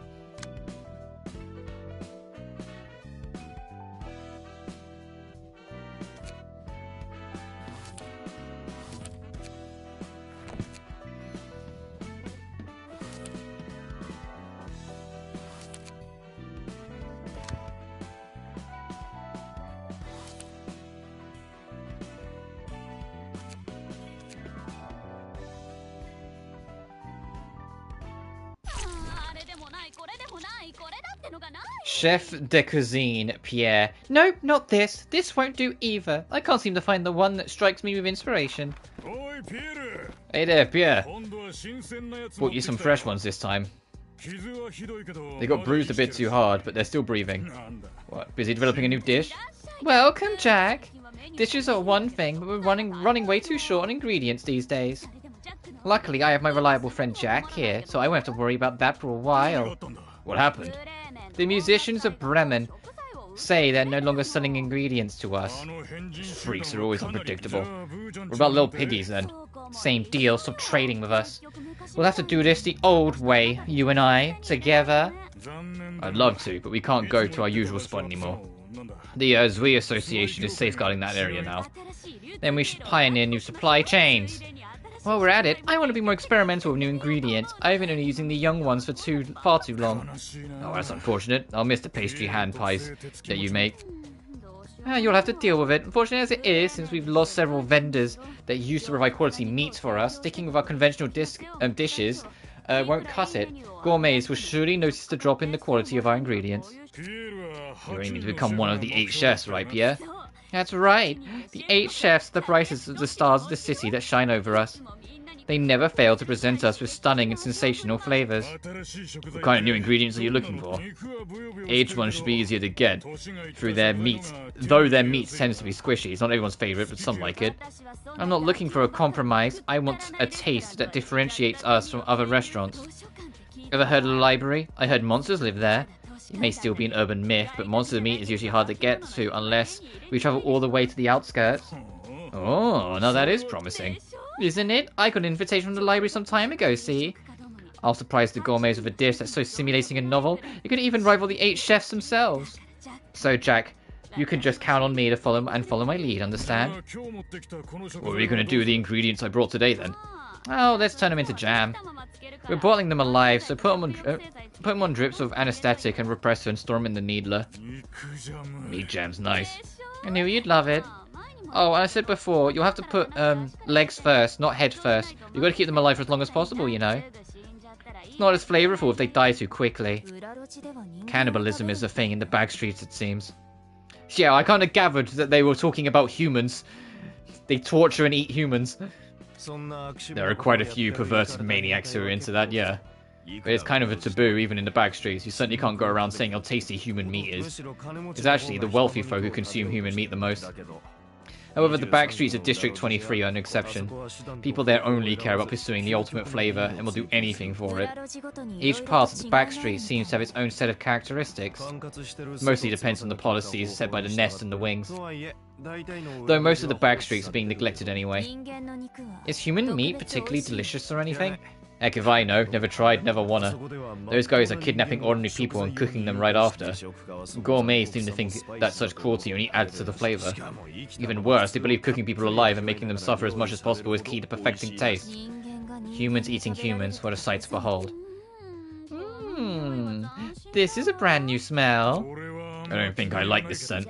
Chef de cuisine, Pierre. Nope, not this. This won't do either. I can't seem to find the one that strikes me with inspiration. Hey there, Pierre. Brought you some fresh ones this time. They got bruised a bit too hard, but they're still breathing. What, busy developing a new dish? Welcome, Jack. Dishes are one thing, but we're running way too short on ingredients these days. Luckily, I have my reliable friend Jack here, so I won't have to worry about that for a while. What happened? The musicians of Bremen say they're no longer selling ingredients to us. These freaks are always unpredictable. What about little piggies then? Same deal, stop trading with us. We'll have to do this the old way, you and I, together. I'd love to, but we can't go to our usual spot anymore. The Zui Association is safeguarding that area now. Then we should pioneer new supply chains. While we're at it, I want to be more experimental with new ingredients. I've been only using the young ones for far too long. Oh, that's unfortunate. I'll miss the pastry hand pies that you make. You'll have to deal with it. Unfortunately as it is, since we've lost several vendors that used to provide quality meats for us, sticking with our conventional dishes won't cut it. Gourmets will surely notice the drop in the quality of our ingredients. You're aiming to become one of the 8 chefs, right, Pierre? That's right. The 8 chefs are the brightest of the stars of the city that shine over us. They never fail to present us with stunning and sensational flavors. What kind of new ingredients are you looking for? Aged ones should be easier to get through their meat, though their meat tends to be squishy. It's not everyone's favorite, but some like it. I'm not looking for a compromise. I want a taste that differentiates us from other restaurants. Ever heard of the library? I heard monsters live there. It may still be an urban myth, but monster meat is usually hard to get to unless we travel all the way to the outskirts. Oh, now that is promising. Isn't it? I got an invitation from the library some time ago, see? I'll surprise the gourmets with a dish that's so stimulating and novel, it could even rival the 8 chefs themselves. So, Jack, you can just count on me to follow my lead, understand? What are you going to do with the ingredients I brought today, then? Oh, let's turn them into jam. We're boiling them alive, so put them on drips of anesthetic and repressor and store them in the needler. Meat jam's nice. I knew you'd love it. Oh, I said before, you'll have to put legs first, not head first. You've got to keep them alive for as long as possible, you know. It's not as flavorful if they die too quickly. Cannibalism is a thing in the back streets, it seems. Yeah, I kind of gathered that they were talking about humans. They torture and eat humans. There are quite a few perverted maniacs who are into that, yeah. But it's kind of a taboo, even in the back streets. You certainly can't go around saying how tasty human meat is. It's actually the wealthy folk who consume human meat the most. However, the back streets of District 23 are an exception. People there only care about pursuing the ultimate flavor and will do anything for it. Each part of the back street seems to have its own set of characteristics. Mostly depends on the policies set by the nest and the wings. Though most of the back streets are being neglected anyway. Is human meat particularly delicious or anything? Heck if I know, never tried, never wanna. Those guys are kidnapping ordinary people and cooking them right after. Gourmets seem to think that such cruelty only adds to the flavour. Even worse, they believe cooking people alive and making them suffer as much as possible is key to perfecting taste. Humans eating humans, what a sight to behold. This is a brand new smell. I don't think I like this scent.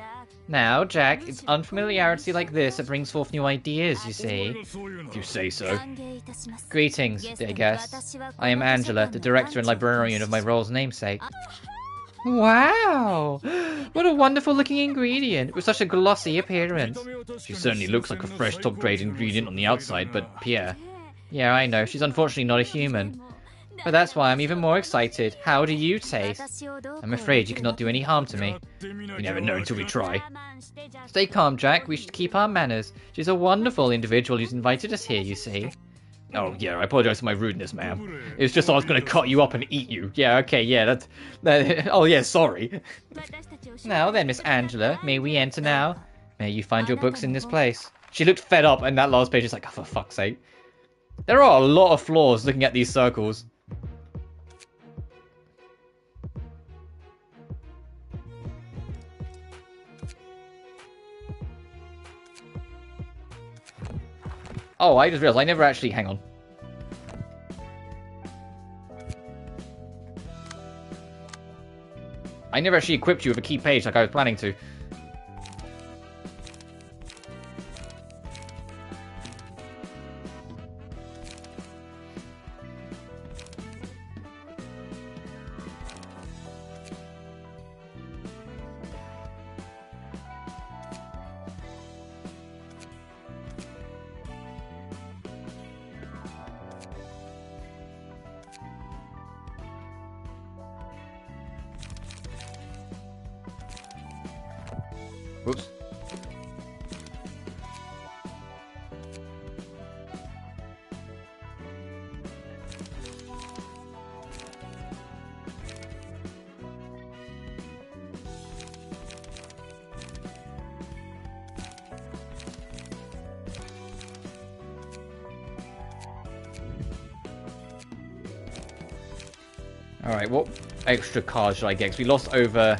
Now, Jack, it's unfamiliarity like this that brings forth new ideas, you see. If you say so. Greetings, dear guest. I am Angela, the director and librarian of my role's namesake. Wow! What a wonderful looking ingredient, with such a glossy appearance. She certainly looks like a fresh top-grade ingredient on the outside, but Pierre... Yeah, I know, she's unfortunately not a human. But that's why I'm even more excited. How do you taste? I'm afraid you cannot do any harm to me. You never know until we try. Stay calm, Jack. We should keep our manners. She's a wonderful individual who's invited us here, you see. Oh, yeah, I apologize for my rudeness, ma'am. It was just I was going to cut you up and eat you. Yeah, okay, yeah, oh, yeah, sorry. Now then, Miss Angela, may we enter now? May you find your books in this place. She looked fed up, and that last page is like, oh, for fuck's sake. There are a lot of flaws looking at these circles. Oh, I just realized I never actually... Hang on. I never actually equipped you with a key page like I was planning to. Whoops. Alright, what extra cards should I get? Because we lost over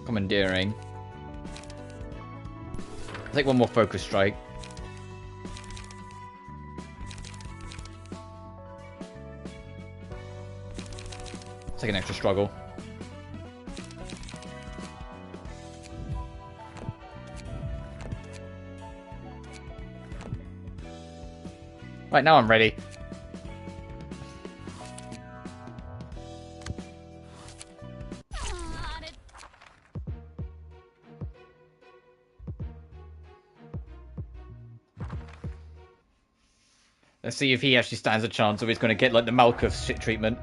commandeering. I'll take one more focus strike. Take an extra struggle. Right, now I'm ready. Let's see if he actually stands a chance or he's going to get like the Malkuth shit treatment.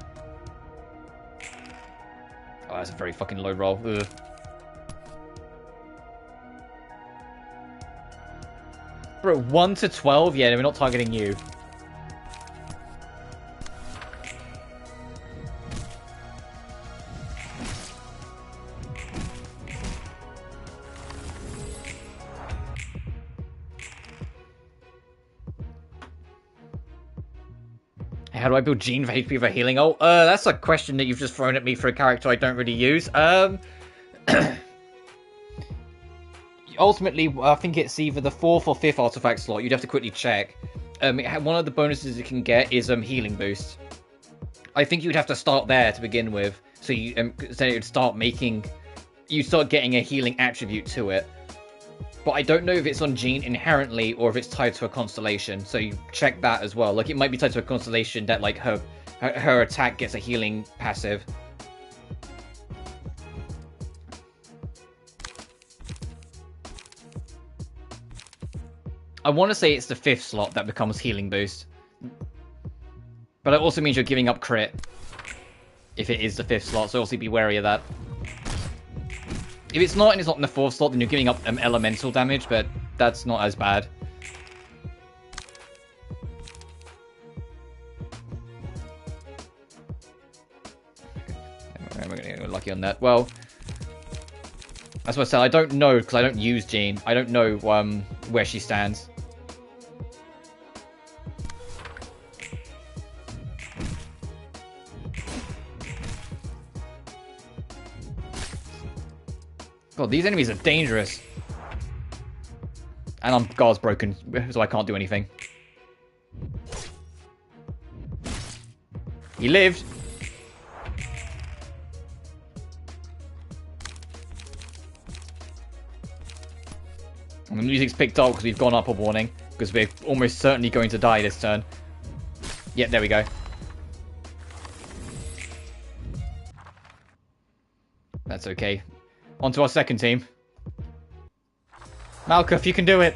Oh, that's a very fucking low roll. Ugh. Bro, 1 to 12? Yeah, we're not targeting you. How do I build Gene for HP for healing? Oh, that's a question that you've just thrown at me for a character I don't really use. Ultimately, I think it's either the 4th or 5th artifact slot. You'd have to quickly check. One of the bonuses you can get is healing boost. I think you'd have to start there to begin with, so you then it would start making, you start getting a healing attribute to it. But I don't know if it's on Jean inherently or if it's tied to a constellation. So you check that as well. Like, it might be tied to a constellation that, like, her attack gets a healing passive. I want to say it's the 5th slot that becomes healing boost. But it also means you're giving up crit if it is the 5th slot, so also be wary of that. If it's not and it's not in the 4th slot, then you're giving up elemental damage, but that's not as bad. We're going to get lucky on that. Well, that's what I said. I don't know, because I don't use Jean. I don't know where she stands. God, these enemies are dangerous. And I'm guard's broken, so I can't do anything. He lived. And the music's picked up because we've gone up a warning. Because we're almost certainly going to die this turn. Yeah, there we go. That's okay. On to our second team. Malkuth, you can do it.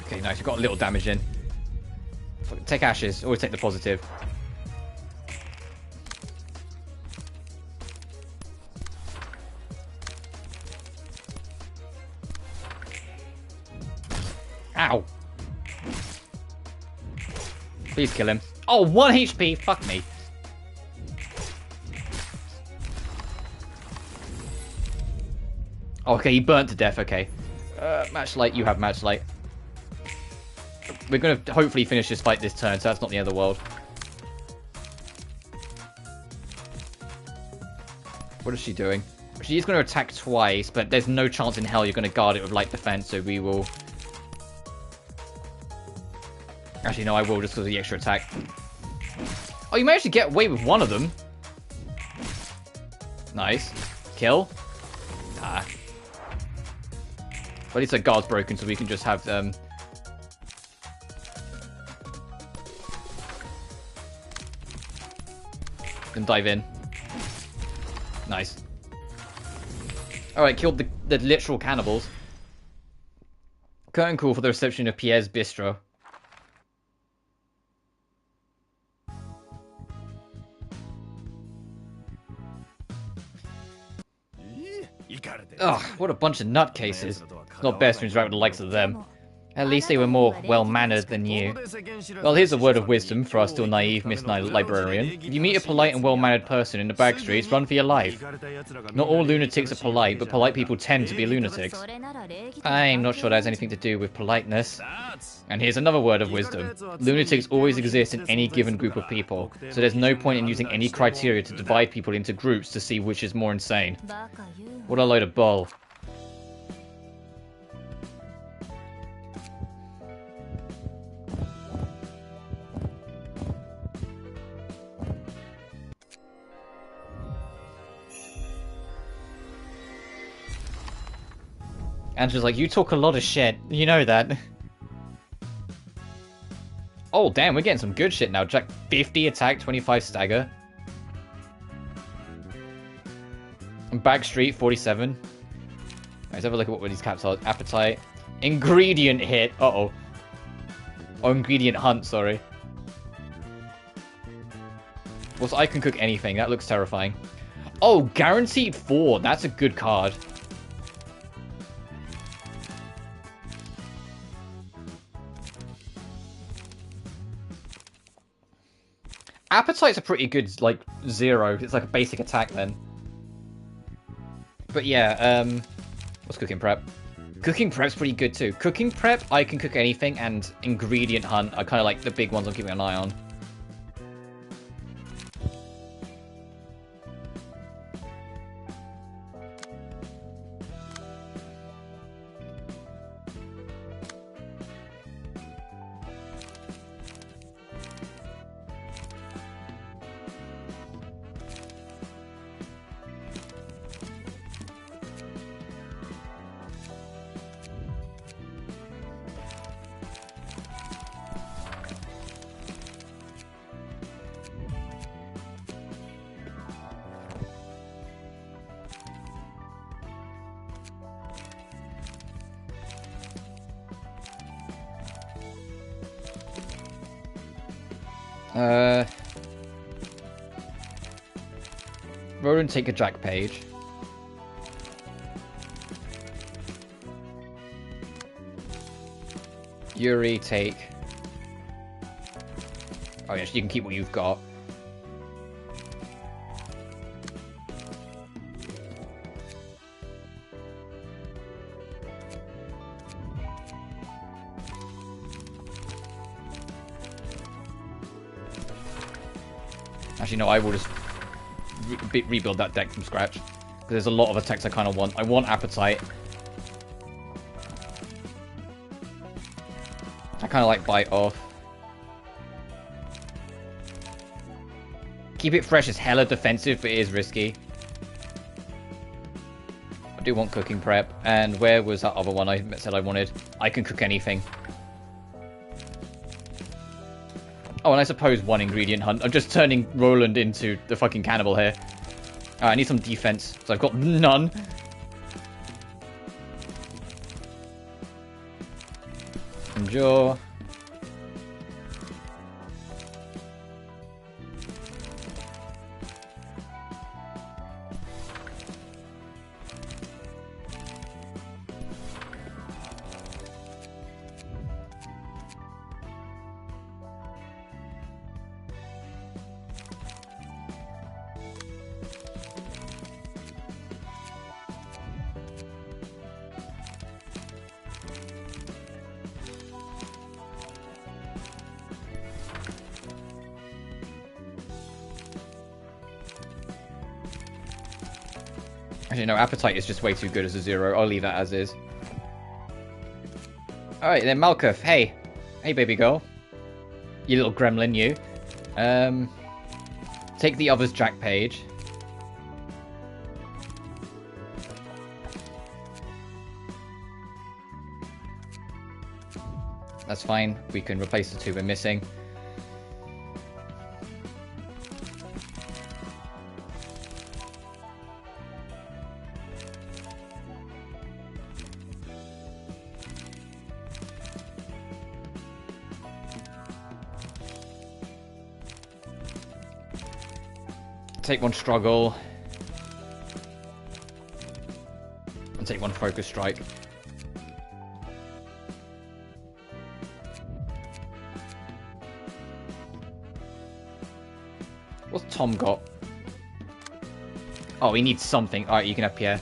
Okay, nice. You've got a little damage in. Take ashes. Always take the positive. Ow. Please kill him. Oh, 1 HP. Fuck me. Okay, he burnt to death. Okay. Matchlight. You have matchlight. We're going to hopefully finish this fight this turn, so that's not the end of the world. What is she doing? She is going to attack twice, but there's no chance in hell you're going to guard it with light defense, so we will... Actually, no, I will, just because of the extra attack. Oh, you managed to get away with one of them. Nice. Kill. Nah. But at least our guard's broken, so we can just have them. Then dive in. Nice. Alright, killed the literal cannibals. Curtain call for the reception of Pierre's Bistro. Ugh, what a bunch of nutcases. It's not best to interact with the likes of them. At least they were more well-mannered than you. Well, here's a word of wisdom for our still naive Miss Librarian. If you meet a polite and well-mannered person in the back streets, run for your life. Not all lunatics are polite, but polite people tend to be lunatics. I'm not sure that has anything to do with politeness. And here's another word of wisdom. Lunatics always exist in any given group of people, so there's no point in using any criteria to divide people into groups to see which is more insane. What a load of bull. Angela's like, you talk a lot of shit. You know that. Oh, damn, we're getting some good shit now. Jack 50 attack, 25 stagger. And Backstreet, 47. Let's have a look at what these caps are. Appetite. Ingredient hit. Uh-oh. Oh, ingredient hunt, sorry. Also, I can cook anything. That looks terrifying. Oh, guaranteed 4. That's a good card. Appetite's a pretty good, like, 0. It's like a basic attack then. But yeah, what's cooking prep? Cooking prep's pretty good too. Cooking prep, I can cook anything, and ingredient hunt are kind of like the big ones I'm keeping an eye on. Roland, take a Jack page. Yuri, take... Oh yes, you can keep what you've got. Actually, no, I will just rebuild that deck from scratch. Because there's a lot of attacks I kind of want. I want Appetite. I kind of like Bite Off. Keep It Fresh is hella defensive, but it is risky. I do want Cooking Prep. And where was that other one I said I wanted? I can cook anything. Oh, and I suppose one ingredient hunt. I'm just turning Roland into the fucking cannibal here. Alright, I need some defense, so I've got none. Endure. Actually, no, Appetite is just way too good as a 0. I'll leave that as is. Alright, then Malkuth. Hey. Hey, baby girl. You little gremlin, you. Take the other's Jack page. That's fine. We can replace the 2 we're missing. Take 1 struggle. And take 1 focus strike. What's Tom got? Oh, he needs something. Alright, you can have Pierre.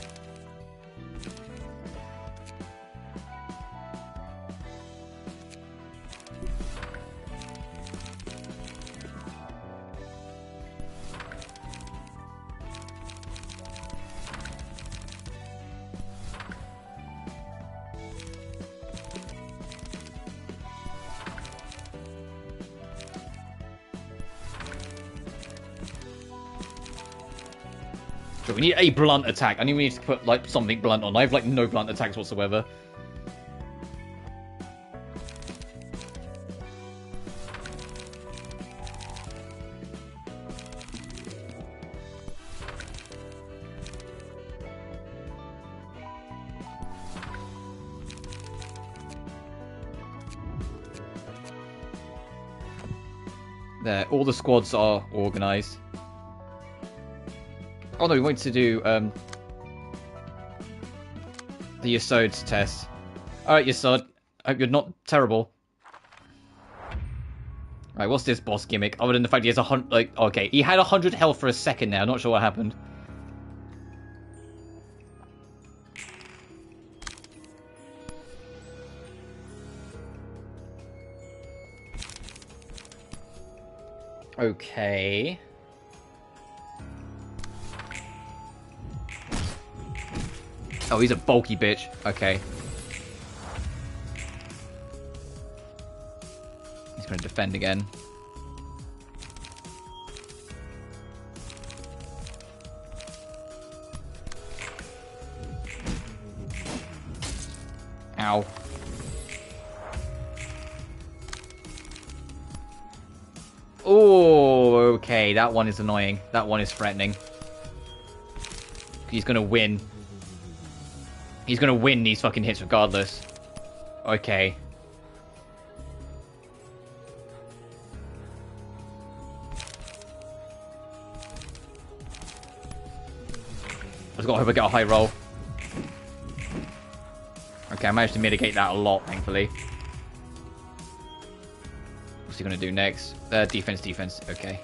We need a blunt attack. I need we need to put like something blunt on. I have like no blunt attacks whatsoever. There, all the squads are organized. Oh no, we wanted to do the Yesod's test. Alright, Yesod. I hope you're not terrible. Right, what's this boss gimmick? Other than the fact he has 100, like, okay, he had 100 health for a second now. Not sure what happened. Okay. Oh, he's a bulky bitch. Okay. He's going to defend again. Ow. Oh, okay. That one is annoying. That one is threatening. He's going to win. He's gonna win these fucking hits regardless. Okay. I just gotta hope I get a high roll. Okay, I managed to mitigate that a lot, thankfully. What's he gonna do next? Defense, defense. Okay.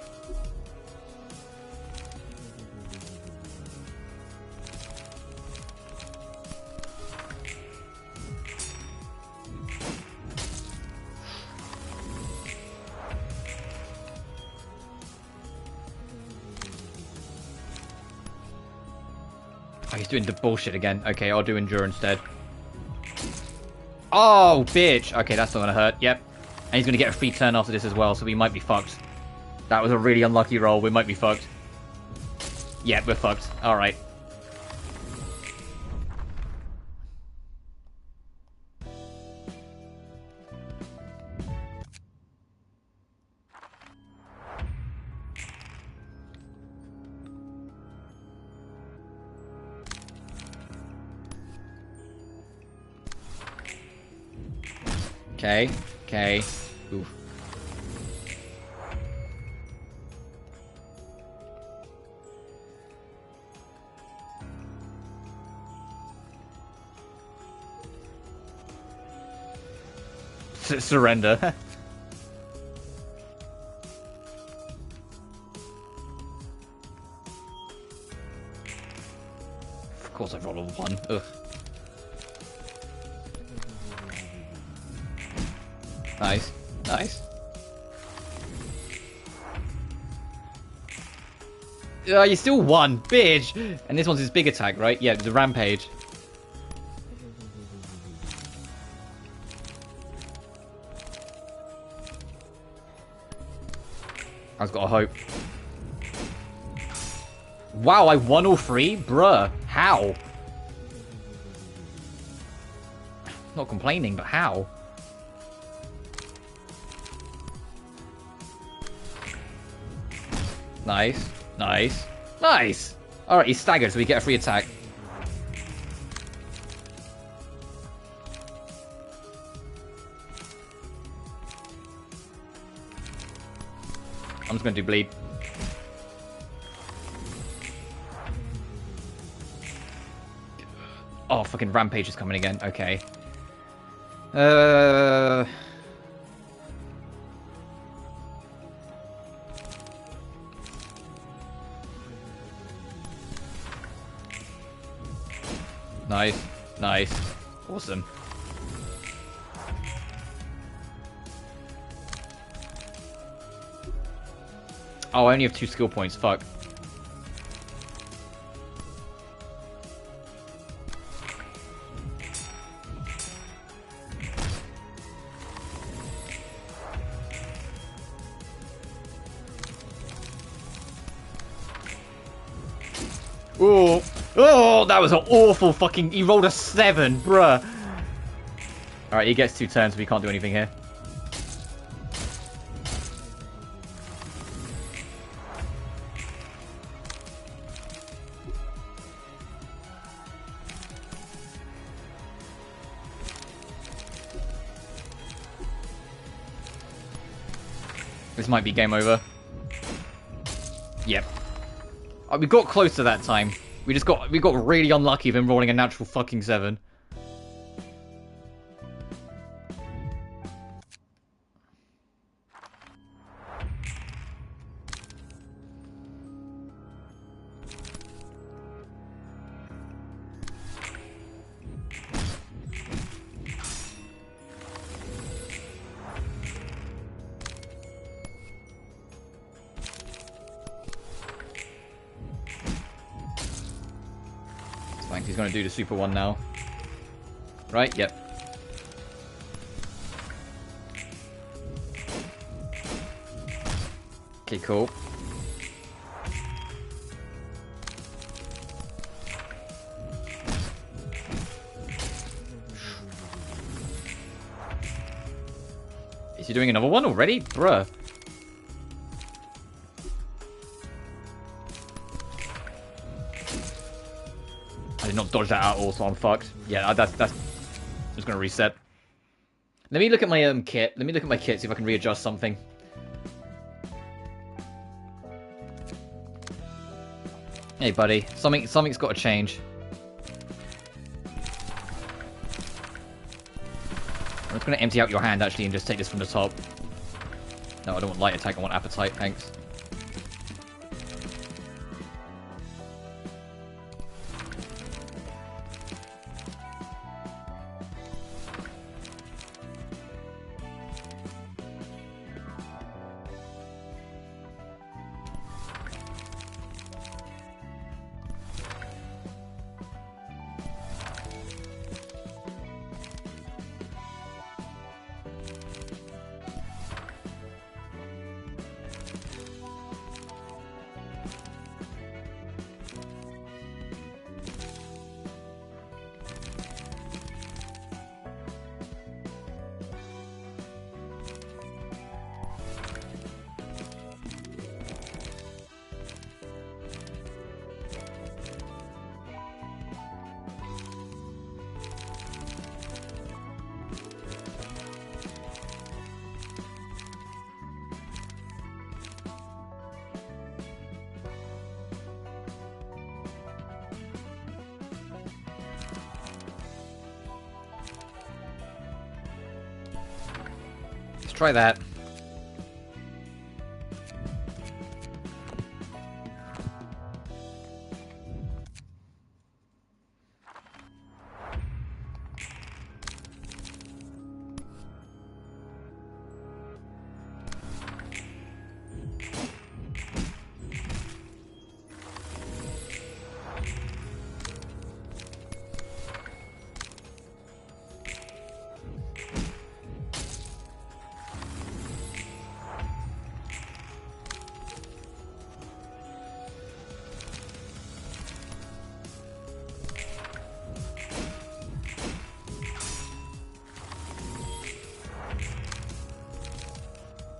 He's doing the bullshit again. Okay, I'll do endure instead. Oh, bitch. Okay, that's not gonna hurt. Yep. And he's gonna get a free turn after this as well, so we might be fucked. That was a really unlucky roll. We might be fucked. Yep, we're fucked. Alright. Okay, okay. Oof. Surrender. Of course I rolled a 1. Ugh. Nice. Nice. You still won, bitch! And this one's his big attack, right? Yeah, the rampage. I've got a hope. Wow, I won all 3? Bruh. How? Not complaining, but how? Nice. Nice. Nice! Alright, he's staggered, so we get a free attack. I'm just gonna do bleed. Oh, fucking Rampage is coming again. Okay. Nice. Nice. Awesome. Oh, I only have 2 skill points. Fuck. Oh, oh, that was an awful fucking... He rolled a 7, bruh. Alright, he gets 2 turns, so we can't do anything here. This might be game over. Yep. We got close to that time. We got really unlucky with him rolling a natural fucking 7. He's going to do the super one now. Right? Yep. Okay, cool. Is he doing another one already? Bruh. I did not dodge that at all, so I'm fucked. Yeah, that's just gonna reset. Let me look at my kit. Let me look at my kit, see if I can readjust something. Hey, buddy. Something's got to change. I'm just gonna empty out your hand actually and just take this from the top. No, I don't want light attack. I want appetite. Thanks. Try that.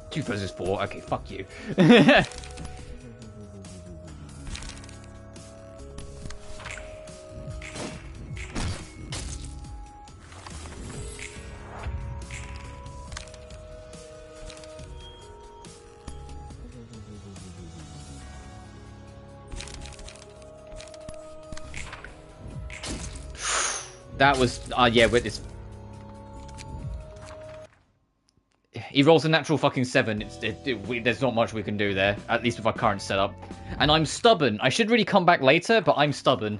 Two versus 4. Okay, fuck you. That was... yeah, with this... He rolls a natural fucking 7. There's not much we can do there. At least with our current setup. And I'm stubborn. I should really come back later, but I'm stubborn.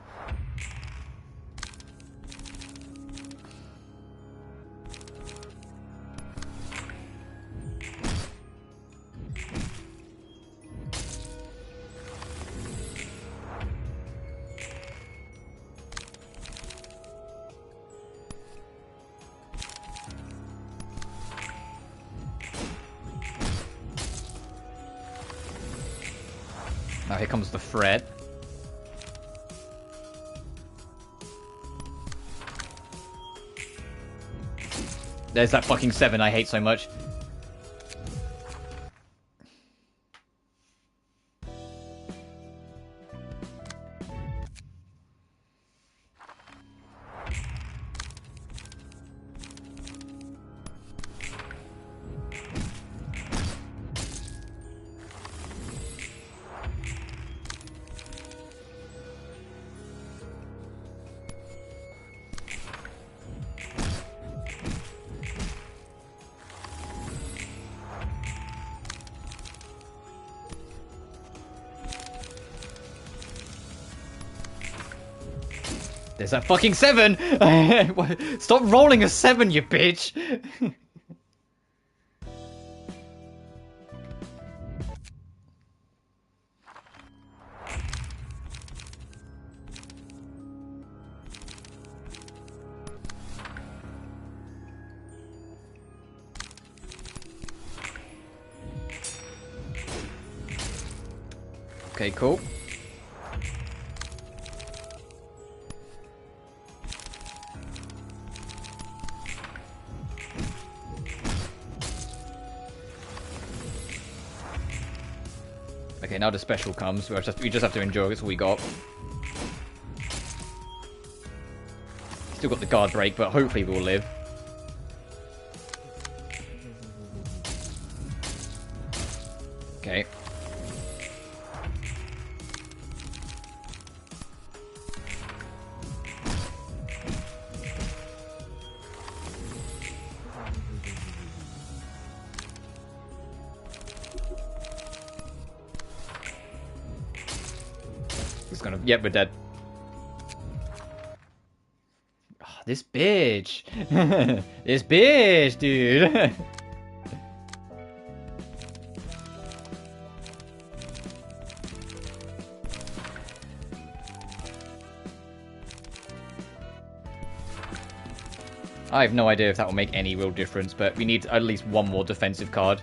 Now here comes the threat. There's that fucking 7 I hate so much. There's that fucking 7! Stop rolling a 7, you bitch! Okay, cool. Okay, now the special comes. We just have to endure. That's all we got. Still got the guard break, but hopefully we'll live. Okay. Yep, we're dead. Oh, this bitch. This bitch, dude. I have no idea if that will make any real difference, but we need at least one more defensive card.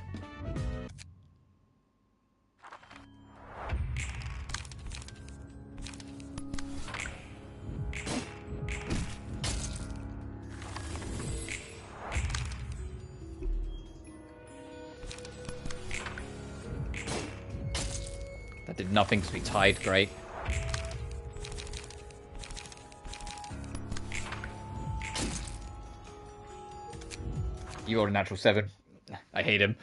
Did nothing because we tied. Great. You rolled a natural 7. I hate him.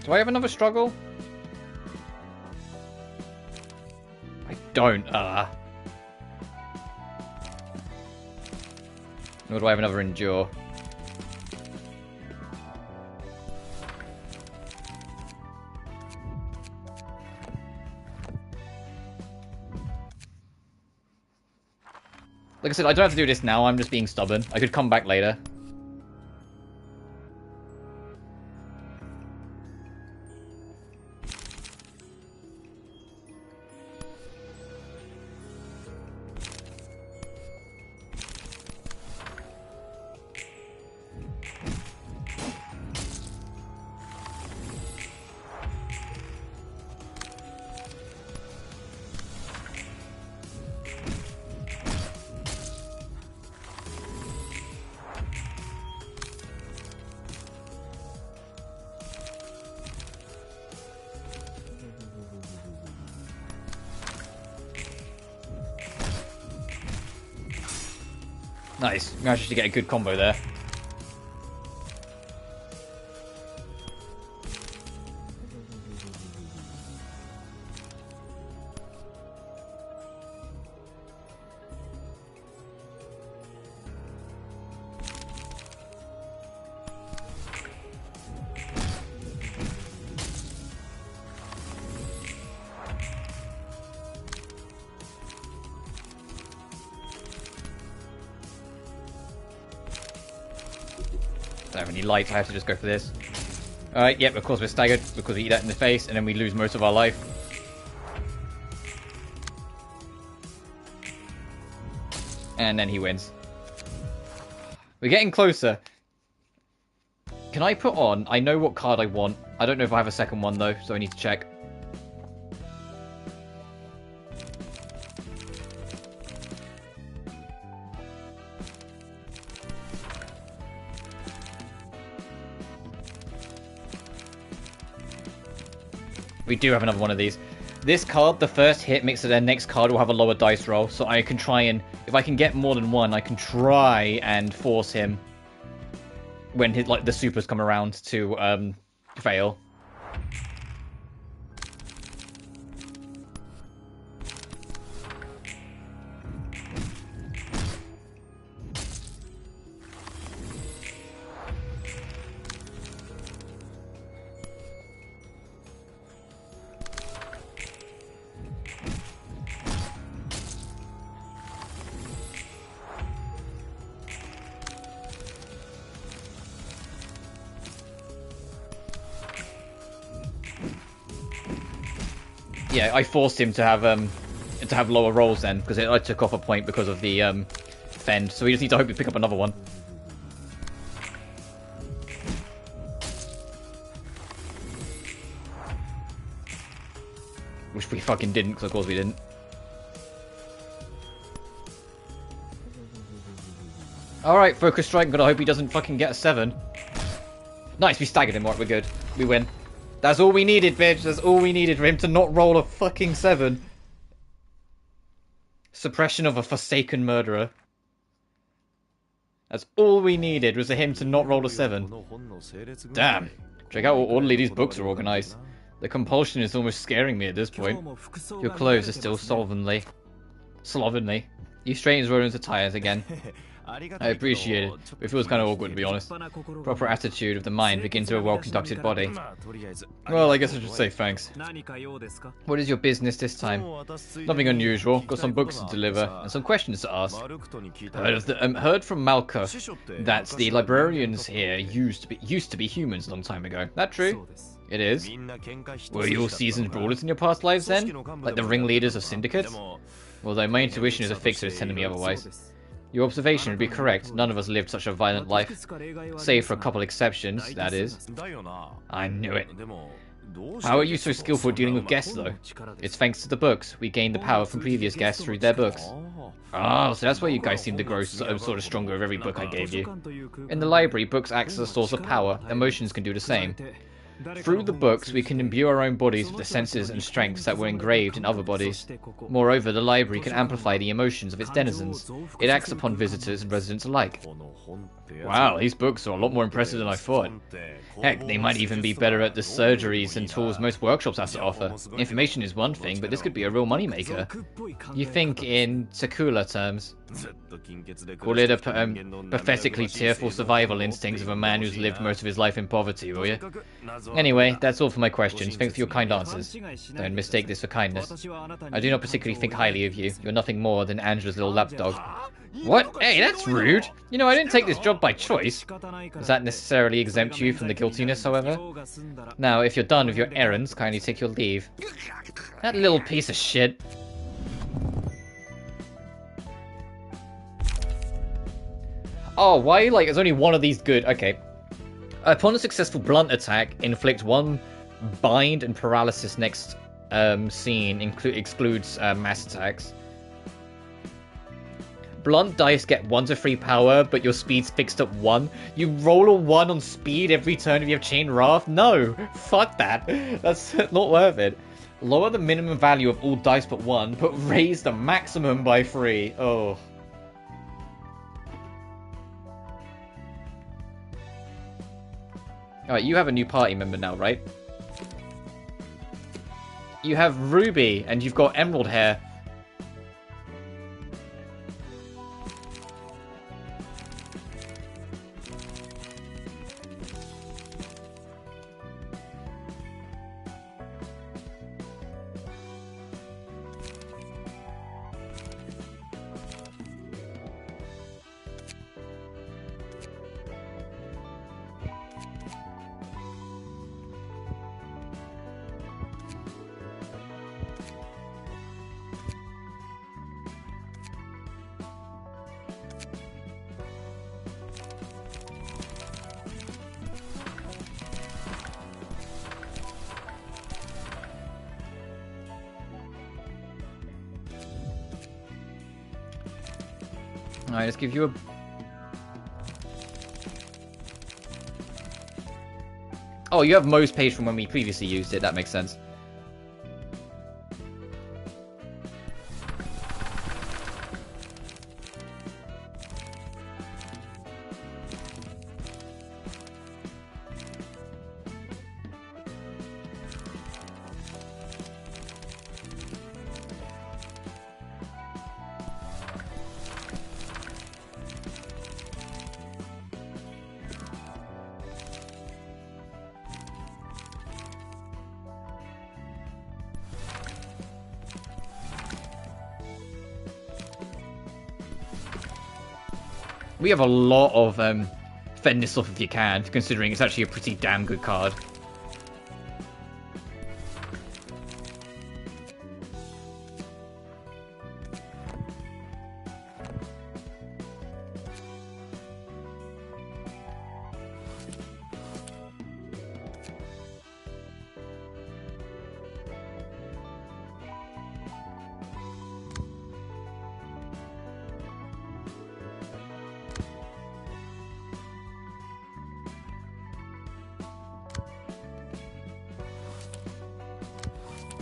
Do I have another struggle? I don't, Nor do I have another endure. Like I said, I don't have to do this now, I'm just being stubborn. I could come back later. Nice. Managed to get a good combo there. Don't have any lights, I have to just go for this. Alright, yep, of course we're staggered because we eat that in the face and then we lose most of our life. And then he wins. We're getting closer. Can I put on? I know what card I want. I don't know if I have a second one though, so I need to check. We do have another one of these. This card, the first hit makes it their next card will have a lower dice roll. So I can try and, if I can get more than one, I can try and force him when his, like the supers come around to fail. Yeah, I forced him to have lower rolls then, because I took off a point because of the fend. So we just need to hope we pick up another one. Which we fucking didn't, because of course we didn't. Alright, focus strike, but I hope he doesn't fucking get a 7. Nice, we staggered him, right, we're good. We win. That's all we needed, bitch. That's all we needed for him to not roll a fucking 7. Suppression of a forsaken murderer. That's all we needed was for him to not roll a 7. Damn. Check out how orderly these books are organized. The compulsion is almost scaring me at this point. Your clothes are still slovenly. You straighten Ronan's attires again. I appreciate it, but it feels kind of awkward to be honest. Proper attitude of the mind begins with a well-conducted body. Well, I guess I should say thanks. What is your business this time? Nothing unusual. Got some books to deliver and some questions to ask. Heard from Malka that the librarians here used to be humans a long time ago. That true? It is. Were you all seasoned brawlers in your past lives then? Like the ringleaders of syndicates? Although my intuition is a fixer is telling me otherwise. Your observation would be correct. None of us lived such a violent life. Save for a couple exceptions, that is. I knew it. How are you so skillful at dealing with guests, though? It's thanks to the books. We gained the power from previous guests through their books. Oh, so that's why you guys seem to grow sort of stronger with every book I gave you. In the library, books act as a source of power. Emotions can do the same. Through the books, we can imbue our own bodies with the senses and strengths that were engraved in other bodies. Moreover, the library can amplify the emotions of its denizens. It acts upon visitors and residents alike. Wow, these books are a lot more impressive than I thought. Heck, they might even be better at the surgeries and tools most workshops have to offer. Information is one thing, but this could be a real moneymaker. You think in Sakura terms. Call it a pathetically tearful survival instincts of a man who's lived most of his life in poverty, will you? Anyway, that's all for my questions. Thanks for your kind answers. Don't mistake this for kindness. I do not particularly think highly of you. You're nothing more than Angela's little lapdog. What? Hey, that's rude! You know, I didn't take this job by choice. Does that necessarily exempt you from the guiltiness, however? Now, if you're done with your errands, kindly take your leave. That little piece of shit. Oh, why? Like, there's only one of these good. Okay. Upon a successful blunt attack, inflict 1 bind and paralysis next scene excludes mass attacks. Blunt dice get 1 to 3 power, but your speed's fixed at 1. You roll a 1 on speed every turn if you have Chain Wrath? No! Fuck that. That's not worth it. Lower the minimum value of all dice but 1, but raise the maximum by 3. Oh. Alright, you have a new party member now, right? You have Ruby, and you've got emerald hair. Alright, let's give you a... Oh, you have Mo's page from when we previously used it. That makes sense. We have a lot of fend this off if you can, considering it's actually a pretty damn good card.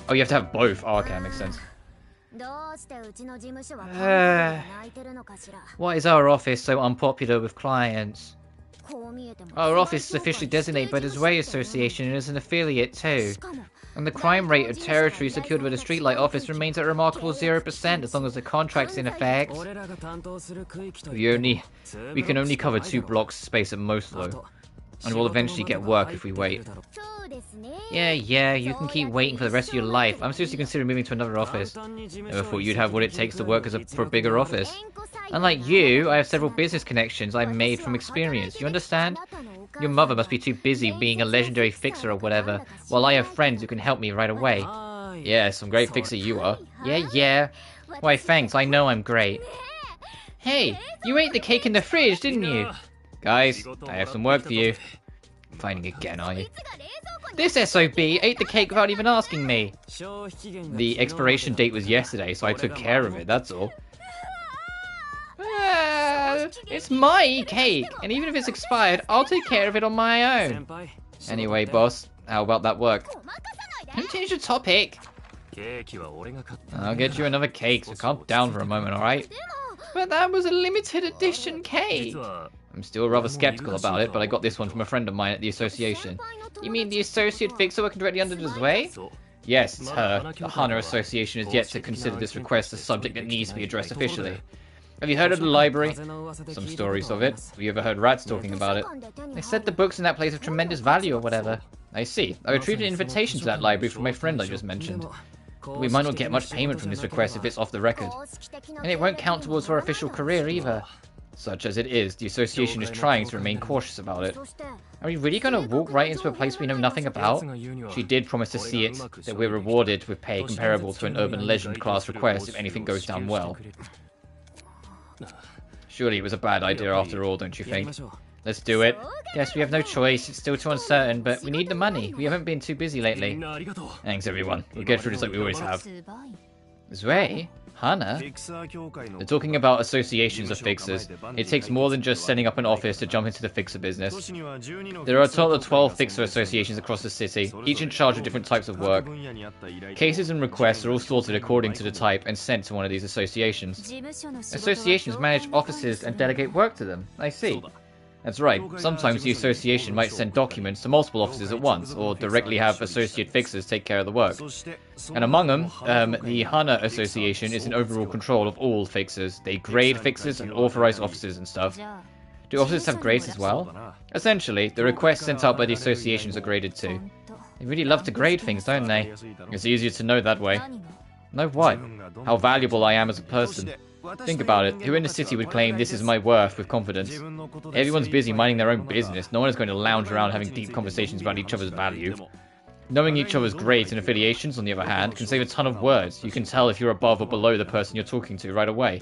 Oh, you have to have both. Oh, okay, that makes sense. Why is our office so unpopular with clients? Our office is officially designated by the Zwei Association and is an affiliate too. And the crime rate of territory secured by the Streetlight office remains at a remarkable 0% as long as the contract's in effect. We can only cover 2 blocks space at most though. And we'll eventually get work if we wait. Yeah, you can keep waiting for the rest of your life. I'm seriously considering moving to another office. Never thought you'd have what it takes to work for a bigger office. Unlike you, I have several business connections I made from experience. You understand? Your mother must be too busy being a legendary fixer or whatever, while I have friends who can help me right away. Yeah, some great fixer you are. Yeah. Why, thanks, I know I'm great. Hey, you ate the cake in the fridge, didn't you? Guys, I have some work for you. Fighting again, are you? This SOB ate the cake without even asking me. The expiration date was yesterday, so I took care of it, that's all. It's my cake, and even if it's expired, I'll take care of it on my own. Anyway, boss, how about that work? Don't change the topic. I'll get you another cake, so calm down for a moment, alright? But that was a limited edition cake. I'm still rather skeptical about it, but I got this one from a friend of mine at the association. You mean the associate fixer working directly under the Zwei? Yes, it's her. The Hana Association is yet to consider this request a subject that needs to be addressed officially. Have you heard of the library? Some stories of it. Have you ever heard rats talking about it? They said the books in that place have tremendous value or whatever. I see. I retrieved an invitation to that library from my friend I just mentioned. We might not get much payment from this request if it's off the record. And it won't count towards her official career either. Such as it is, the association is trying to remain cautious about it. Are we really going to walk right into a place we know nothing about? She did promise to see it, that we're rewarded with pay comparable to an urban legend class request if anything goes down well. Surely it was a bad idea after all, don't you think? Let's do it. Yes, we have no choice. It's still too uncertain, but we need the money. We haven't been too busy lately. Thanks, everyone. We'll get through this like we always have. Zwei? Hana? They're talking about associations of fixers. It takes more than just setting up an office to jump into the fixer business. There are a total of 12 fixer associations across the city, each in charge of different types of work. Cases and requests are all sorted according to the type and sent to one of these associations. Associations manage offices and delegate work to them. I see. That's right. Sometimes the association might send documents to multiple offices at once, or directly have associate fixers take care of the work. And among them, the Hana Association is in overall control of all fixers. They grade fixers and authorize officers and stuff. Do officers have grades as well? Essentially, the requests sent out by the associations are graded too. They really love to grade things, don't they? It's easier to know that way. Know what? How valuable I am as a person. Think about it. Who in the city would claim this is my worth with confidence? Everyone's busy minding their own business. No one is going to lounge around having deep conversations about each other's value. Knowing each other's grades and affiliations, on the other hand, can save a ton of words. You can tell if you're above or below the person you're talking to right away.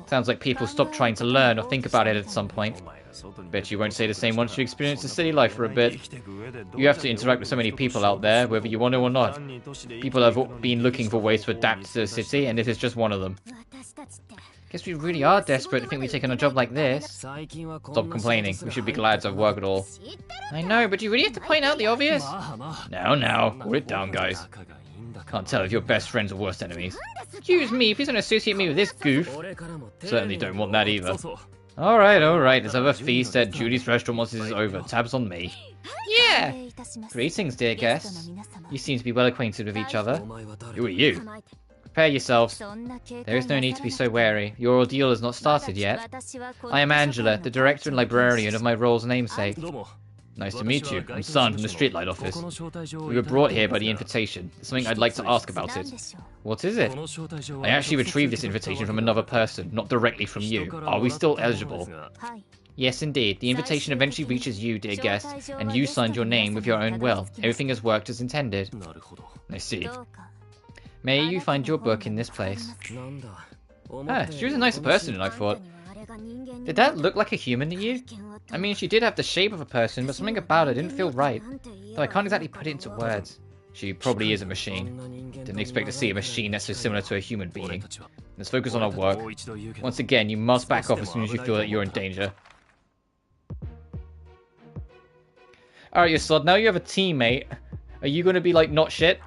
Sounds like people stop trying to learn or think about it at some point. Bet you won't say the same once you experience the city life for a bit. You have to interact with so many people out there, whether you want to or not. People have been looking for ways to adapt to the city, and this is just one of them. Guess we really are desperate to think we've taken a job like this. Stop complaining. We should be glad to have work at all. I know, but you really have to point out the obvious? Now, cool it down, guys. Can't tell if you're best friends or worst enemies. Excuse me, please don't associate me with this goof. Certainly don't want that either. Alright, let's have a feast at Julie's restaurant once this is over. Tabs on me. Yeah! Greetings, dear guests. You seem to be well acquainted with each other. Who are you? Prepare yourselves. There is no need to be so wary. Your ordeal has not started yet. I am Angela, the director and librarian of my role's namesake. Nice to meet you. I'm Sun from the Streetlight office. We were brought here by the invitation. There's something I'd like to ask about it. What is it? I actually retrieved this invitation from another person, not directly from you. Are we still eligible? Yes, indeed. The invitation eventually reaches you, dear guest, and you signed your name with your own will. Everything has worked as intended. I see. May you find your book in this place. Ah, she was a nicer person than I thought. Did that look like a human to you? I mean, she did have the shape of a person, but something about her didn't feel right. Though I can't exactly put it into words. She probably is a machine. Didn't expect to see a machine that's so similar to a human being. Let's focus on our work. Once again, you must back off as soon as you feel that you're in danger. Alright, you sod, now you have a teammate. Are you going to be, like, not shit?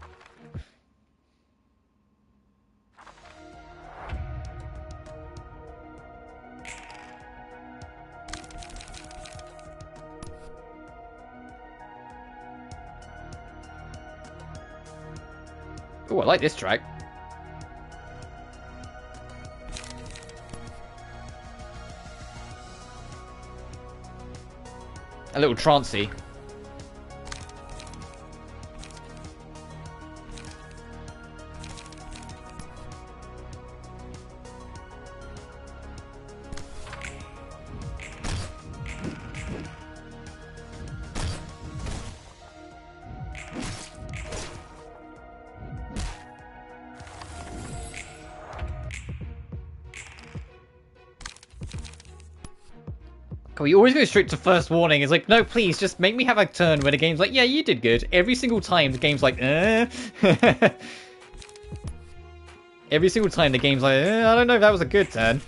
Oh, I like this track. A little trancey. You always go straight to first warning. It's like, no, please, just make me have a turn where the game's like, yeah, you did good. Every single time the game's like, Every single time the game's like, I don't know if that was a good turn.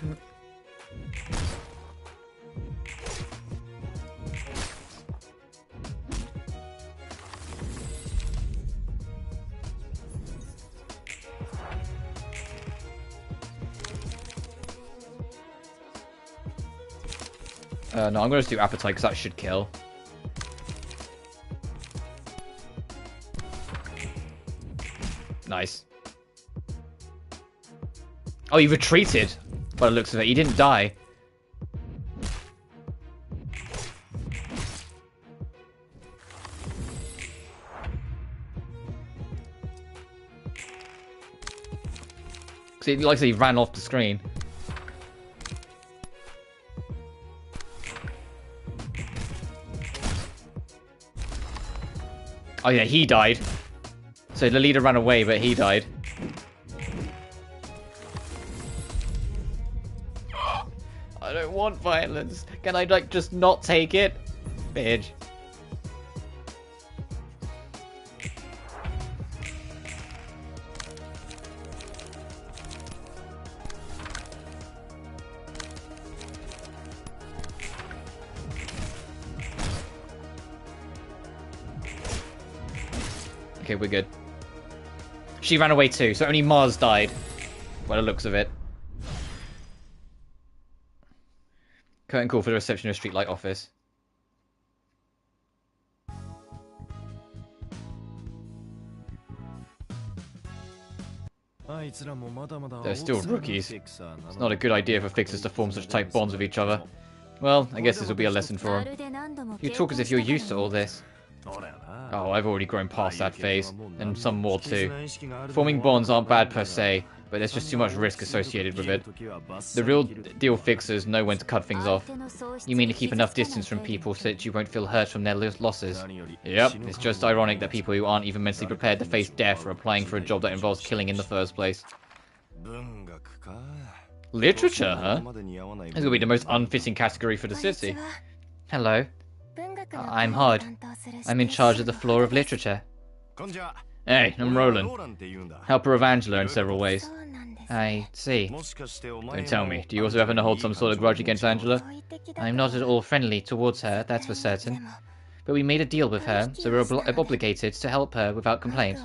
No, I'm going to do appetite because that should kill. Nice. Oh, he retreated by the looks of it. He didn't die. See, like I said, he ran off the screen. Oh yeah, he died. So the leader ran away, but he died. I don't want violence. Can I, like, just not take it? Bitch. Okay, we're good. She ran away too, so only Mars died. By the looks of it. Curtain call for the reception of Streetlight office. They're still rookies. It's not a good idea for fixers to form such tight bonds with each other. Well, I guess this will be a lesson for them. You talk as if you're used to all this. Oh, I've already grown past that phase, and some more too. Forming bonds aren't bad per se, but there's just too much risk associated with it. The real deal fixers know when to cut things off. You mean to keep enough distance from people so that you won't feel hurt from their losses? Yep, it's just ironic that people who aren't even mentally prepared to face death are applying for a job that involves killing in the first place. Literature, huh? This will be the most unfitting category for the city. Hello. I'm Hod. I'm in charge of the floor of literature. Hey, I'm Roland. Helper of Angela in several ways. I see. Don't tell me, do you also happen to hold some sort of grudge against Angela? I'm not at all friendly towards her, that's for certain. But we made a deal with her, so we're obligated to help her without complaint.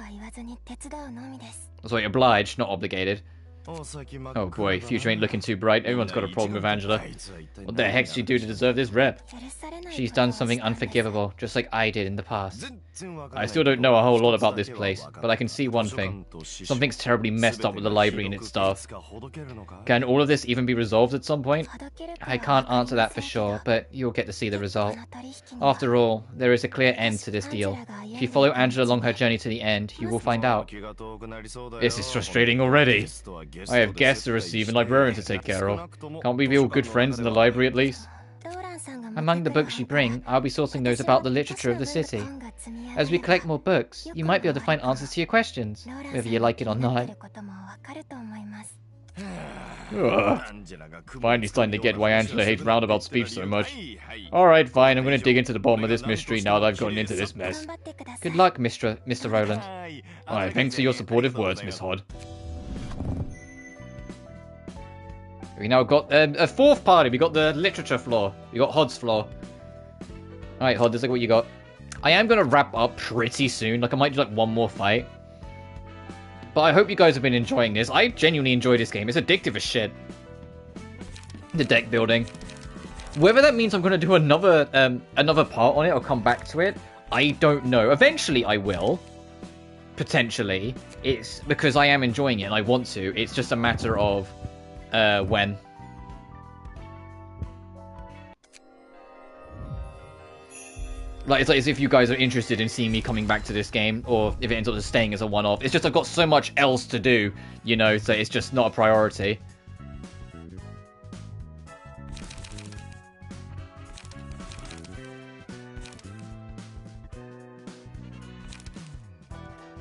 That's why you're obliged, not obligated. Oh boy, future ain't looking too bright. Everyone's got a problem with Angela. What the heck did she do to deserve this rep? She's done something unforgivable, just like I did in the past. I still don't know a whole lot about this place, but I can see one thing. Something's terribly messed up with the library and its staff. Can all of this even be resolved at some point? I can't answer that for sure, but you'll get to see the result. After all, there is a clear end to this deal. If you follow Angela along her journey to the end, you will find out. This is frustrating already. I have guests to receive and librarians to take care of. Can't we be all good friends in the library at least? Among the books you bring, I'll be sorting those about the literature of the city. As we collect more books, you might be able to find answers to your questions, whether you like it or not. Finally starting to get why Angela hates roundabout speech so much. Alright, fine, I'm going to dig into the bottom of this mystery now that I've gotten into this mess. Good luck, Mr. Roland. Alright, thanks for your supportive words, Miss Hod. We now got a fourth party. We got the literature floor. We got Hod's floor. Alright, Hod, this is like what you got. I am going to wrap up pretty soon. Like, I might do like one more fight. But I hope you guys have been enjoying this. I genuinely enjoy this game. It's addictive as shit. The deck building. Whether that means I'm going to do another part on it or come back to it, I don't know. Eventually I will. Potentially. It's because I am enjoying it and I want to. It's just a matter of when. Like, it's like as if you guys are interested in seeing me coming back to this game, or if it ends up just staying as a one-off. It's just I've got so much else to do, you know, so it's just not a priority.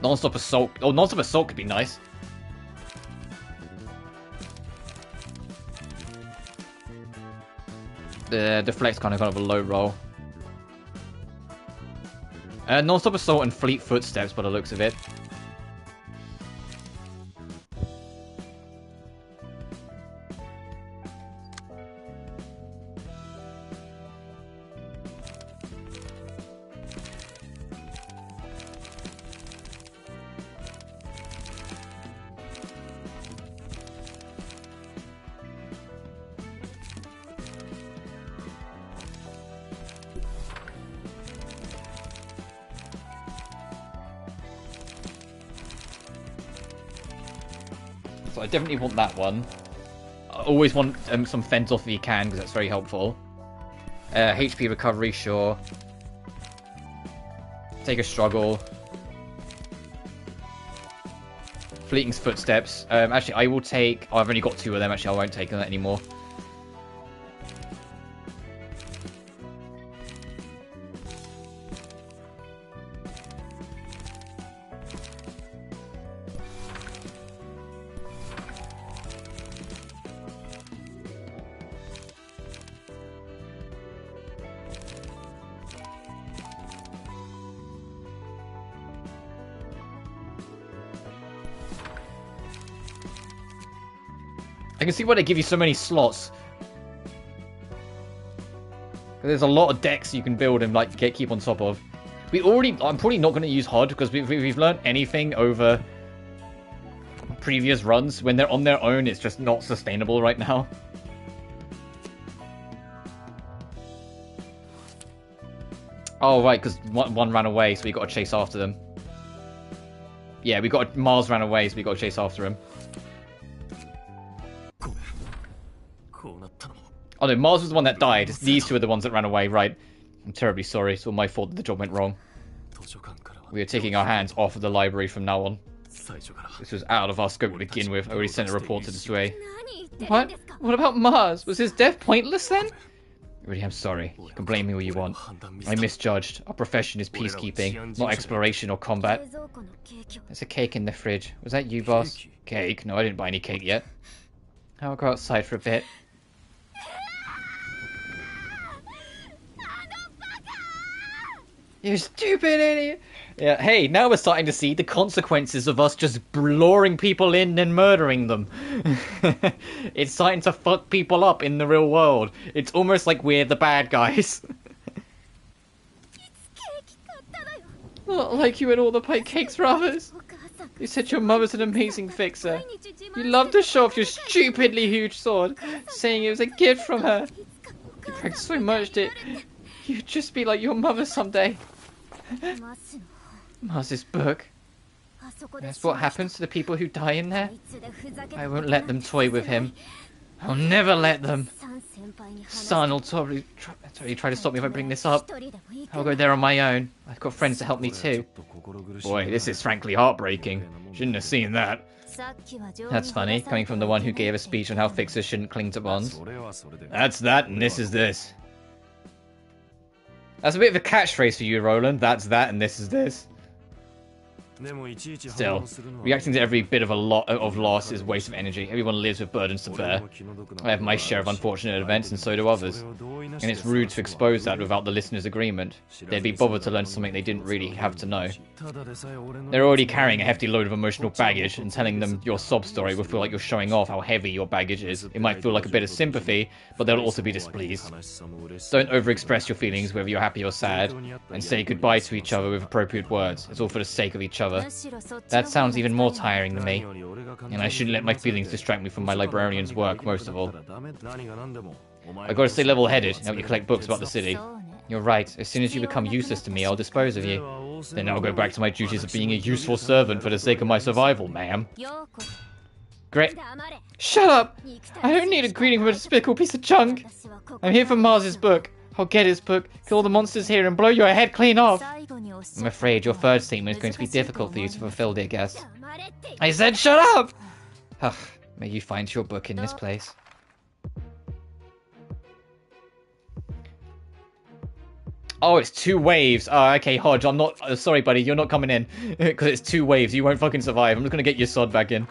Non-stop assault. Oh, non-stop assault could be nice. The deflect's kind of a low roll. Non-stop assault and fleet footsteps by the looks of it. So I definitely want that one. I always want some fends off if you can, because that's very helpful. HP recovery, sure. Take a struggle. Fleeting's footsteps. Actually, I will take... Oh, I've only got 2 of them. Actually, I won't take them anymore. I can see why they give you so many slots. There's a lot of decks you can build and like keep on top of. I'm probably not going to use HOD because we've learned anything over previous runs. When they're on their own, it's just not sustainable right now. Oh, right, because one ran away, so we got to chase after them. Yeah, Mars ran away, so we got to chase after him. Oh no, Mars was the one that died. These two are the ones that ran away, right. I'm terribly sorry. It's all my fault that the job went wrong. We are taking our hands off of the library from now on. This was out of our scope to begin with. I already sent a report to Desui. What? What about Mars? Was his death pointless then? Really, I'm sorry. You can blame me all you want. I misjudged. Our profession is peacekeeping, not exploration or combat. There's a cake in the fridge. Was that you, boss? Cake? No, I didn't buy any cake yet. I'll go outside for a bit. You stupid idiot! Yeah, hey, now we're starting to see the consequences of us just luring people in and murdering them. It's starting to fuck people up in the real world. It's almost like we're the bad guys. Not like you and all the pie cakes, brothers. You said your mother's an amazing fixer. You love to show off your stupidly huge sword, saying it was a gift from her. You practiced so much that you'd just be like your mother someday. Mars's book. That's what happens to the people who die in there. I won't let them toy with him. I'll never let them. San will totally try to stop me if I bring this up. I'll go there on my own. I've got friends to help me too. Boy, this is frankly heartbreaking. Shouldn't have seen that. That's funny, coming from the one who gave a speech on how fixers shouldn't cling to bonds. That's that, and this is this. That's a bit of a catchphrase for you, Roland. That's that, and this is this. Still, reacting to every bit of loss is a waste of energy. Everyone lives with burdens to bear. I have my share of unfortunate events, and so do others. And it's rude to expose that without the listener's agreement. They'd be bothered to learn something they didn't really have to know. They're already carrying a hefty load of emotional baggage, and telling them your sob story will feel like you're showing off how heavy your baggage is. It might feel like a bit of sympathy, but they'll also be displeased. Don't overexpress your feelings, whether you're happy or sad, and say goodbye to each other with appropriate words. It's all for the sake of each other. That sounds even more tiring to me, and I shouldn't let my feelings distract me from my librarian's work, most of all. I gotta stay level-headed and help you collect books about the city. You're right, as soon as you become useless to me, I'll dispose of you. Then I'll go back to my duties of being a useful servant for the sake of my survival, ma'am. Great. Shut up! I don't need a greeting from a despicable piece of junk! I'm here for Mars's book. I'll get his book, kill the monsters here, and blow your head clean off! I'm afraid your third statement is going to be difficult for you to fulfill, dear guest. I said shut up! Ugh, may you find your book in this place. Oh, it's 2 waves. Oh, okay, Hodge, I'm not... sorry, buddy, you're not coming in. Because it's 2 waves, you won't fucking survive. I'm just gonna get your sod back in.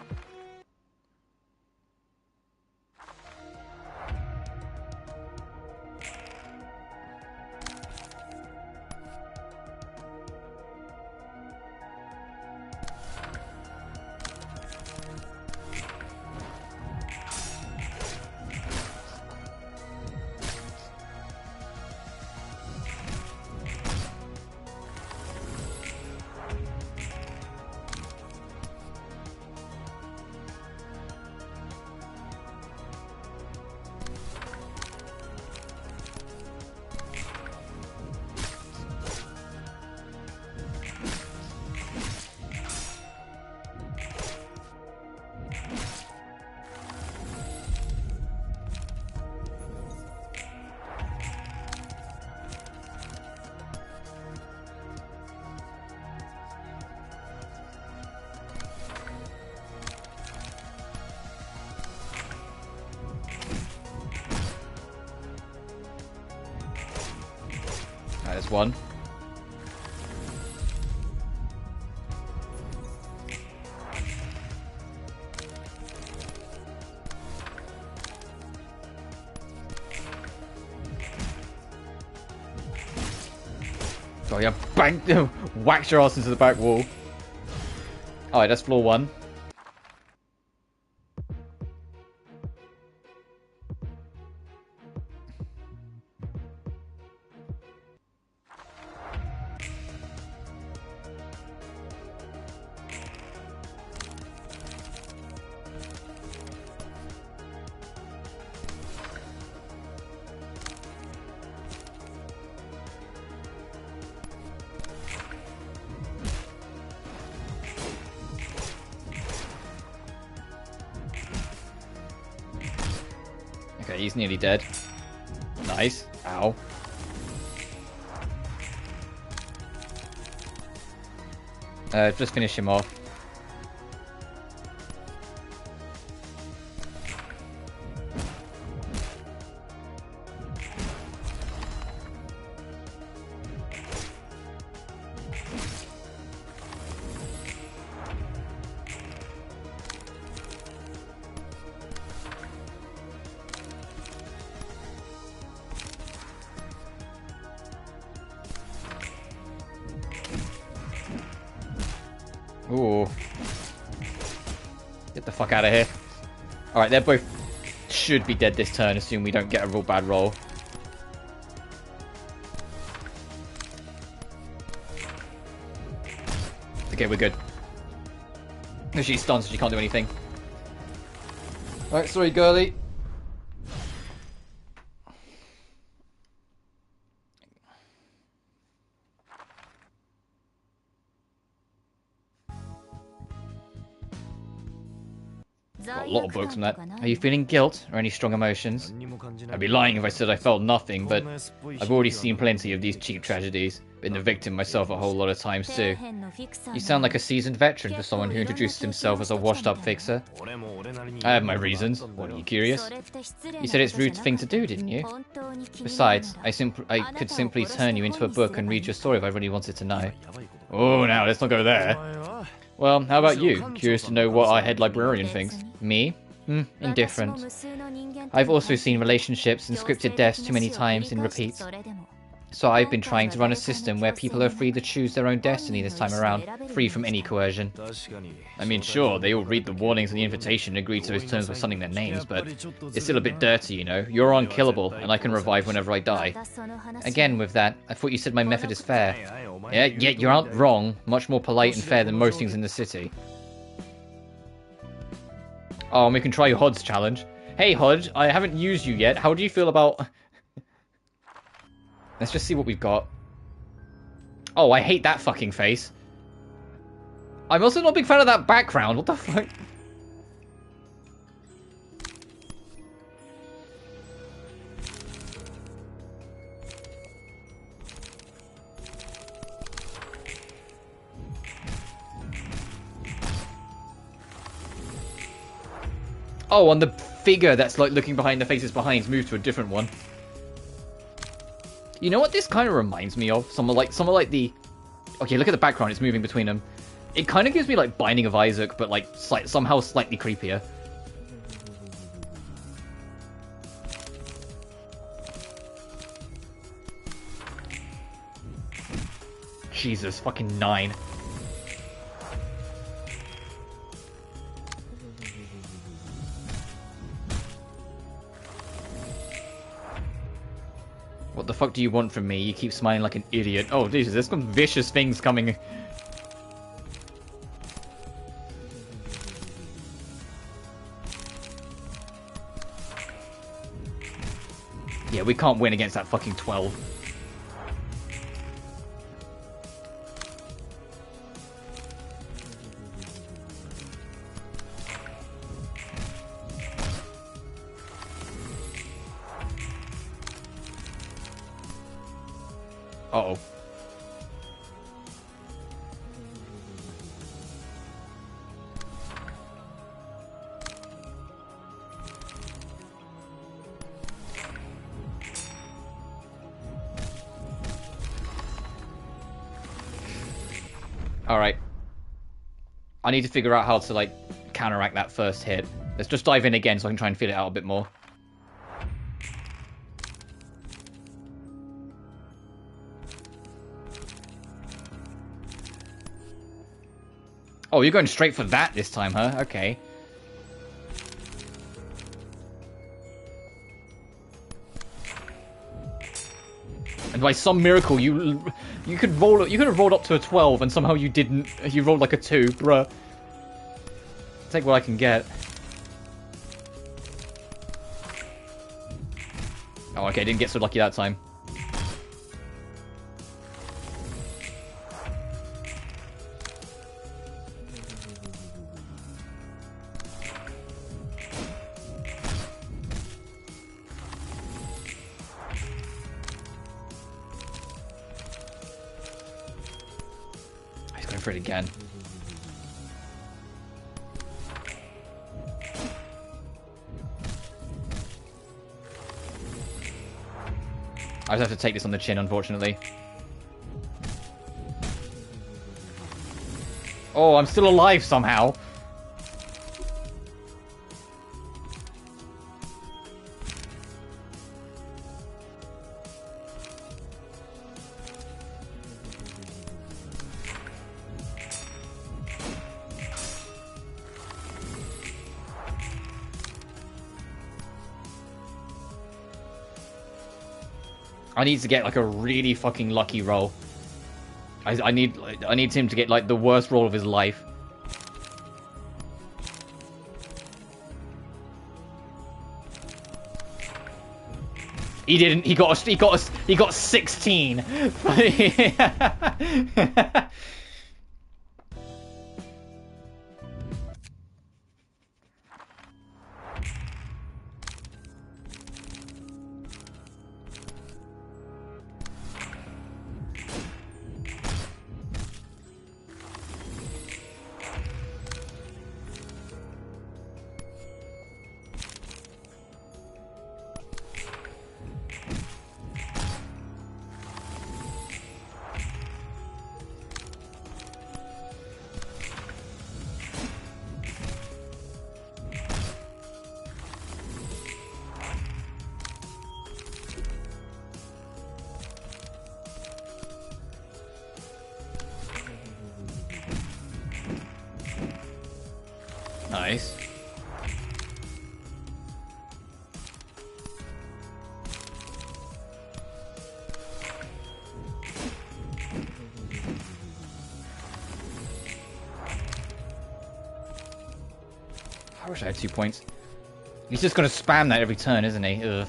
There's one. Oh yeah, bang! Whacked your ass into the back wall. Alright, that's floor 1. he's nearly dead. Nice. Ow. Just finish him off. Ooh. Get the fuck out of here. Alright, they're both should be dead this turn, assuming we don't get a real bad roll. Okay, we're good. She's stunned, so she can't do anything. Alright, sorry, girly. Got a lot of books on that. Are you feeling guilt or any strong emotions? I'd be lying if I said I felt nothing, but I've already seen plenty of these cheap tragedies. Been the victim myself a whole lot of times too. You sound like a seasoned veteran for someone who introduces himself as a washed-up fixer. I have my reasons. What, are you curious? You said it's a rude thing to do, didn't you? Besides, I could simply turn you into a book and read your story if I really wanted to know. Oh, now let's not go there. Well, how about you? Curious to know what our head librarian thinks. Me? Indifferent. I've also seen relationships and scripted deaths too many times in repeats. So I've been trying to run a system where people are free to choose their own destiny this time around, free from any coercion. I mean, sure, they all read the warnings and the invitation and agree to those terms by signing their names, but it's still a bit dirty, you know? You're unkillable, and I can revive whenever I die. Again, with that, I thought you said my method is fair. Yeah, you aren't wrong. Much more polite and fair than most things in the city. Oh, and we can try your Hod's challenge. Hey, Hod, I haven't used you yet. How do you feel about... Let's just see what we've got. Oh, I hate that fucking face. I'm also not a big fan of that background. What the fuck? Oh, and the figure that's like looking behind the faces behind moved to a different one. You know what this kind of reminds me of? Some of like the... Okay, look at the background. It's moving between them. It kind of gives me like Binding of Isaac, but like somehow slightly creepier. Jesus, fucking 9. What the fuck do you want from me? You keep smiling like an idiot. Oh, Jesus, there's some vicious things coming. Yeah, we can't win against that fucking 12. Uh-oh. Alright. I need to figure out how to, like, counteract that first hit. Let's just dive in again so I can try and feel it out a bit more. Oh, you're going straight for that this time, huh? Okay. And by some miracle, you could have rolled up to a 12, and somehow you didn't. You rolled like a 2, bruh. Take what I can get. Oh, okay, didn't get so lucky that time. for it again. I just have to take this on the chin, unfortunately. Oh, I'm still alive somehow. I need to get like a really fucking lucky roll. I need him to get like the worst roll of his life. He didn't. He got 16. Nice. I wish I had 2 points. He's just gonna spam that every turn, isn't he? Ugh.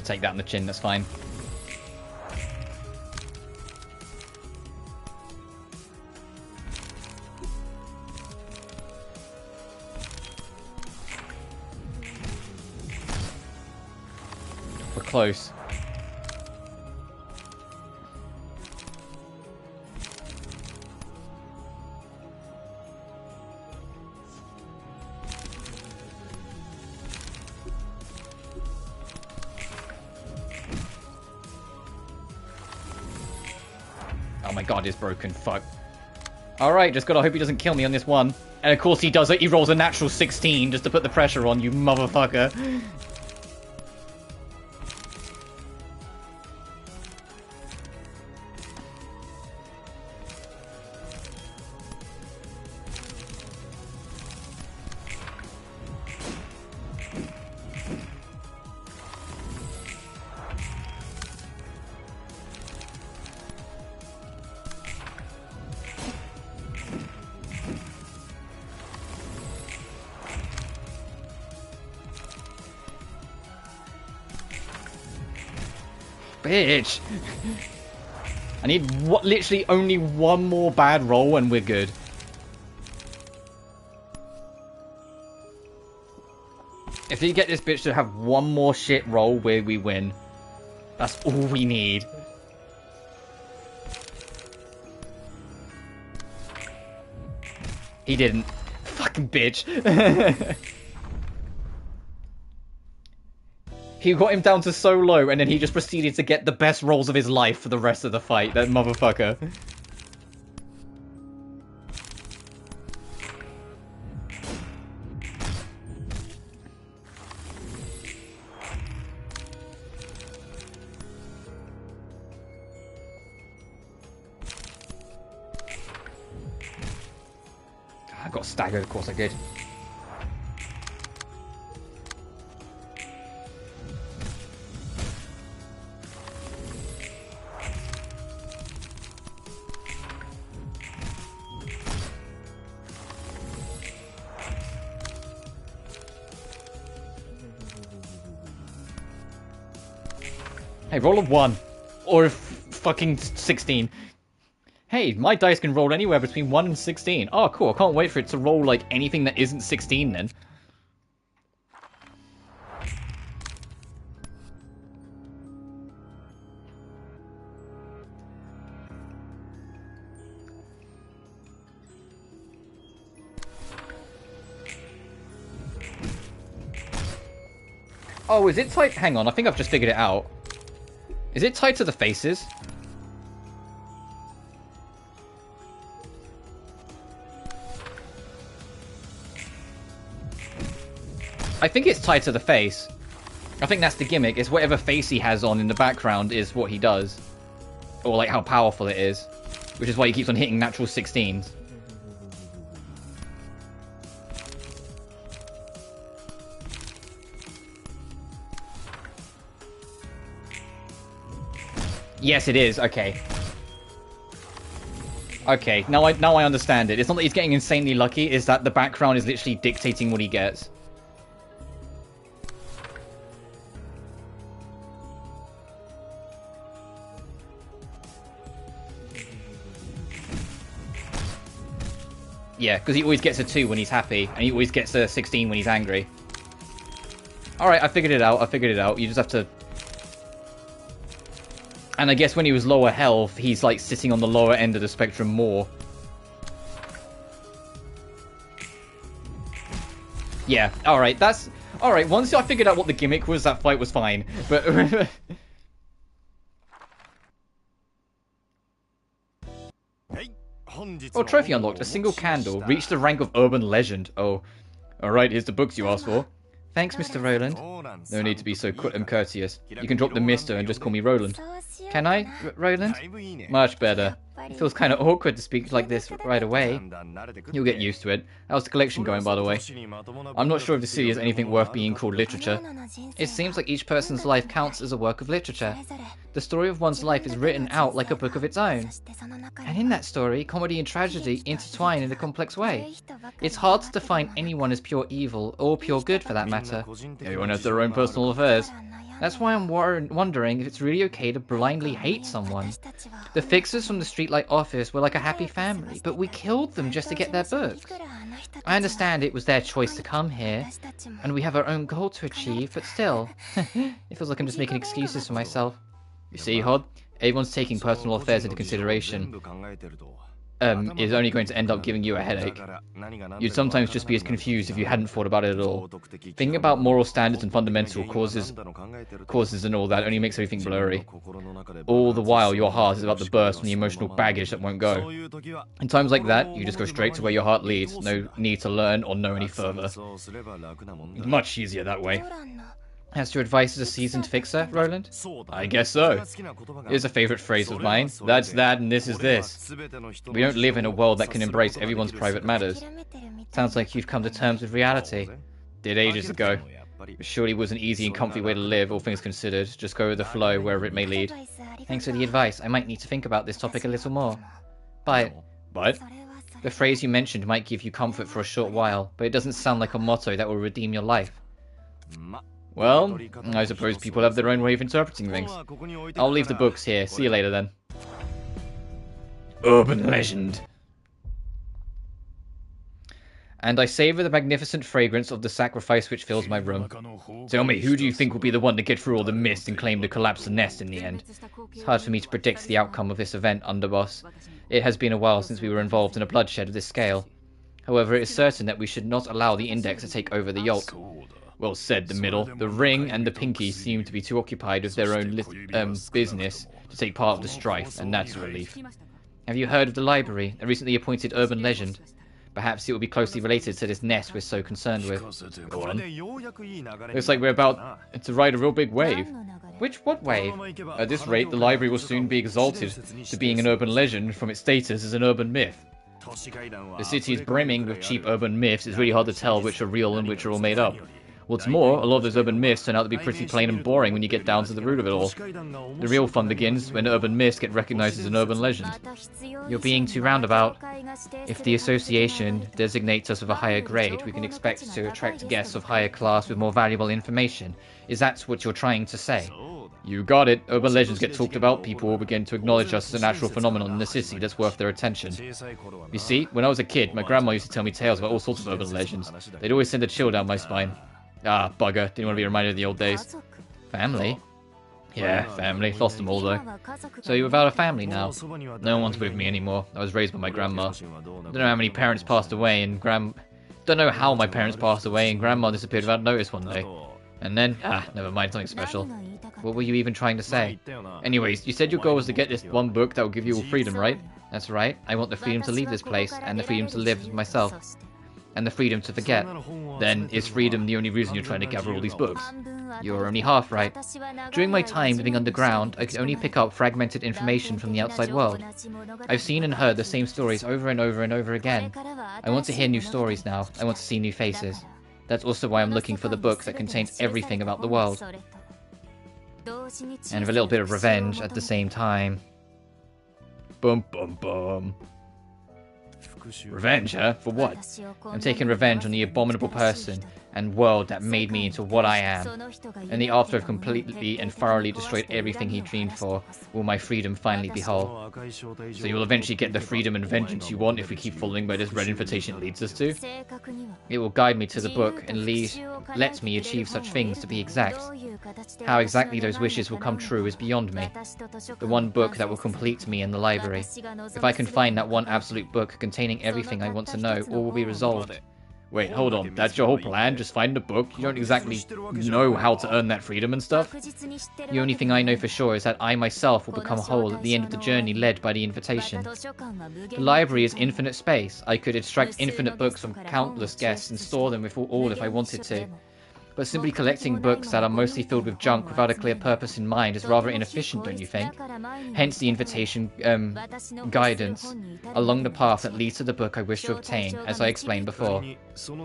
Take that on the chin, that's fine. We're close. God is broken. Fuck. Alright, just gotta hope he doesn't kill me on this one. And of course he does it. He rolls a natural 16 just to put the pressure on, you motherfucker. Bitch. I need literally only one more bad roll and we're good. If you get this bitch to have one more shit roll where we win, that's all we need. He didn't. Fucking bitch. He got him down to so low, and then he just proceeded to get the best rolls of his life for the rest of the fight. That motherfucker. I got staggered, of course I did. Hey, roll a 1. Or if fucking 16. Hey, my dice can roll anywhere between 1 and 16. Oh, cool. I can't wait for it to roll, like, anything that isn't 16 then. Oh, is it tied? Hang on, I think I've just figured it out. Is it tied to the faces? I think it's tied to the face. I think that's the gimmick. It's whatever face he has on in the background is what he does. Or like how powerful it is. Which is why he keeps on hitting natural 16s. Yes, it is. Okay. Okay, now I understand it. It's not that he's getting insanely lucky, it's that the background is literally dictating what he gets. Yeah, because he always gets a 2 when he's happy, and he always gets a 16 when he's angry. Alright, I figured it out. You just have to... And I guess when he was lower health, he's like sitting on the lower end of the spectrum more. Yeah, alright, that's... Alright, once I figured out what the gimmick was, that fight was fine. But... Oh, trophy unlocked. A single candle. Reached the rank of urban legend. Oh. Alright, here's the books you asked for. Thanks, Mr. Roland. No need to be so courteous. You can drop the mister and just call me Roland. Can I, Roland? Much better. It feels kind of awkward to speak like this right away. You'll get used to it. How's the collection going, by the way? I'm not sure if the city has anything worth being called literature. It seems like each person's life counts as a work of literature. The story of one's life is written out like a book of its own. And in that story, comedy and tragedy intertwine in a complex way. It's hard to define anyone as pure evil, or pure good for that matter. Everyone has their own personal affairs. That's why I'm wondering if it's really okay to blindly hate someone. The fixers from the streetlight office were like a happy family, but we killed them just to get their books. I understand it was their choice to come here, and we have our own goal to achieve, but still, it feels like I'm just making excuses for myself. You see, Hod, everyone's taking personal affairs into consideration. Is only going to end up giving you a headache. You'd sometimes just be as confused if you hadn't thought about it at all. Thinking about moral standards and fundamental causes and all that only makes everything blurry. All the while, your heart is about to burst from the emotional baggage that won't go. In times like that, you just go straight to where your heart leads. No need to learn or know any further. Much easier that way. Has your advice as a seasoned fixer, Roland? I guess so. Here's a favourite phrase of mine. That's that and this is this. We don't live in a world that can embrace everyone's private matters. Sounds like you've come to terms with reality. Did ages ago. It surely was an easy and comfy way to live, all things considered. Just go with the flow, wherever it may lead. Thanks for the advice. I might need to think about this topic a little more. But the phrase you mentioned might give you comfort for a short while, but it doesn't sound like a motto that will redeem your life. Well, I suppose people have their own way of interpreting things. I'll leave the books here. See you later then. Urban legend. And I savour the magnificent fragrance of the sacrifice which fills my room. Tell me, who do you think will be the one to get through all the mist and claim to collapse the nest in the end? It's hard for me to predict the outcome of this event, Underboss. It has been a while since we were involved in a bloodshed of this scale. However, it is certain that we should not allow the Index to take over the Yolk. Well said, the Middle. The Ring and the Pinky seem to be too occupied with their own business to take part of the strife, and that's a relief. Have you heard of the library, a recently appointed urban legend? Perhaps it will be closely related to this nest we're so concerned with. Go on. Looks like we're about to ride a real big wave. What wave? At this rate, the library will soon be exalted to being an urban legend from its status as an urban myth. The city is brimming with cheap urban myths. It's really hard to tell which are real and which are all made up. What's more, a lot of those urban myths turn out to be pretty plain and boring when you get down to the root of it all. The real fun begins when urban myths get recognized as an urban legend. You're being too roundabout. If the association designates us of a higher grade, we can expect to attract guests of higher class with more valuable information. Is that what you're trying to say? You got it. Urban legends get talked about, people will begin to acknowledge us as a natural phenomenon in the city that's worth their attention. You see, when I was a kid, my grandma used to tell me tales about all sorts of urban legends. They'd always send a chill down my spine. Ah, bugger. Didn't want to be reminded of the old days. Family? Yeah, family. Lost them all, though. So you're without a family now? No one's with me anymore. I was raised by my grandma. Don't know how many parents passed away, and don't know how my parents passed away, and grandma disappeared without notice one day. And then, never mind, something special. What were you even trying to say? Anyways, you said your goal was to get this one book that will give you all freedom, right? That's right. I want the freedom to leave this place, and the freedom to live myself. And the freedom to forget. Then, is freedom the only reason you're trying to gather all these books? You're only half right. During my time living underground, I could only pick up fragmented information from the outside world. I've seen and heard the same stories over and over and over again. I want to hear new stories now. I want to see new faces. That's also why I'm looking for the book that contains everything about the world. And with a little bit of revenge at the same time. Bum bum bum. Revenge, huh? For what? I'm taking revenge on the abominable person and world that made me into what I am. And the after I've completely and thoroughly destroyed everything he dreamed for, will my freedom finally be whole. So you'll eventually get the freedom and vengeance you want if we keep following where this red invitation leads us to. It will guide me to the book and let me achieve such things, to be exact. How exactly those wishes will come true is beyond me. The one book that will complete me in the library. If I can find that one absolute book containing everything I want to know, all will be resolved. Wait, hold on. That's your whole plan? Just find a book? You don't exactly know how to earn that freedom and stuff? The only thing I know for sure is that I myself will become whole at the end of the journey led by the invitation. The library is infinite space. I could extract infinite books from countless guests and store them with all if I wanted to. But simply collecting books that are mostly filled with junk without a clear purpose in mind is rather inefficient, don't you think? Hence the invitation guidance along the path that leads to the book I wish to obtain, as I explained before.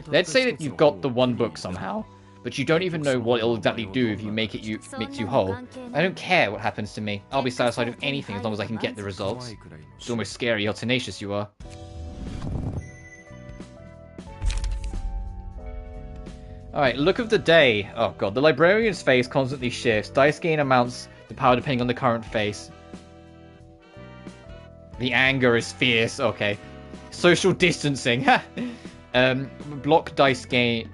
Let's say that you've got the one book somehow, but you don't even know what it'll exactly do if you makes you whole. I don't care what happens to me. I'll be satisfied with anything as long as I can get the results. It's almost scary how tenacious you are. Alright, look of the day. Oh god, the librarian's face constantly shifts. Dice gain amounts the power depending on the current face. The anger is fierce. Okay. Social distancing. Block dice gain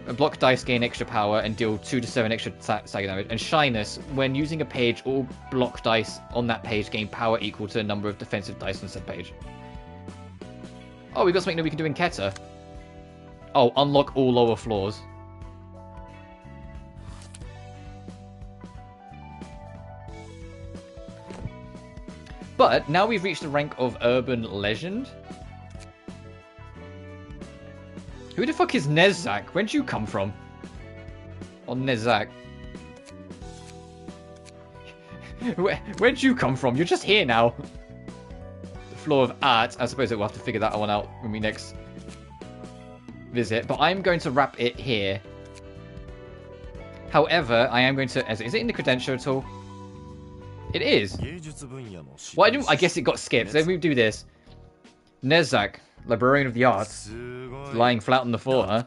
extra power and deal 2 to 7 extra stagger damage. And shyness. When using a page, all block dice on that page gain power equal to the number of defensive dice on said page. Oh, we got something that we can do in Keta. Oh, unlock all lower floors. But now we've reached the rank of Urban Legend. Who the fuck is Nezak? Where'd you come from? Or Nezak? Where'd you come from? You're just here now. The floor of art. I suppose we'll have to figure that one out when we next visit, but I'm going to wrap it here. However, I am going to... Is it in the credential at all? It is. Well, I guess it got skipped. Let me do this. Nezak, Librarian of the Arts, lying flat on the floor, huh?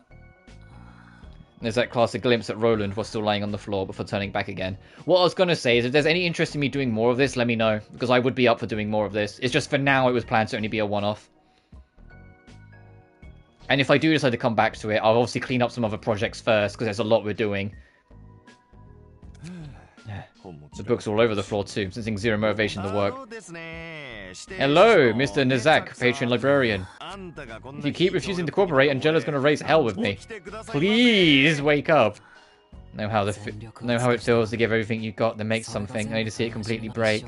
Nezak cast a glimpse at Roland while still lying on the floor before turning back again. What I was going to say is if there's any interest in me doing more of this, let me know, because I would be up for doing more of this. It's just for now it was planned to only be a one-off. And if I do decide to come back to it, I'll obviously clean up some other projects first, because there's a lot we're doing. The book's all over the floor too, sensing zero motivation to work. Hello, Mr. Nezak, patron librarian. If you keep refusing to cooperate, Angela's gonna raise hell with me. Please wake up. Know how it feels to give everything you got, then make something. I need to see it completely break.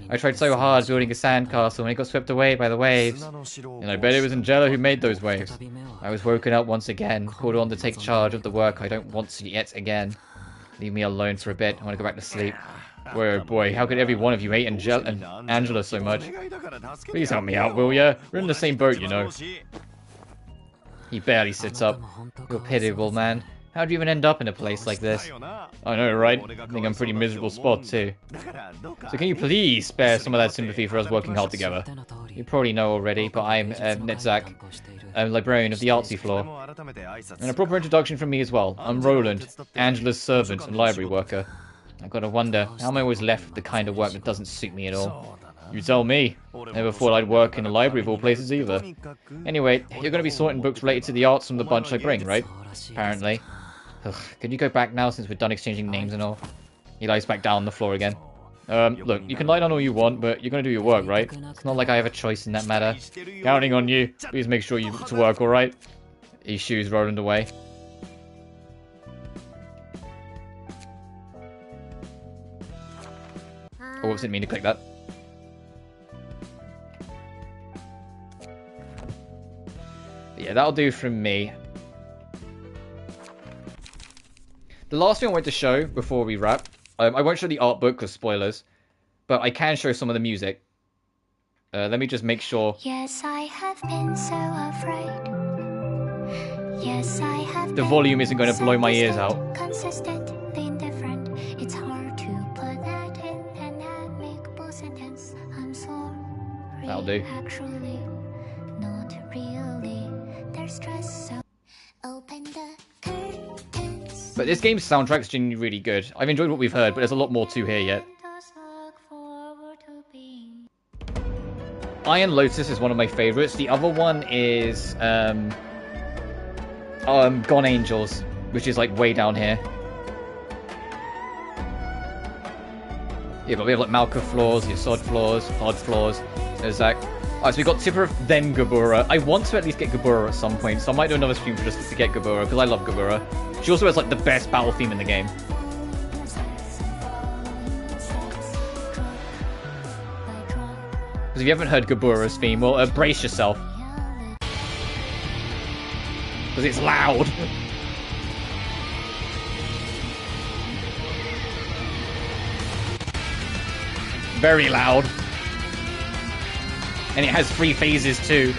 I tried so hard building a sandcastle and it got swept away by the waves. And I bet it was Angela who made those waves. I was woken up once again, called on to take charge of the work I don't want to yet again. Leave me alone for a bit. I want to go back to sleep. Whoa, boy, how could every one of you hate Angela so much? Please help me out, will ya? We're in the same boat, you know. He barely sits up. You're pitiable, man. How'd you even end up in a place like this? I know, right? I think I'm a pretty miserable spot, too. So can you please spare some of that sympathy for us working hard together? You probably know already, but I'm Nezak, a librarian of the artsy floor. And a proper introduction from me as well. I'm Roland, Angela's servant and library worker. I gotta wonder, how am I always left with the kind of work that doesn't suit me at all? You tell me. Never thought I'd work in a library of all places either. Anyway, you're gonna be sorting books related to the arts from the bunch I bring, right? Apparently. Ugh, can you go back now since we're done exchanging names and all? He lies back down on the floor again. Look, you can lie down all you want, but you're gonna do your work, right? It's not like I have a choice in that matter. Counting on you. Please make sure you put to work, alright? He shoos Roland away. Oh, whoops, didn't mean to click that. But yeah, that'll do from me. The last thing I wanted to show before we wrap, I won't show the art book because spoilers, but I can show some of the music. Let me just make sure. Yes, I have been so afraid. Yes, I have the volume isn't going to blow my ears out. Consistently indifferent. It's hard to put that in an amicable sentence. I'm sorry. That'll do. Actually, not really. There's stress, so open the curtains. But this game's soundtrack's genuinely really good. I've enjoyed what we've heard, but there's a lot more to hear yet. Iron Lotus is one of my favorites. The other one is Gone Angels, which is like way down here. Yeah, but we have like Malka floors, your Sod floors, Pod floors. There's that. Alright, so we got Tipper, then Gabura. I want to at least get Gabura at some point, so I might do another stream just to get Gabura, because I love Gabura. She also has like the best battle theme in the game. Because if you haven't heard Gabura's theme, well, brace yourself. Because it's loud. Very loud. And it has 3 phases too.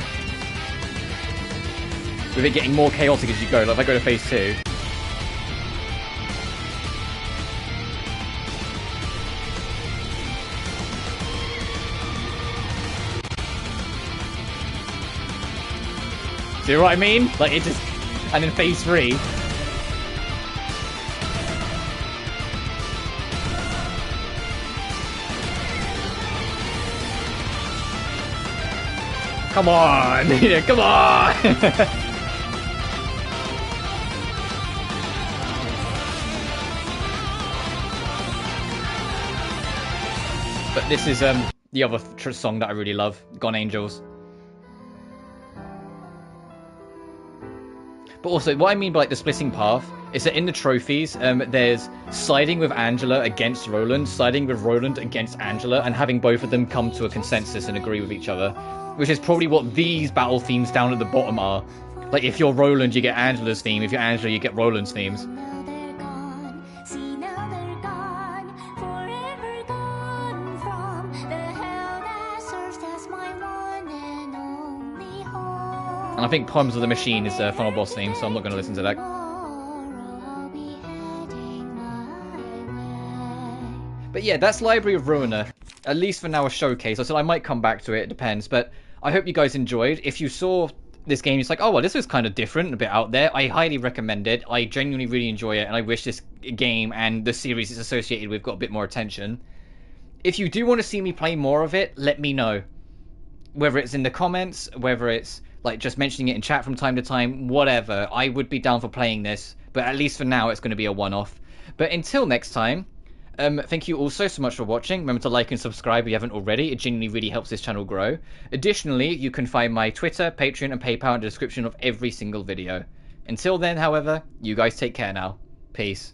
With it getting more chaotic as you go. Like if I go to phase 2. See what I mean? Like it just... And in phase 3... Come on! Yeah, come on! But this is the other song that I really love, Gone Angels. But also, what I mean by like the splitting path is that in the trophies, there's siding with Angela against Roland, siding with Roland against Angela, and having both of them come to a consensus and agree with each other. Which is probably what these battle themes down at the bottom are. Like, if you're Roland, you get Angela's theme. If you're Angela, you get Roland's themes. And I think Poems of the Machine is the final boss theme, so I'm not going to listen to that. But yeah, that's Library of Ruina. At least for now a showcase. I said I might come back to it, it depends. But I hope you guys enjoyed. If you saw this game, it's like, oh, well, this is kind of different, a bit out there. I highly recommend it. I genuinely really enjoy it, and I wish this game and the series it's associated with got a bit more attention. If you do want to see me play more of it, let me know. Whether it's in the comments, whether it's like just mentioning it in chat from time to time, whatever. I would be down for playing this, but at least for now, it's going to be a one-off. But until next time, thank you all so much for watching. Remember to like and subscribe if you haven't already. It genuinely really helps this channel grow. Additionally, you can find my Twitter, Patreon, and PayPal in the description of every single video. Until then, however, you guys take care now. Peace.